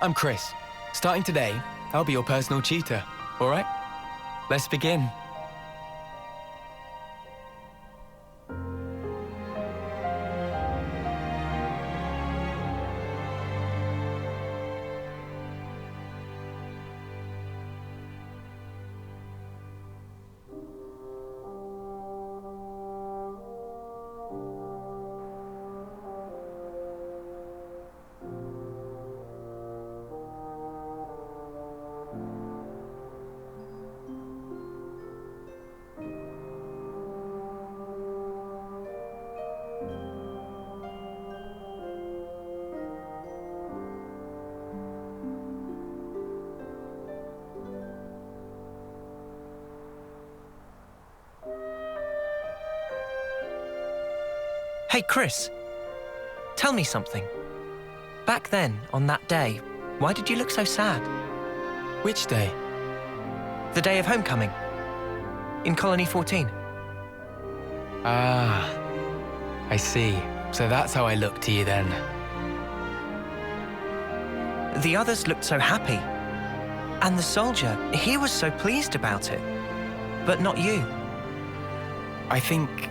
I'm Chris. Starting today, I'll be your personal tutor, all right? Let's begin. Hey, Chris. Tell me something. Back then, on that day, why did you look so sad? Which day? The day of homecoming. In Colony 14. Ah, I see. So that's how I look to you then. The others looked so happy. And the soldier, he was so pleased about it. But not you. I think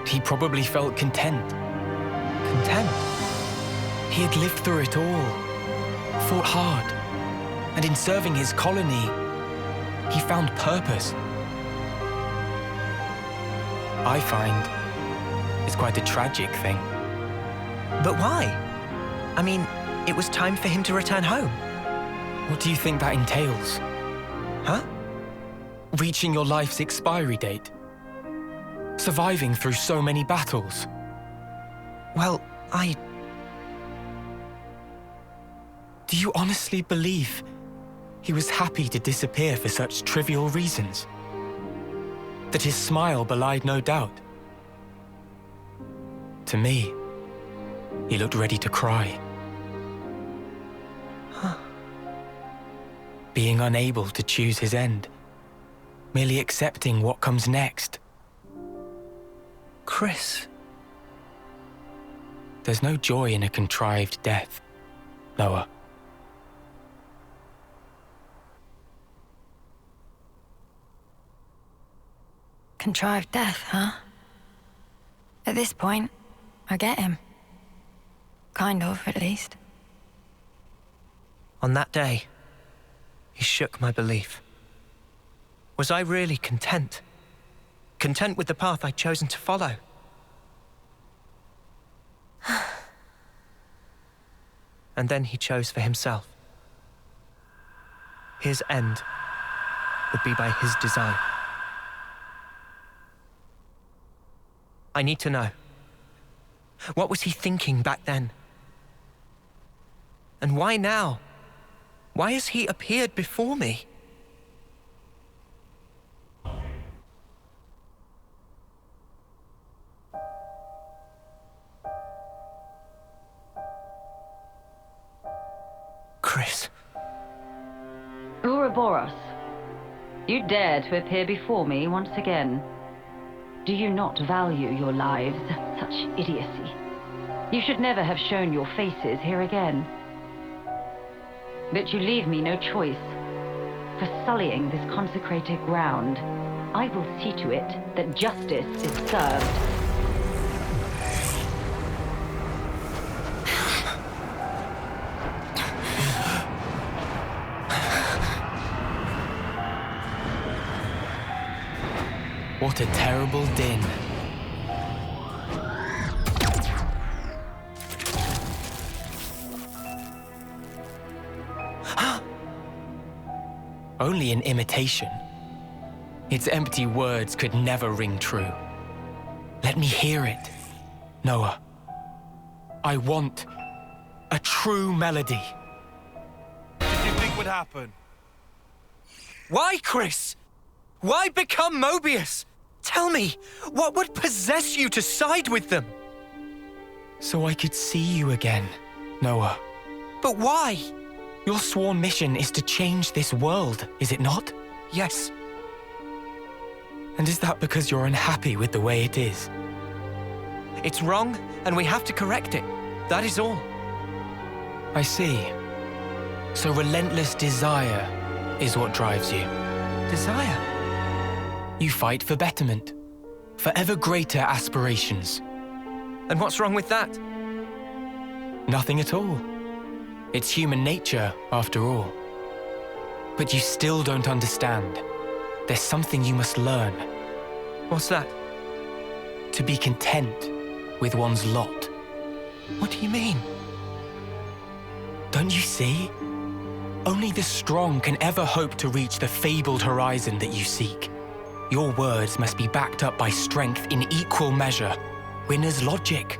he probably felt content. Content? He had lived through it all, fought hard, and in serving his colony, he found purpose. I find it's quite a tragic thing. But why? I mean, it was time for him to return home. What do you think that entails? Huh? Reaching your life's expiry date. Surviving through so many battles. Well, Do you honestly believe he was happy to disappear for such trivial reasons? That his smile belied no doubt? To me, he looked ready to cry. Huh. Being unable to choose his end. Merely accepting what comes next. Chris. There's no joy in a contrived death, Noah. Contrived death, huh? At this point, I get him. Kind of, at least. On that day, he shook my belief. Was I really content? Content with the path I'd chosen to follow? and then he chose for himself. His end would be by his design. I need to know. What was he thinking back then? And why now? Why has he appeared before me? Chris. Ouroboros, you dare to appear before me once again. Do you not value your lives? Such idiocy. You should never have shown your faces here again. But you leave me no choice. For sullying this consecrated ground, I will see to it that justice is served. What a terrible din. Only an imitation. Its empty words could never ring true. Let me hear it, Noah. I want a true melody. What did you think would happen? Why, Chris? Why become Mobius? Tell me, what would possess you to side with them? So I could see you again, Noah. But why? Your sworn mission is to change this world, is it not? Yes. And is that because you're unhappy with the way it is? It's wrong, and we have to correct it. That is all. I see. So relentless desire is what drives you. Desire? You fight for betterment, for ever greater aspirations. And what's wrong with that? Nothing at all. It's human nature, after all. But you still don't understand. There's something you must learn. What's that? To be content with one's lot. What do you mean? Don't you see? Only the strong can ever hope to reach the fabled horizon that you seek. Your words must be backed up by strength in equal measure. Winner's logic.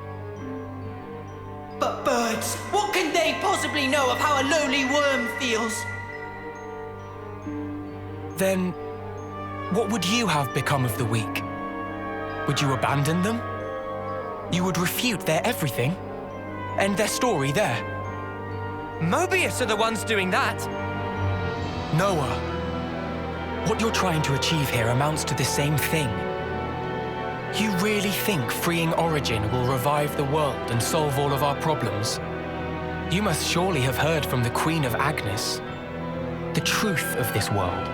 But birds, what can they possibly know of how a lowly worm feels? Then, what would you have become of the weak? Would you abandon them? You would refute their everything? End their story there? Mobius are the ones doing that! Noah, what you're trying to achieve here amounts to the same thing. You really think freeing Origin will revive the world and solve all of our problems? You must surely have heard from the Queen of Agnes the truth of this world.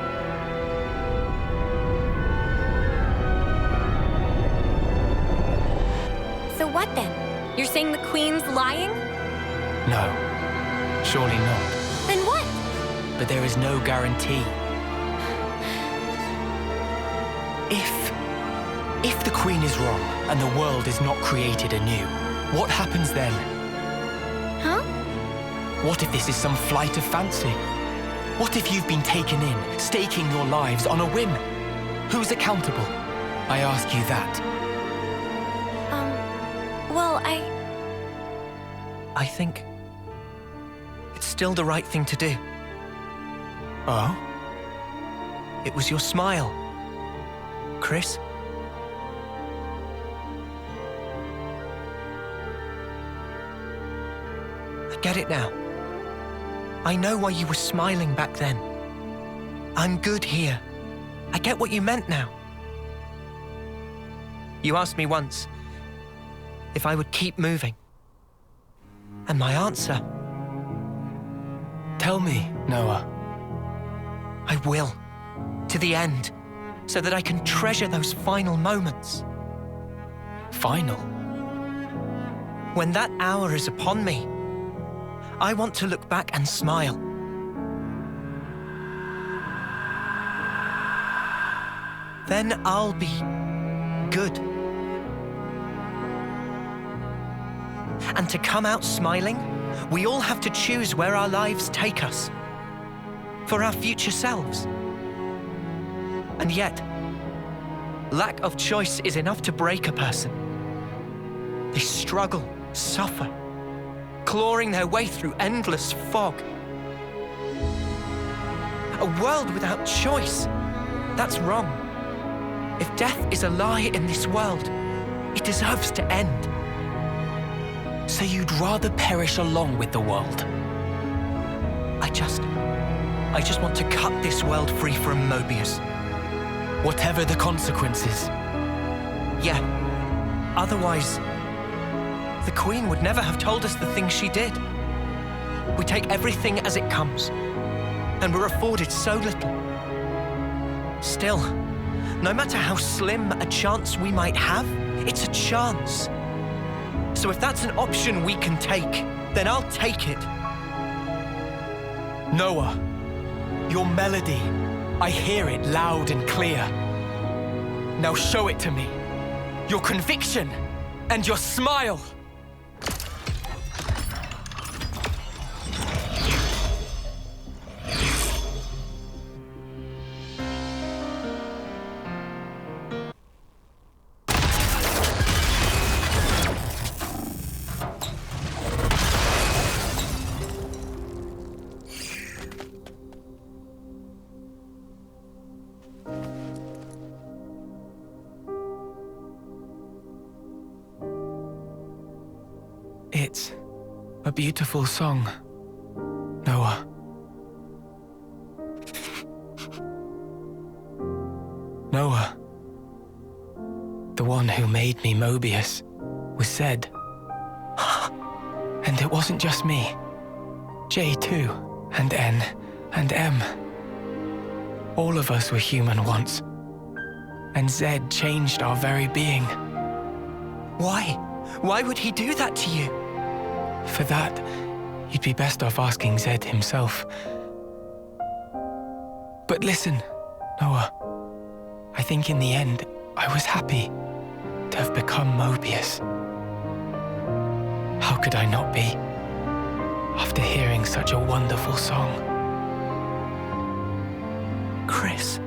So what then? You're saying the Queen's lying? No, surely not. Then what? But there is no guarantee. If the Queen is wrong and the world is not created anew, what happens then? Huh? What if this is some flight of fancy? What if you've been taken in, staking your lives on a whim? Who's accountable? I ask you that. Well, I think it's still the right thing to do. Oh? It was your smile, Chris. I get it now. I know why you were smiling back then. I'm good here. I get what you meant now. You asked me once if I would keep moving. And my answer... Tell me, Noah. I will. To the end. So that I can treasure those final moments. Final? When that hour is upon me, I want to look back and smile. Then I'll be good. And to come out smiling We all have to choose where our lives take us. For our future selves. And yet, lack of choice is enough to break a person. They struggle, suffer, clawing their way through endless fog. A world without choice, that's wrong. If death is a lie in this world, it deserves to end. So you'd rather perish along with the world? I just want to cut this world free from Mobius. Whatever the consequences. Yeah. Otherwise, the Queen would never have told us the things she did. We take everything as it comes, and we're afforded so little. Still, no matter how slim a chance we might have, it's a chance. So if that's an option we can take, then I'll take it. Noah, your melody, I hear it loud and clear. Now show it to me. Your conviction and your smile. It's a beautiful song, Noah. Noah, the one who made me Mobius, was Zed. And it wasn't just me. J too, and N, and M. All of us were human once. And Zed changed our very being. Why? Why would he do that to you? For that, you'd be best off asking Zed himself. But listen, Noah. I think in the end, I was happy to have become Mobius. How could I not be, after hearing such a wonderful song? Chris.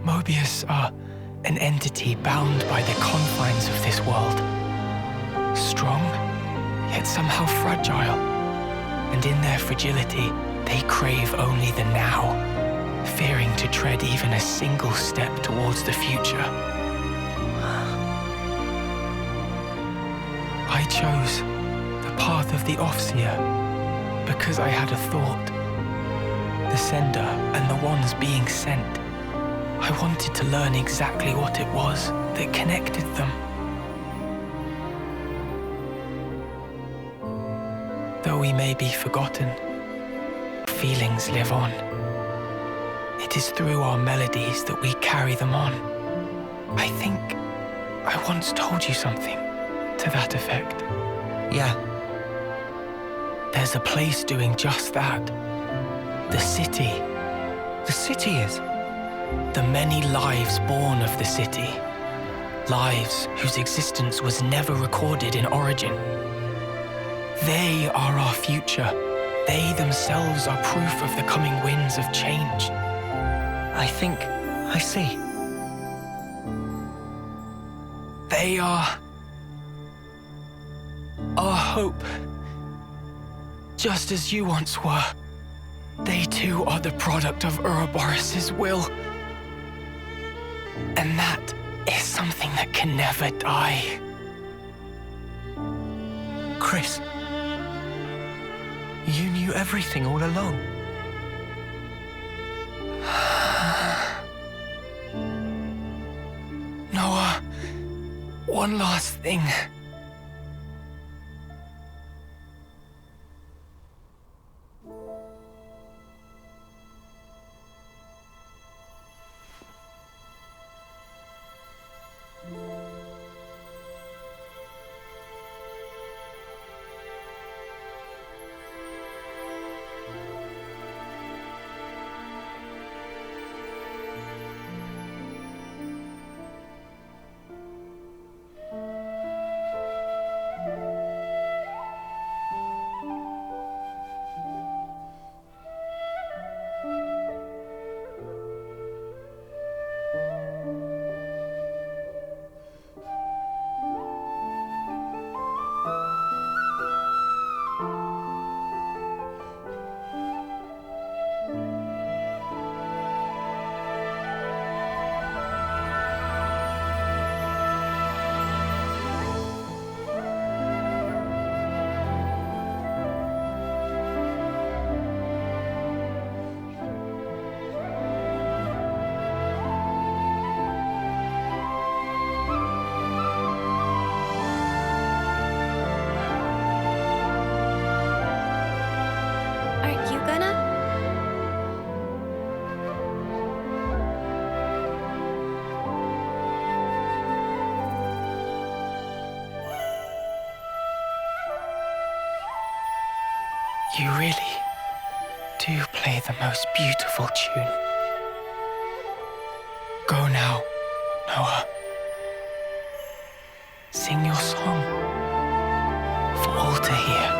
Mobius are an entity bound by the confines of this world. Strong, yet somehow fragile. And in their fragility, they crave only the now, fearing to tread even a single step towards the future. I chose the path of the Offseer because I had a thought. The sender and the ones being sent. I wanted to learn exactly what it was that connected them. Though we may be forgotten, feelings live on. It is through our melodies that we carry them on. I think I once told you something to that effect. Yeah. There's a place doing just that. The city. The city is? The many lives born of the city. Lives whose existence was never recorded in origin. They are our future. They themselves are proof of the coming winds of change. I think I see. They are our hope. Just as you once were. They too are the product of Ouroboros' will. And that is something that can never die. Chris, you knew everything all along. Noah, one last thing. You really do play the most beautiful tune. Go now, Noah. Sing your song for all to hear.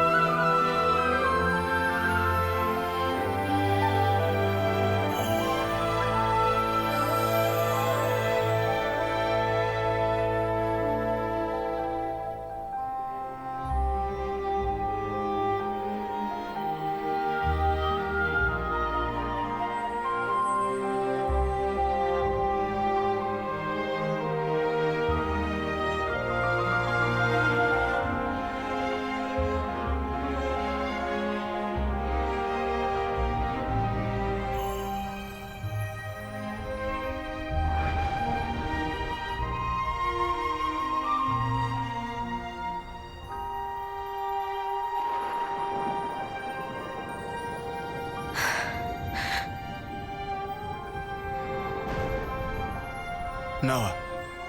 Noah.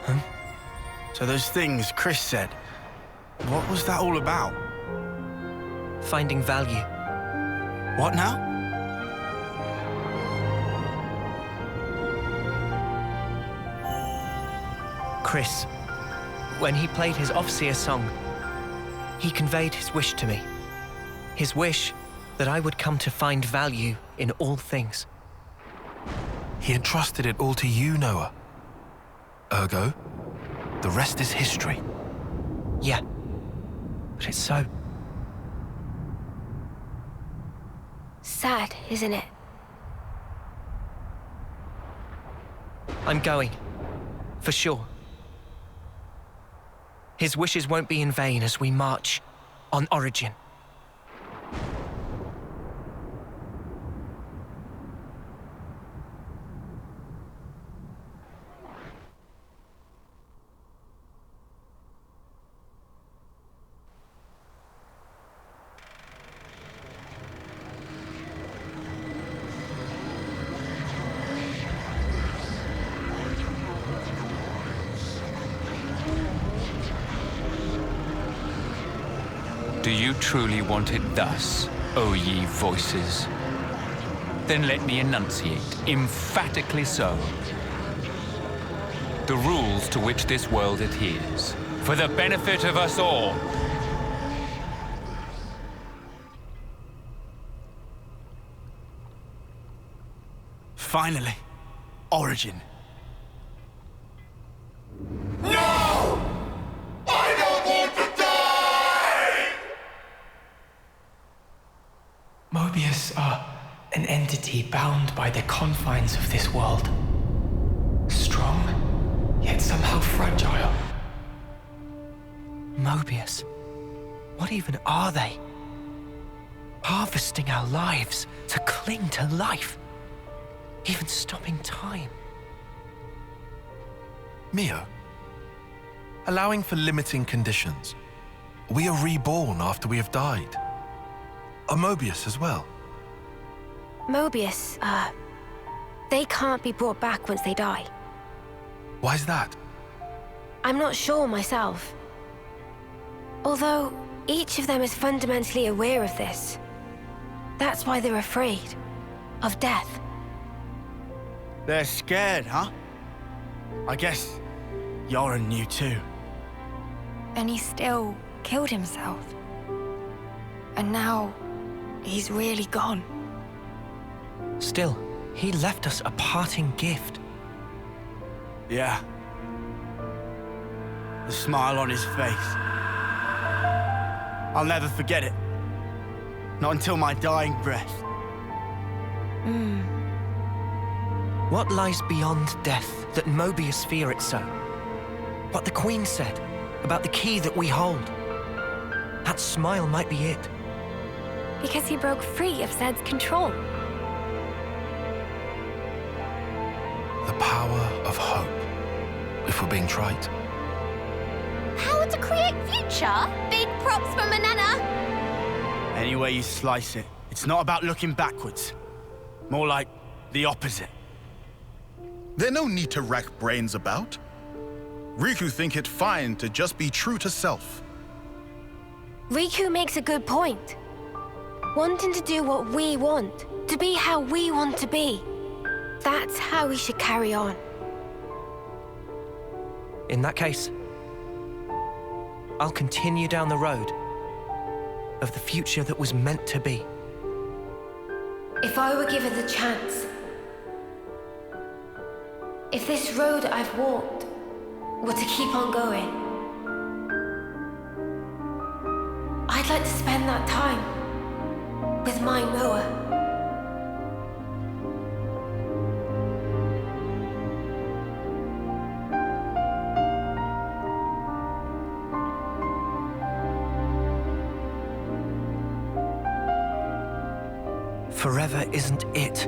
Huh? So those things Chris said, what was that all about? Finding value. What now? Chris, when he played his Ofseer song, he conveyed his wish to me. His wish that I would come to find value in all things. He entrusted it all to you, Noah. Ergo, the rest is history. Yeah, but it's so. Sad, isn't it? I'm going, for sure. His wishes won't be in vain as we march on Origin. Do you truly want it thus, O ye voices? Then let me enunciate, emphatically so, the rules to which this world adheres, for the benefit of us all. Finally, Origin. Mobius are an entity bound by the confines of this world. Strong, yet somehow fragile. Mobius, what even are they? Harvesting our lives to cling to life. Even stopping time. Mio, allowing for limiting conditions, we are reborn after we have died. Are Mobius as well? Mobius, they can't be brought back once they die. Why's that? I'm not sure myself. Although, each of them is fundamentally aware of this. That's why they're afraid of death. They're scared, huh? I guess Yoren knew too. And he still killed himself. And now, he's really gone. Still, he left us a parting gift. Yeah. The smile on his face. I'll never forget it. Not until my dying breath. What lies beyond death that Mobius fear it so? What the Queen said about the key that we hold. That smile might be it. Because he broke free of Zed's control. The power of hope, if we're being trite. Power to create future? Big props for Manana. Any way you slice it, it's not about looking backwards. More like the opposite. There's no need to rack brains about. Riku think it fine to just be true to self. Riku makes a good point. Wanting to do what we want, to be how we want to be. That's how we should carry on. In that case, I'll continue down the road of the future that was meant to be. If I were given the chance, if this road I've walked were to keep on going, I'd like to spend that time with my Noah. Forever isn't it.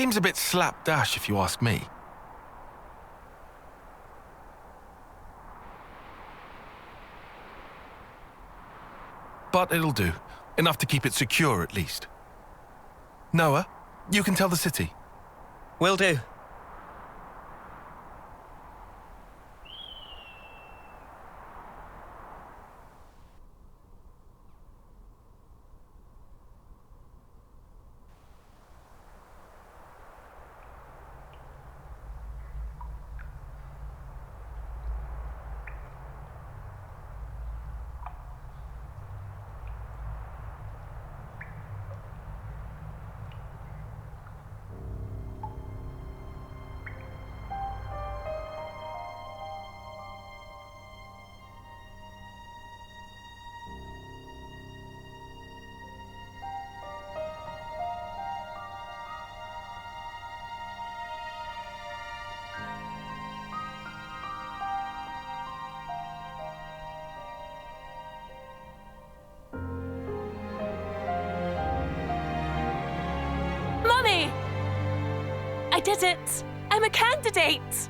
Seems a bit slapdash if you ask me. But it'll do. Enough to keep it secure, at least. Noah, you can tell the city. Will do. Mummy! I did it! I'm a candidate!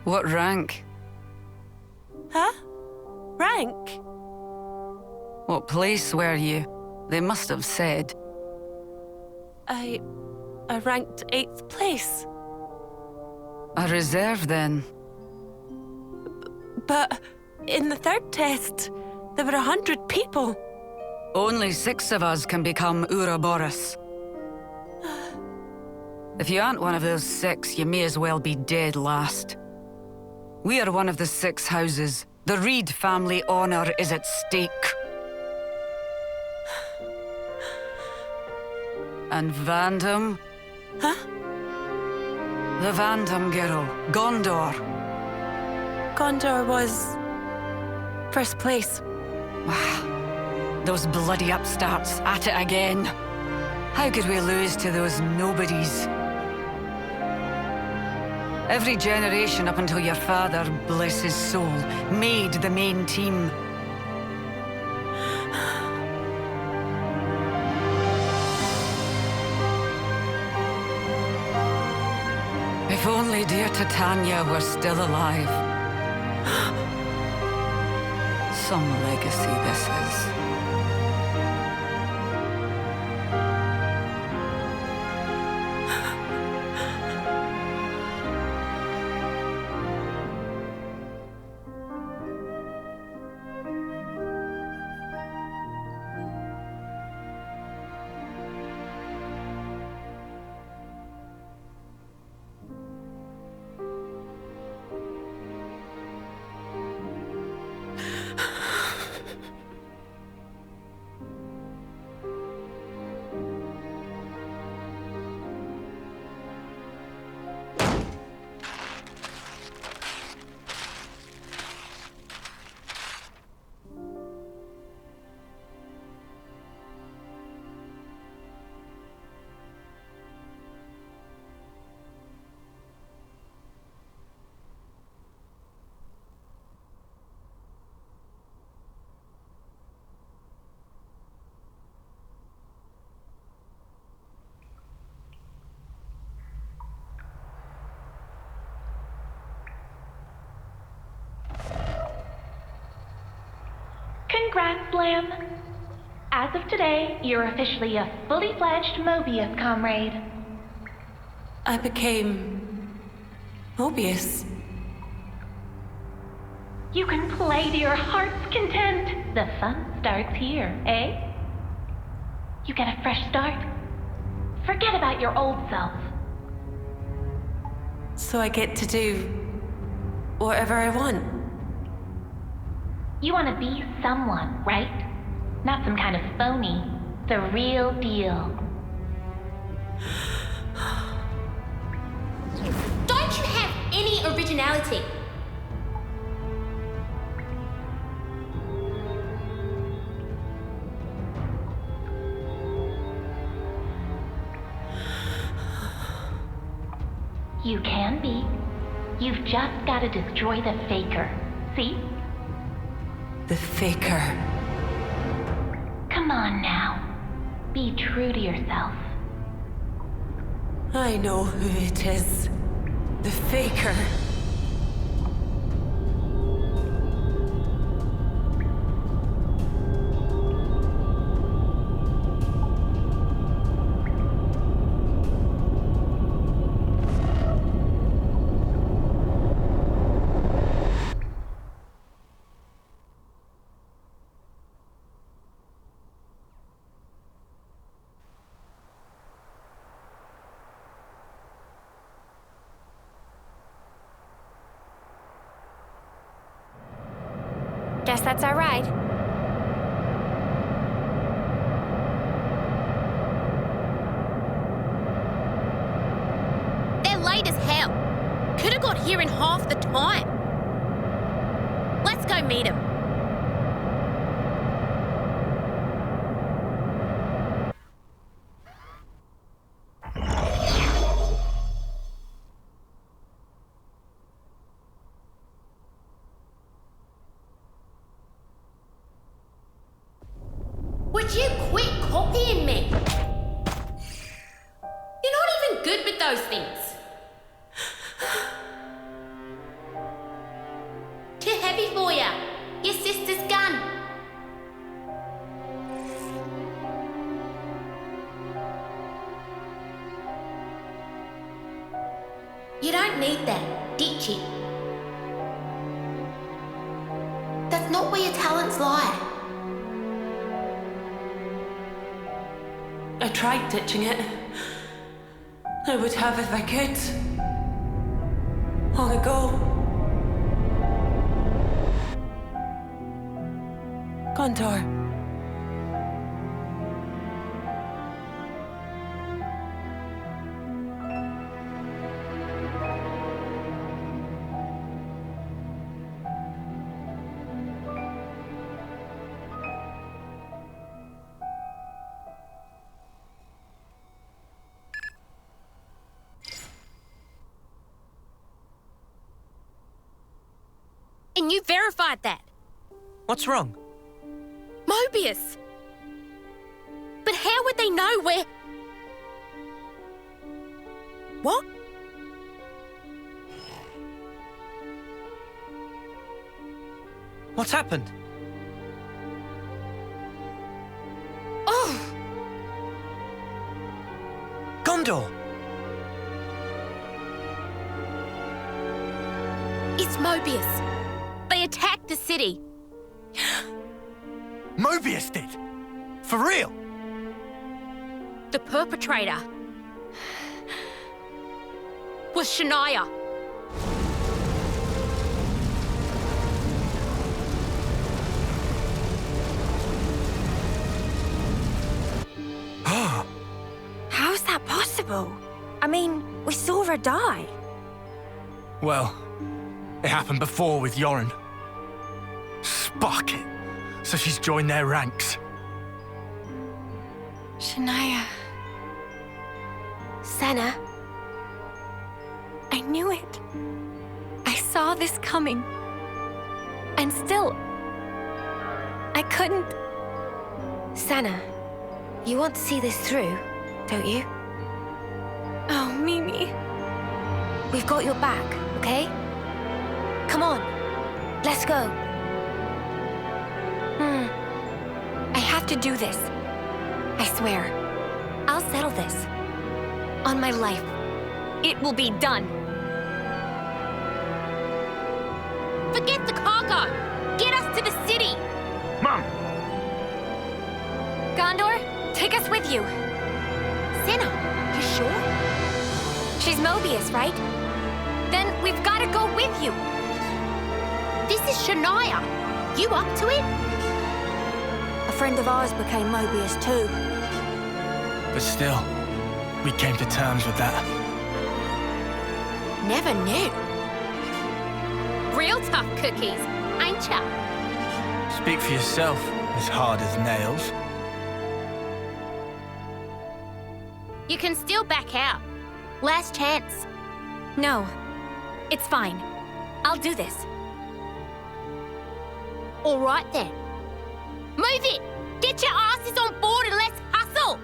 What rank? Huh? Rank? What place were you? They must have said. I ranked 8th place. A reserve, then? But in the 3rd test, there were 100 people. Only 6 of us can become Ouroboros. If you aren't one of those 6, you may as well be dead last. We are one of the 6 houses. The Reed family honor is at stake. And Vandam? Huh? The Vandam girl, Gondor. Gondor was 1st place. Those bloody upstarts at it again. How could we lose to those nobodies? Every generation up until your father, bless his soul, made the main team. If only dear Titania were still alive. Some legacy this is. Congrats, Lamb. As of today, you're officially a fully fledged Mobius comrade. I became Mobius. You can play to your heart's content. The fun starts here, eh? You get a fresh start. Forget about your old self. So I get to do whatever I want. You want to be someone, right? Not some kind of phony. The real deal. Don't you have any originality? You can be. You've just got to destroy the faker. See? The faker. Come on now. Be true to yourself. I know who it is. The Faker. Guess that's our ride. They're late as hell. Could have got here in half the time. Let's go meet them. Would you quit copying me? You're not even good with those things. Too heavy for ya. Your sister's gun. You don't need that, ditch it. That's not where your talents lie. I tried ditching it. I would have if I could. Long ago. Gondor. And you verified that. What's wrong? Mobius. But how would they know where... What? What's happened? Oh! Gondor! It's Mobius. They attacked the city. Mobius did? For real? The perpetrator was Shania. How's that possible? I mean, we saw her die. Well, it happened before with Yoren. Spark it. So she's joined their ranks. Shania. Senna. I knew it. I saw this coming. And still, I couldn't. Senna, you want to see this through, don't you? Oh, Mimi. We've got your back, okay? Come on, let's go. I have to do this. I swear. I'll settle this. On my life. It will be done. Forget the cargo. Get us to the city. Mom! Gondor, take us with you. Senna, you sure? She's Mobius, right? Then we've got to go with you. This is Shania. You up to it? A friend of ours became Mobius too. But still, we came to terms with that. Never knew. Real tough cookies, ain't ya? Speak for yourself, as hard as nails. You can still back out. Last chance. No. It's fine. I'll do this. All right then. Move it! Get your asses on board and let's hustle!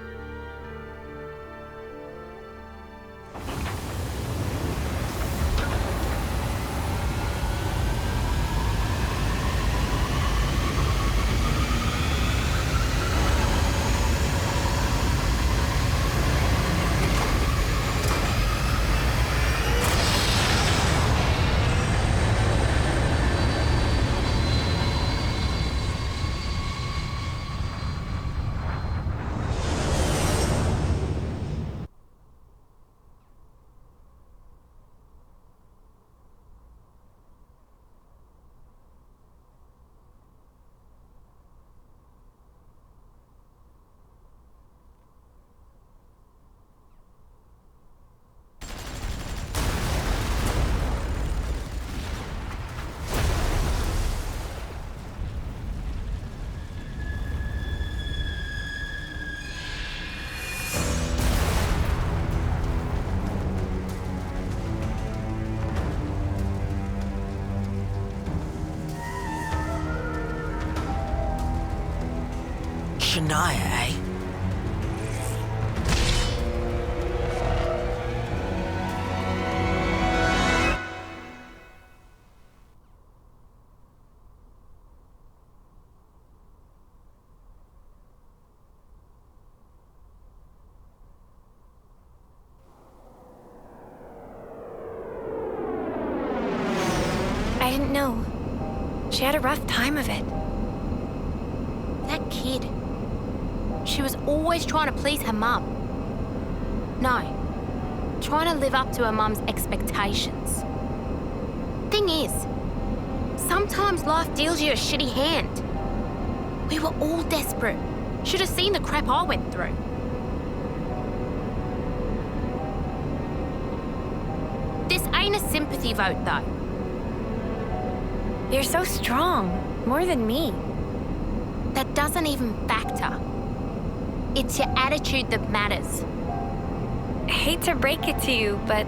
Shania, eh? I didn't know. She had a rough time of it. That kid. She was always trying to please her mum. No, trying to live up to her mum's expectations. Thing is, sometimes life deals you a shitty hand. We were all desperate. Should have seen the crap I went through. This ain't a sympathy vote, though. You're so strong, more than me. That doesn't even factor. It's your attitude that matters. I hate to break it to you, but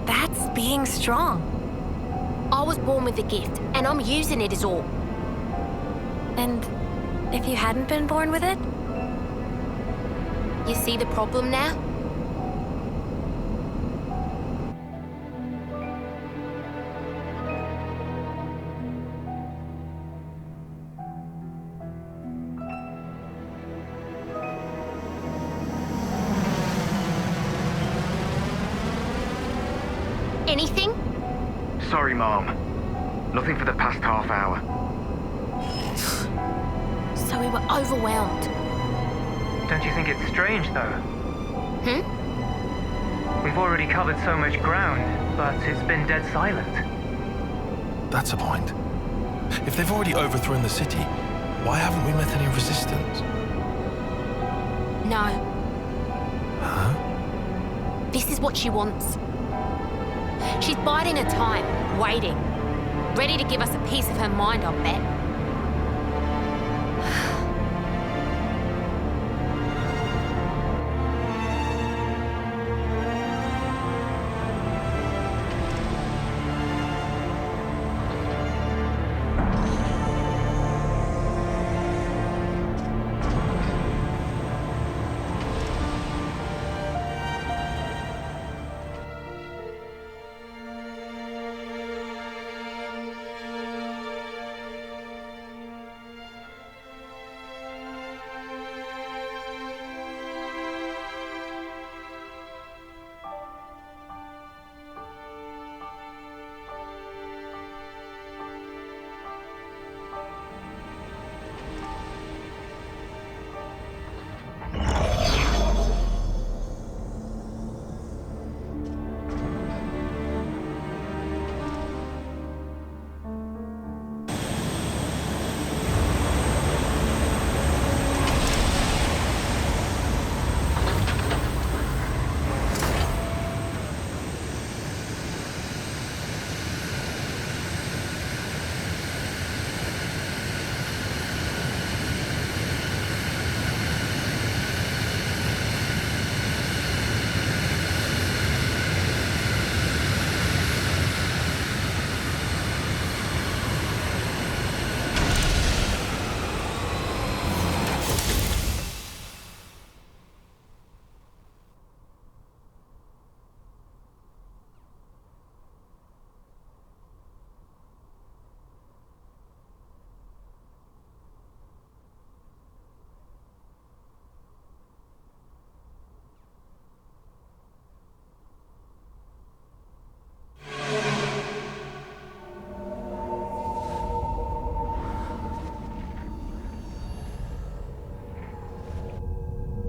that's being strong. I was born with a gift, and I'm using it as all. And if you hadn't been born with it? You see the problem now? Anything? Sorry, Mom. Nothing for the past half hour. So we were overwhelmed. Don't you think it's strange, though? We've already covered so much ground, but it's been dead silent. That's a point. If they've already overthrown the city, why haven't we met any resistance? No. Huh? This is what she wants. She's biding her time, waiting. Ready to give us a piece of her mind, I'll bet.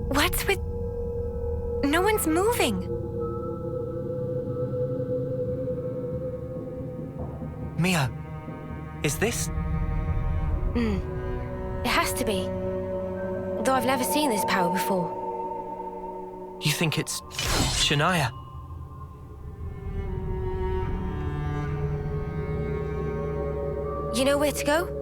What's with... No one's moving. Mia, is this? It has to be. Though I've never seen this power before. You think it's Shania? You know where to go?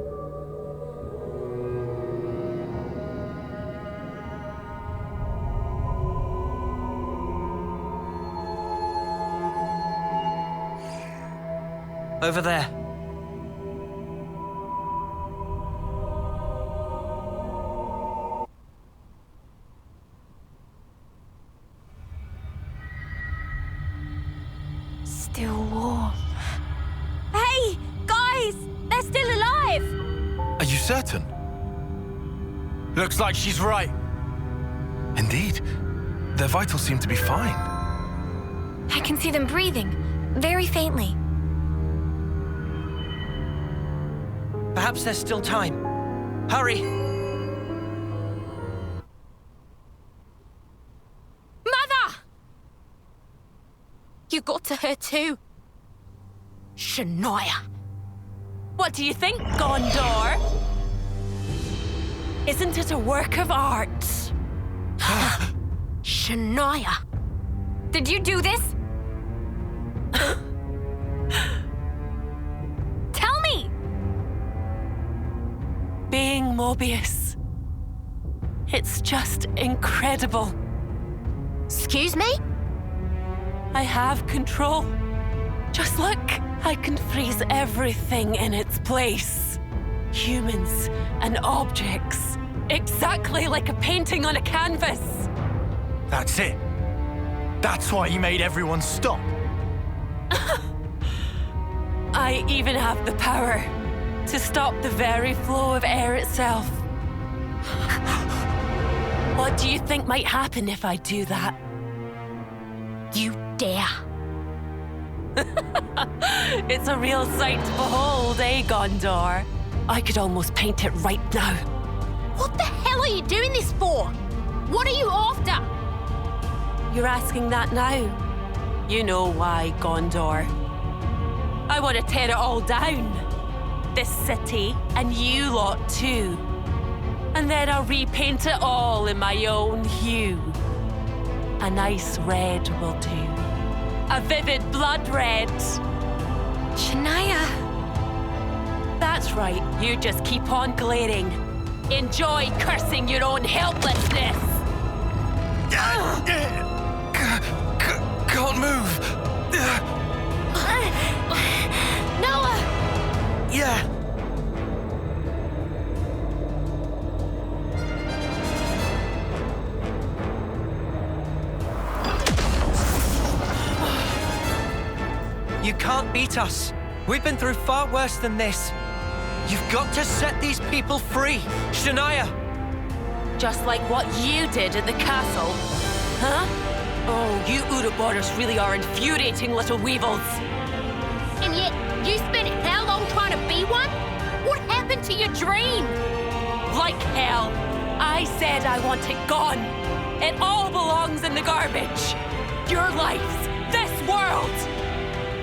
Over there. certain? Looks like she's right. Indeed. Their vitals seem to be fine. I can see them breathing, very faintly. Perhaps there's still time. Hurry! Mother! You got to her too. Shania. What do you think, Gondor? Isn't it a work of art? Shania. Did you do this? Tell me! Being Mobius. It's just incredible. Excuse me? I have control. Just look, I can freeze everything in its place. Humans and objects. Exactly like a painting on a canvas. That's it. That's why you made everyone stop. I even have the power to stop the very flow of air itself. What do you think might happen if I do that? You dare. It's a real sight to behold, eh, Gondor? I could almost paint it right now. What the hell are you doing this for? What are you after? You're asking that now? You know why, Gondor. I want to tear it all down. This city, and you lot too. And then I'll repaint it all in my own hue. A nice red will do. A vivid blood red. Shania. That's right, you just keep on glaring. Enjoy cursing your own helplessness. Can't move. Noah! Yeah. You can't beat us. We've been through far worse than this. You've got to set these people free, Shania! Just like what you did at the castle. Huh? Oh, you Ouroboros really are infuriating little weevils. And yet, you spent how long trying to be one? What happened to your dream? Like hell. I said I want it gone. It all belongs in the garbage. Your lives, this world.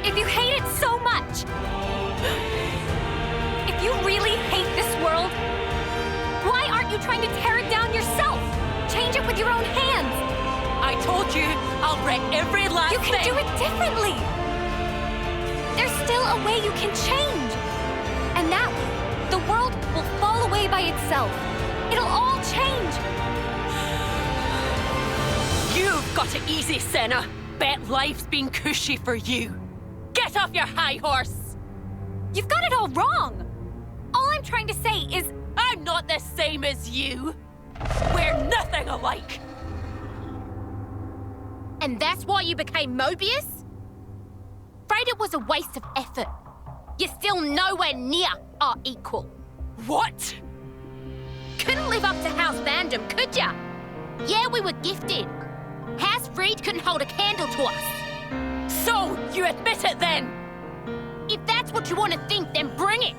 If you hate it so much, if you really hate this world, why aren't you trying to tear it down yourself? Change it with your own hands. I told you, I'll wreck every last thing. You can do it differently. There's still a way you can change. And that way, the world will fall away by itself. It'll all change. You've got it easy, Senna. Bet life's been cushy for you. Get off your high horse! You've got it all wrong. All I'm trying to say is... I'm not the same as you. We're nothing alike. And that's why you became Mobius? Afraid it was a waste of effort. You're still nowhere near our equal. What? Couldn't live up to House Vandom, could ya? Yeah, we were gifted. House Freed couldn't hold a candle to us. So, you admit it then? If that's what you want to think, then bring it.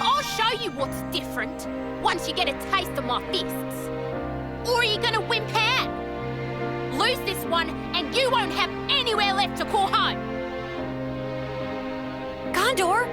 I'll show you what's different once you get a taste of my fists. Or are you gonna wimp out? Lose this one and you won't have anywhere left to call home. Gondor?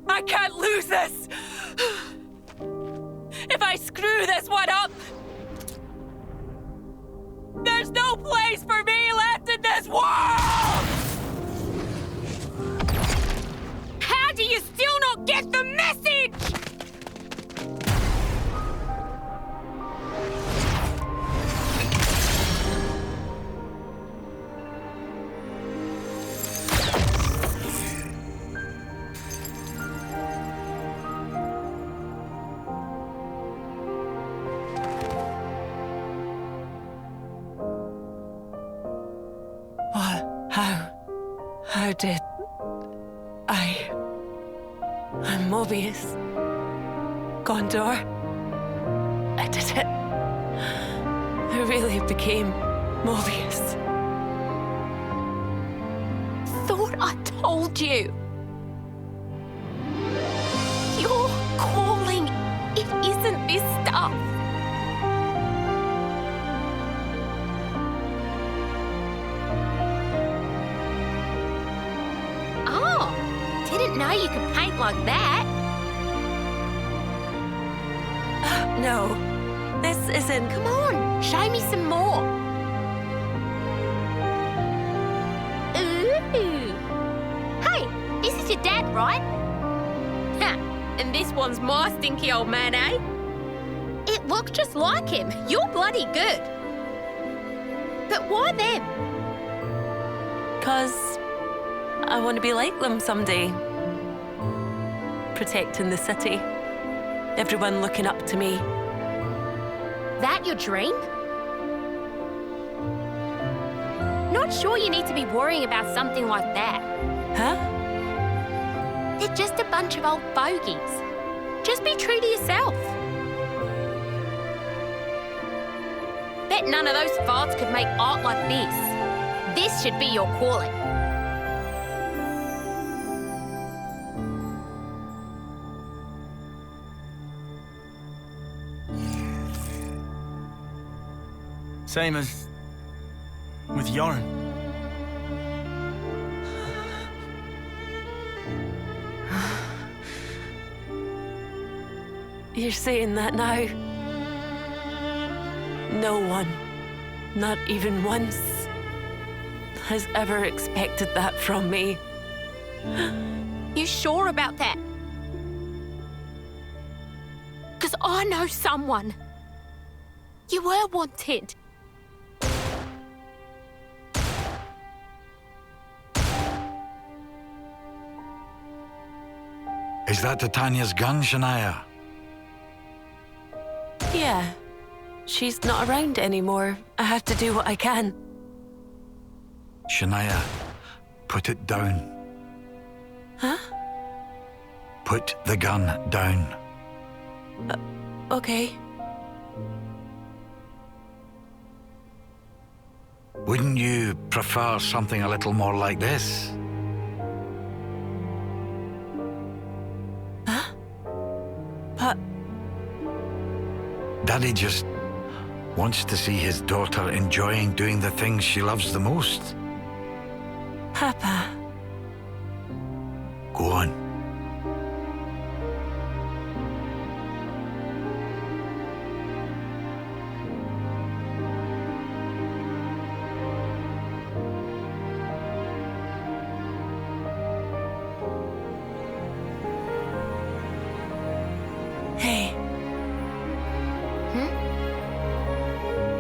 I can't lose this! If I screw this one up, there's no place for me left in this world! How did I'm Mobius. Gondor. I did it. I really became Mobius. Thought I told you. Your calling, it isn't this stuff. Oh, didn't know you could paint like that. No, this isn't... Come on, show me some more. Ooh. Hey, this is your dad, right? Ha, and this one's my stinky old man, eh? It looks just like him. You're bloody good. But why them? 'Cause I want to be like them someday. Protecting the city. Everyone looking up to me. That your dream? Not sure you need to be worrying about something like that. Huh? They're just a bunch of old fogies. Just be true to yourself. Bet none of those farts could make art like this. This should be your calling. Same as with Yoren. You're saying that now. No one, not even once, has ever expected that from me. You sure about that? 'Cause I know someone. You were wanted. Is that Titania's gun, Shania? Yeah. She's not around anymore. I have to do what I can. Shania, put it down. Huh? Put the gun down. Okay. Wouldn't you prefer something a little more like this? Huh? But... Daddy just wants to see his daughter enjoying doing the things she loves the most. Papa. Go on. Hey.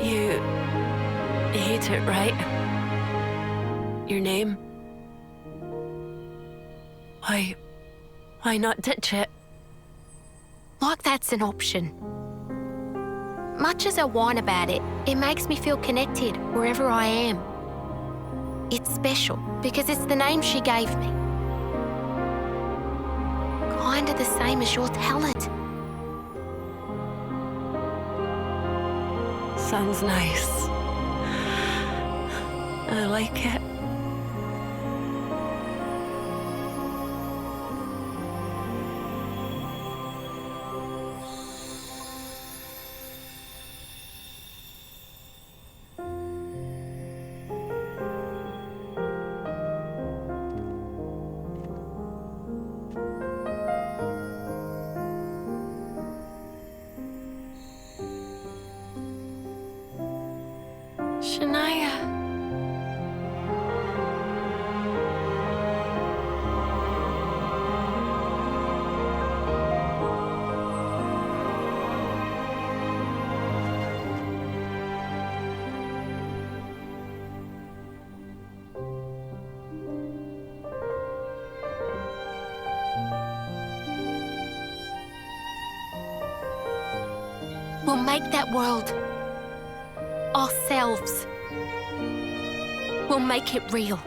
You hate it, right? Your name? Why not ditch it? Like that's an option. Much as I whine about it, it makes me feel connected wherever I am. It's special because it's the name she gave me. Kinda the same as your talent. Sounds nice. I like it. Shania. We'll make that world ourselves. We'll make it real.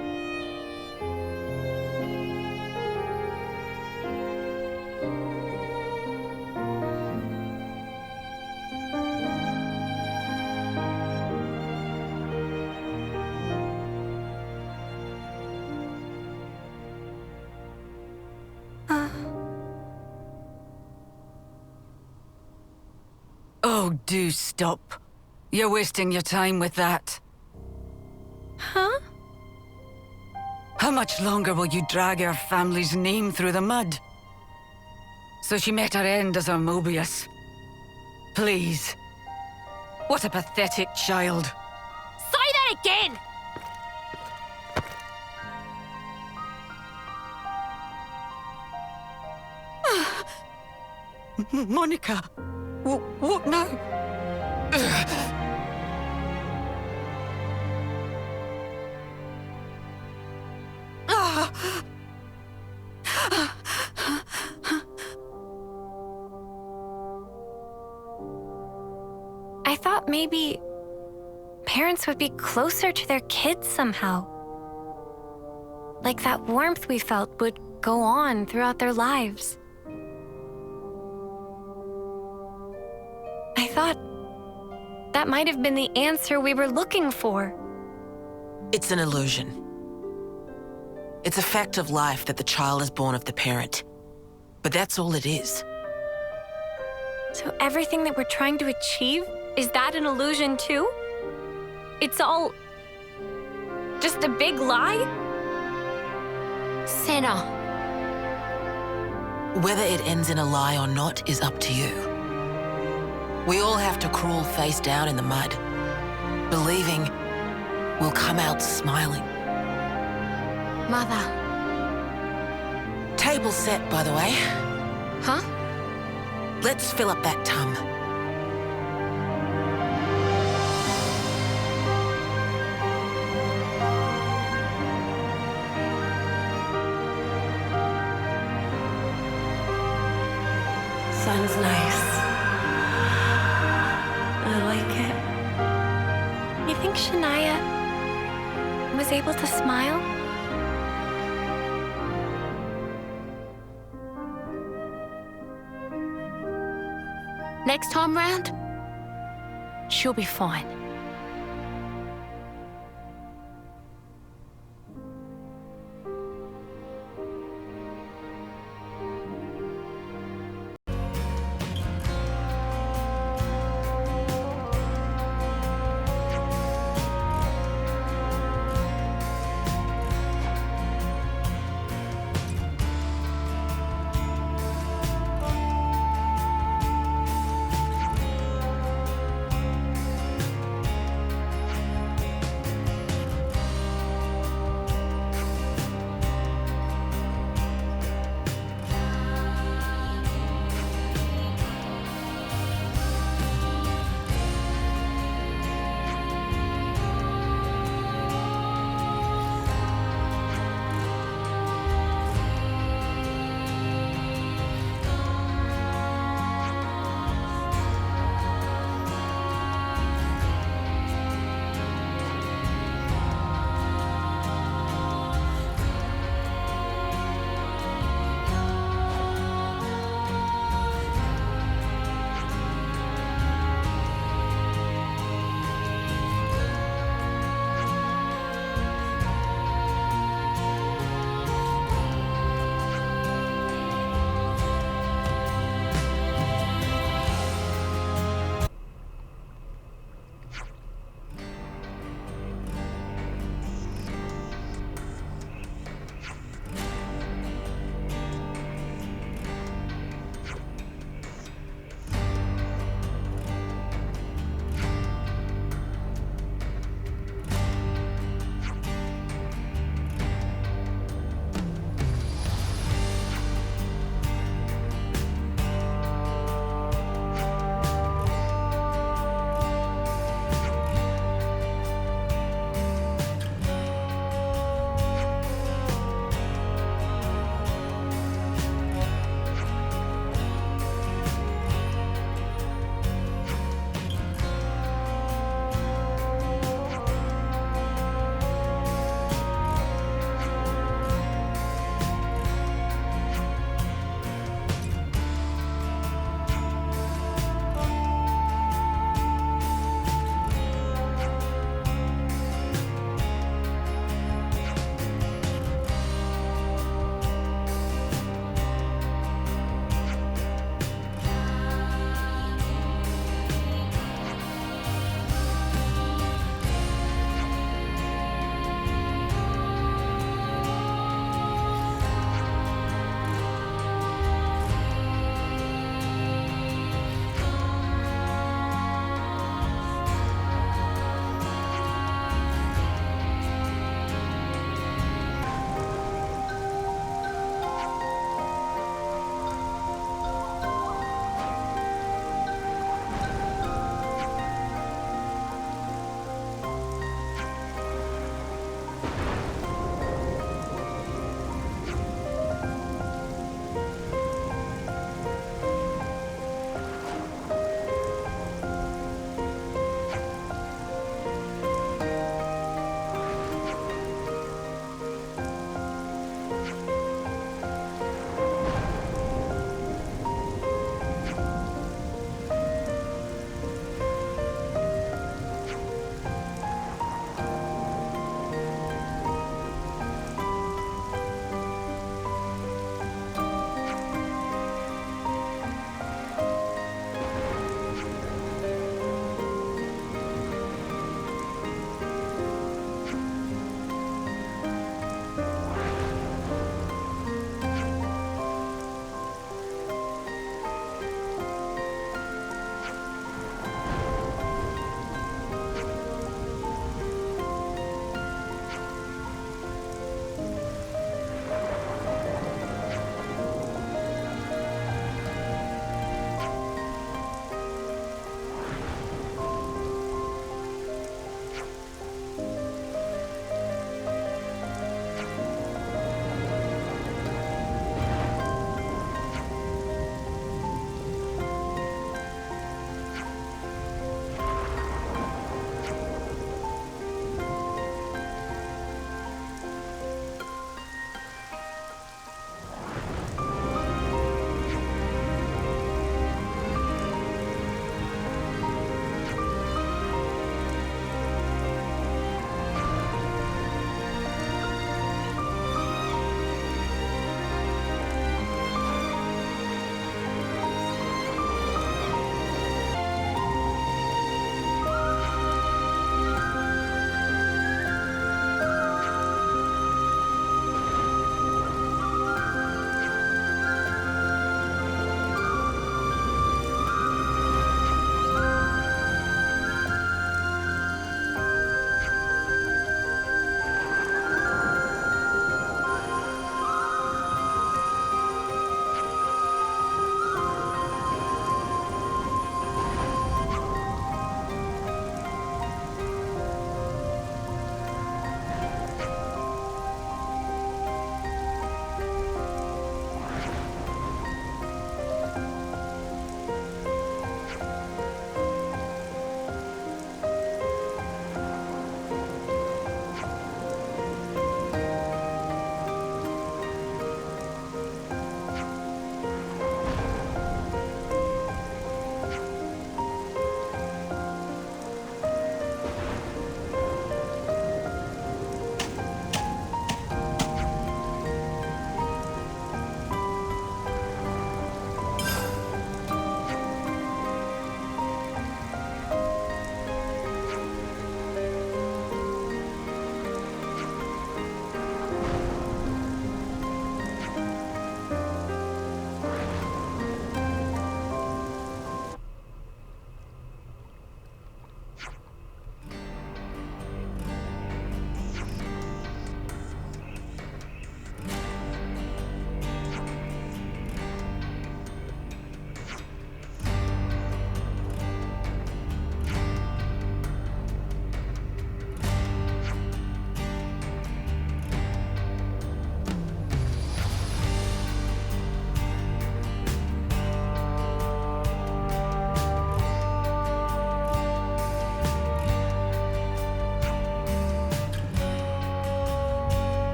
Oh, do stop. You're wasting your time with that. Huh? How much longer will you drag our family's name through the mud? So she met her end as our Mobius. Please. What a pathetic child. Say that again! Monica, what now? I thought maybe parents would be closer to their kids somehow. Like that warmth we felt would go on throughout their lives. I thought that might have been the answer we were looking for. It's an illusion. It's a fact of life that the child is born of the parent. But that's all it is. So everything that we're trying to achieve, is that an illusion too? It's all just a big lie? Senna. Whether it ends in a lie or not is up to you. We all have to crawl face down in the mud, believing we'll come out smiling. Mother. Table set, by the way. Huh? Let's fill up that tub. Sounds nice. I like it. You think Shania was able to smile? Next time round, she'll be fine.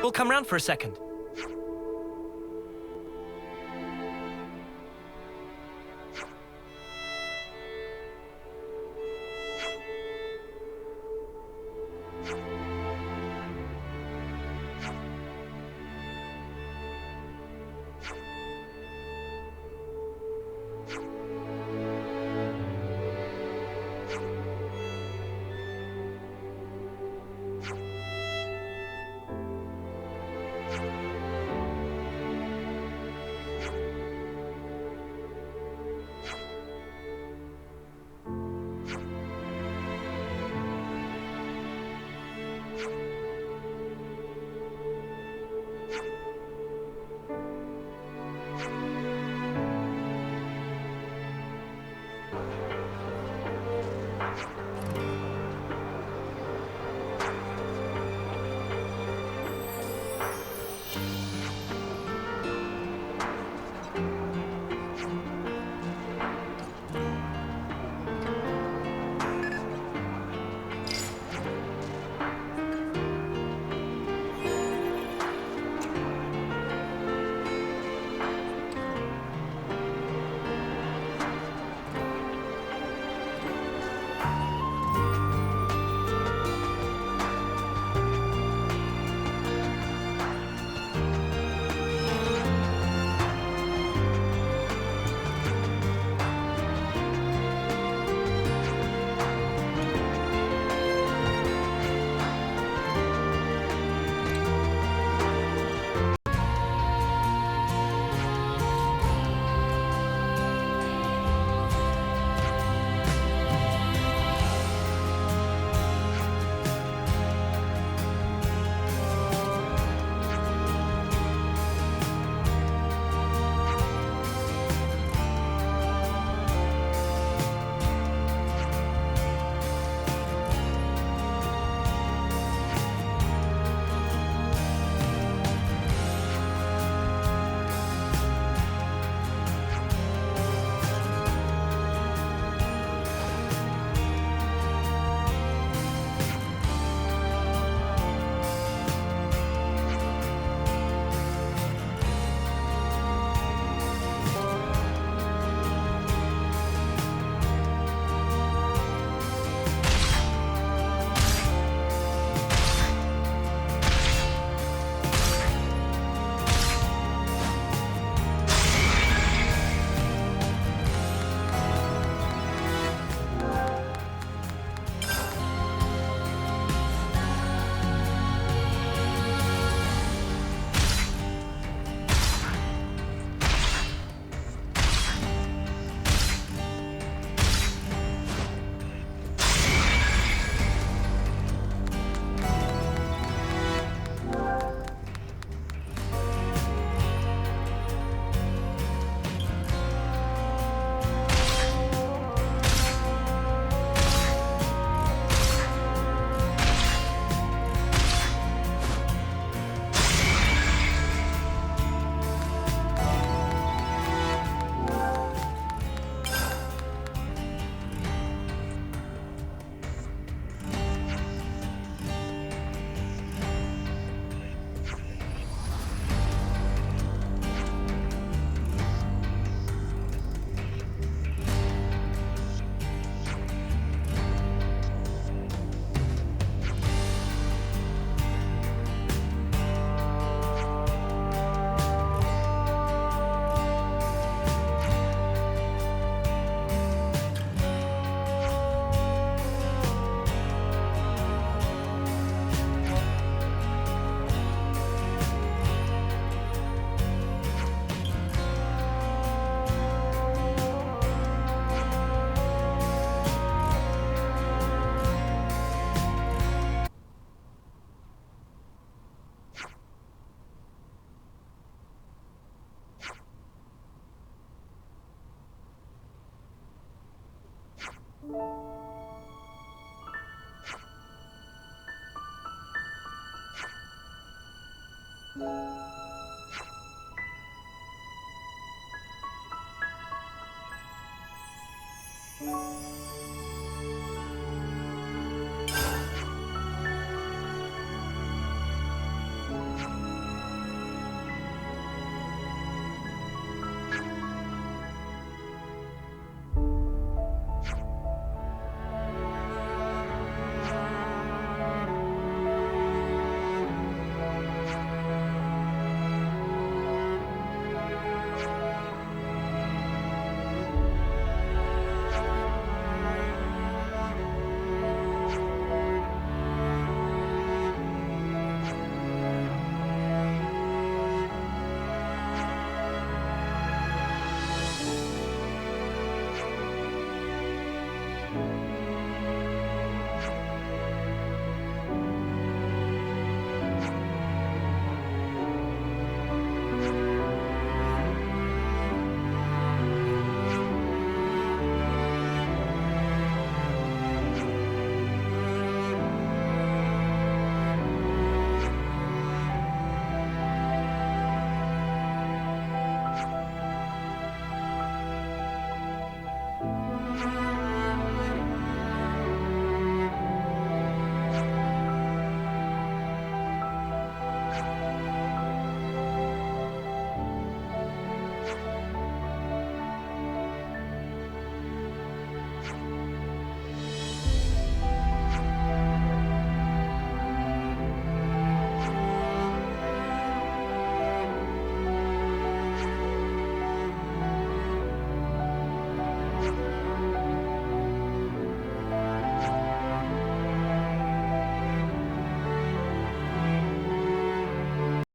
We'll come round for a second.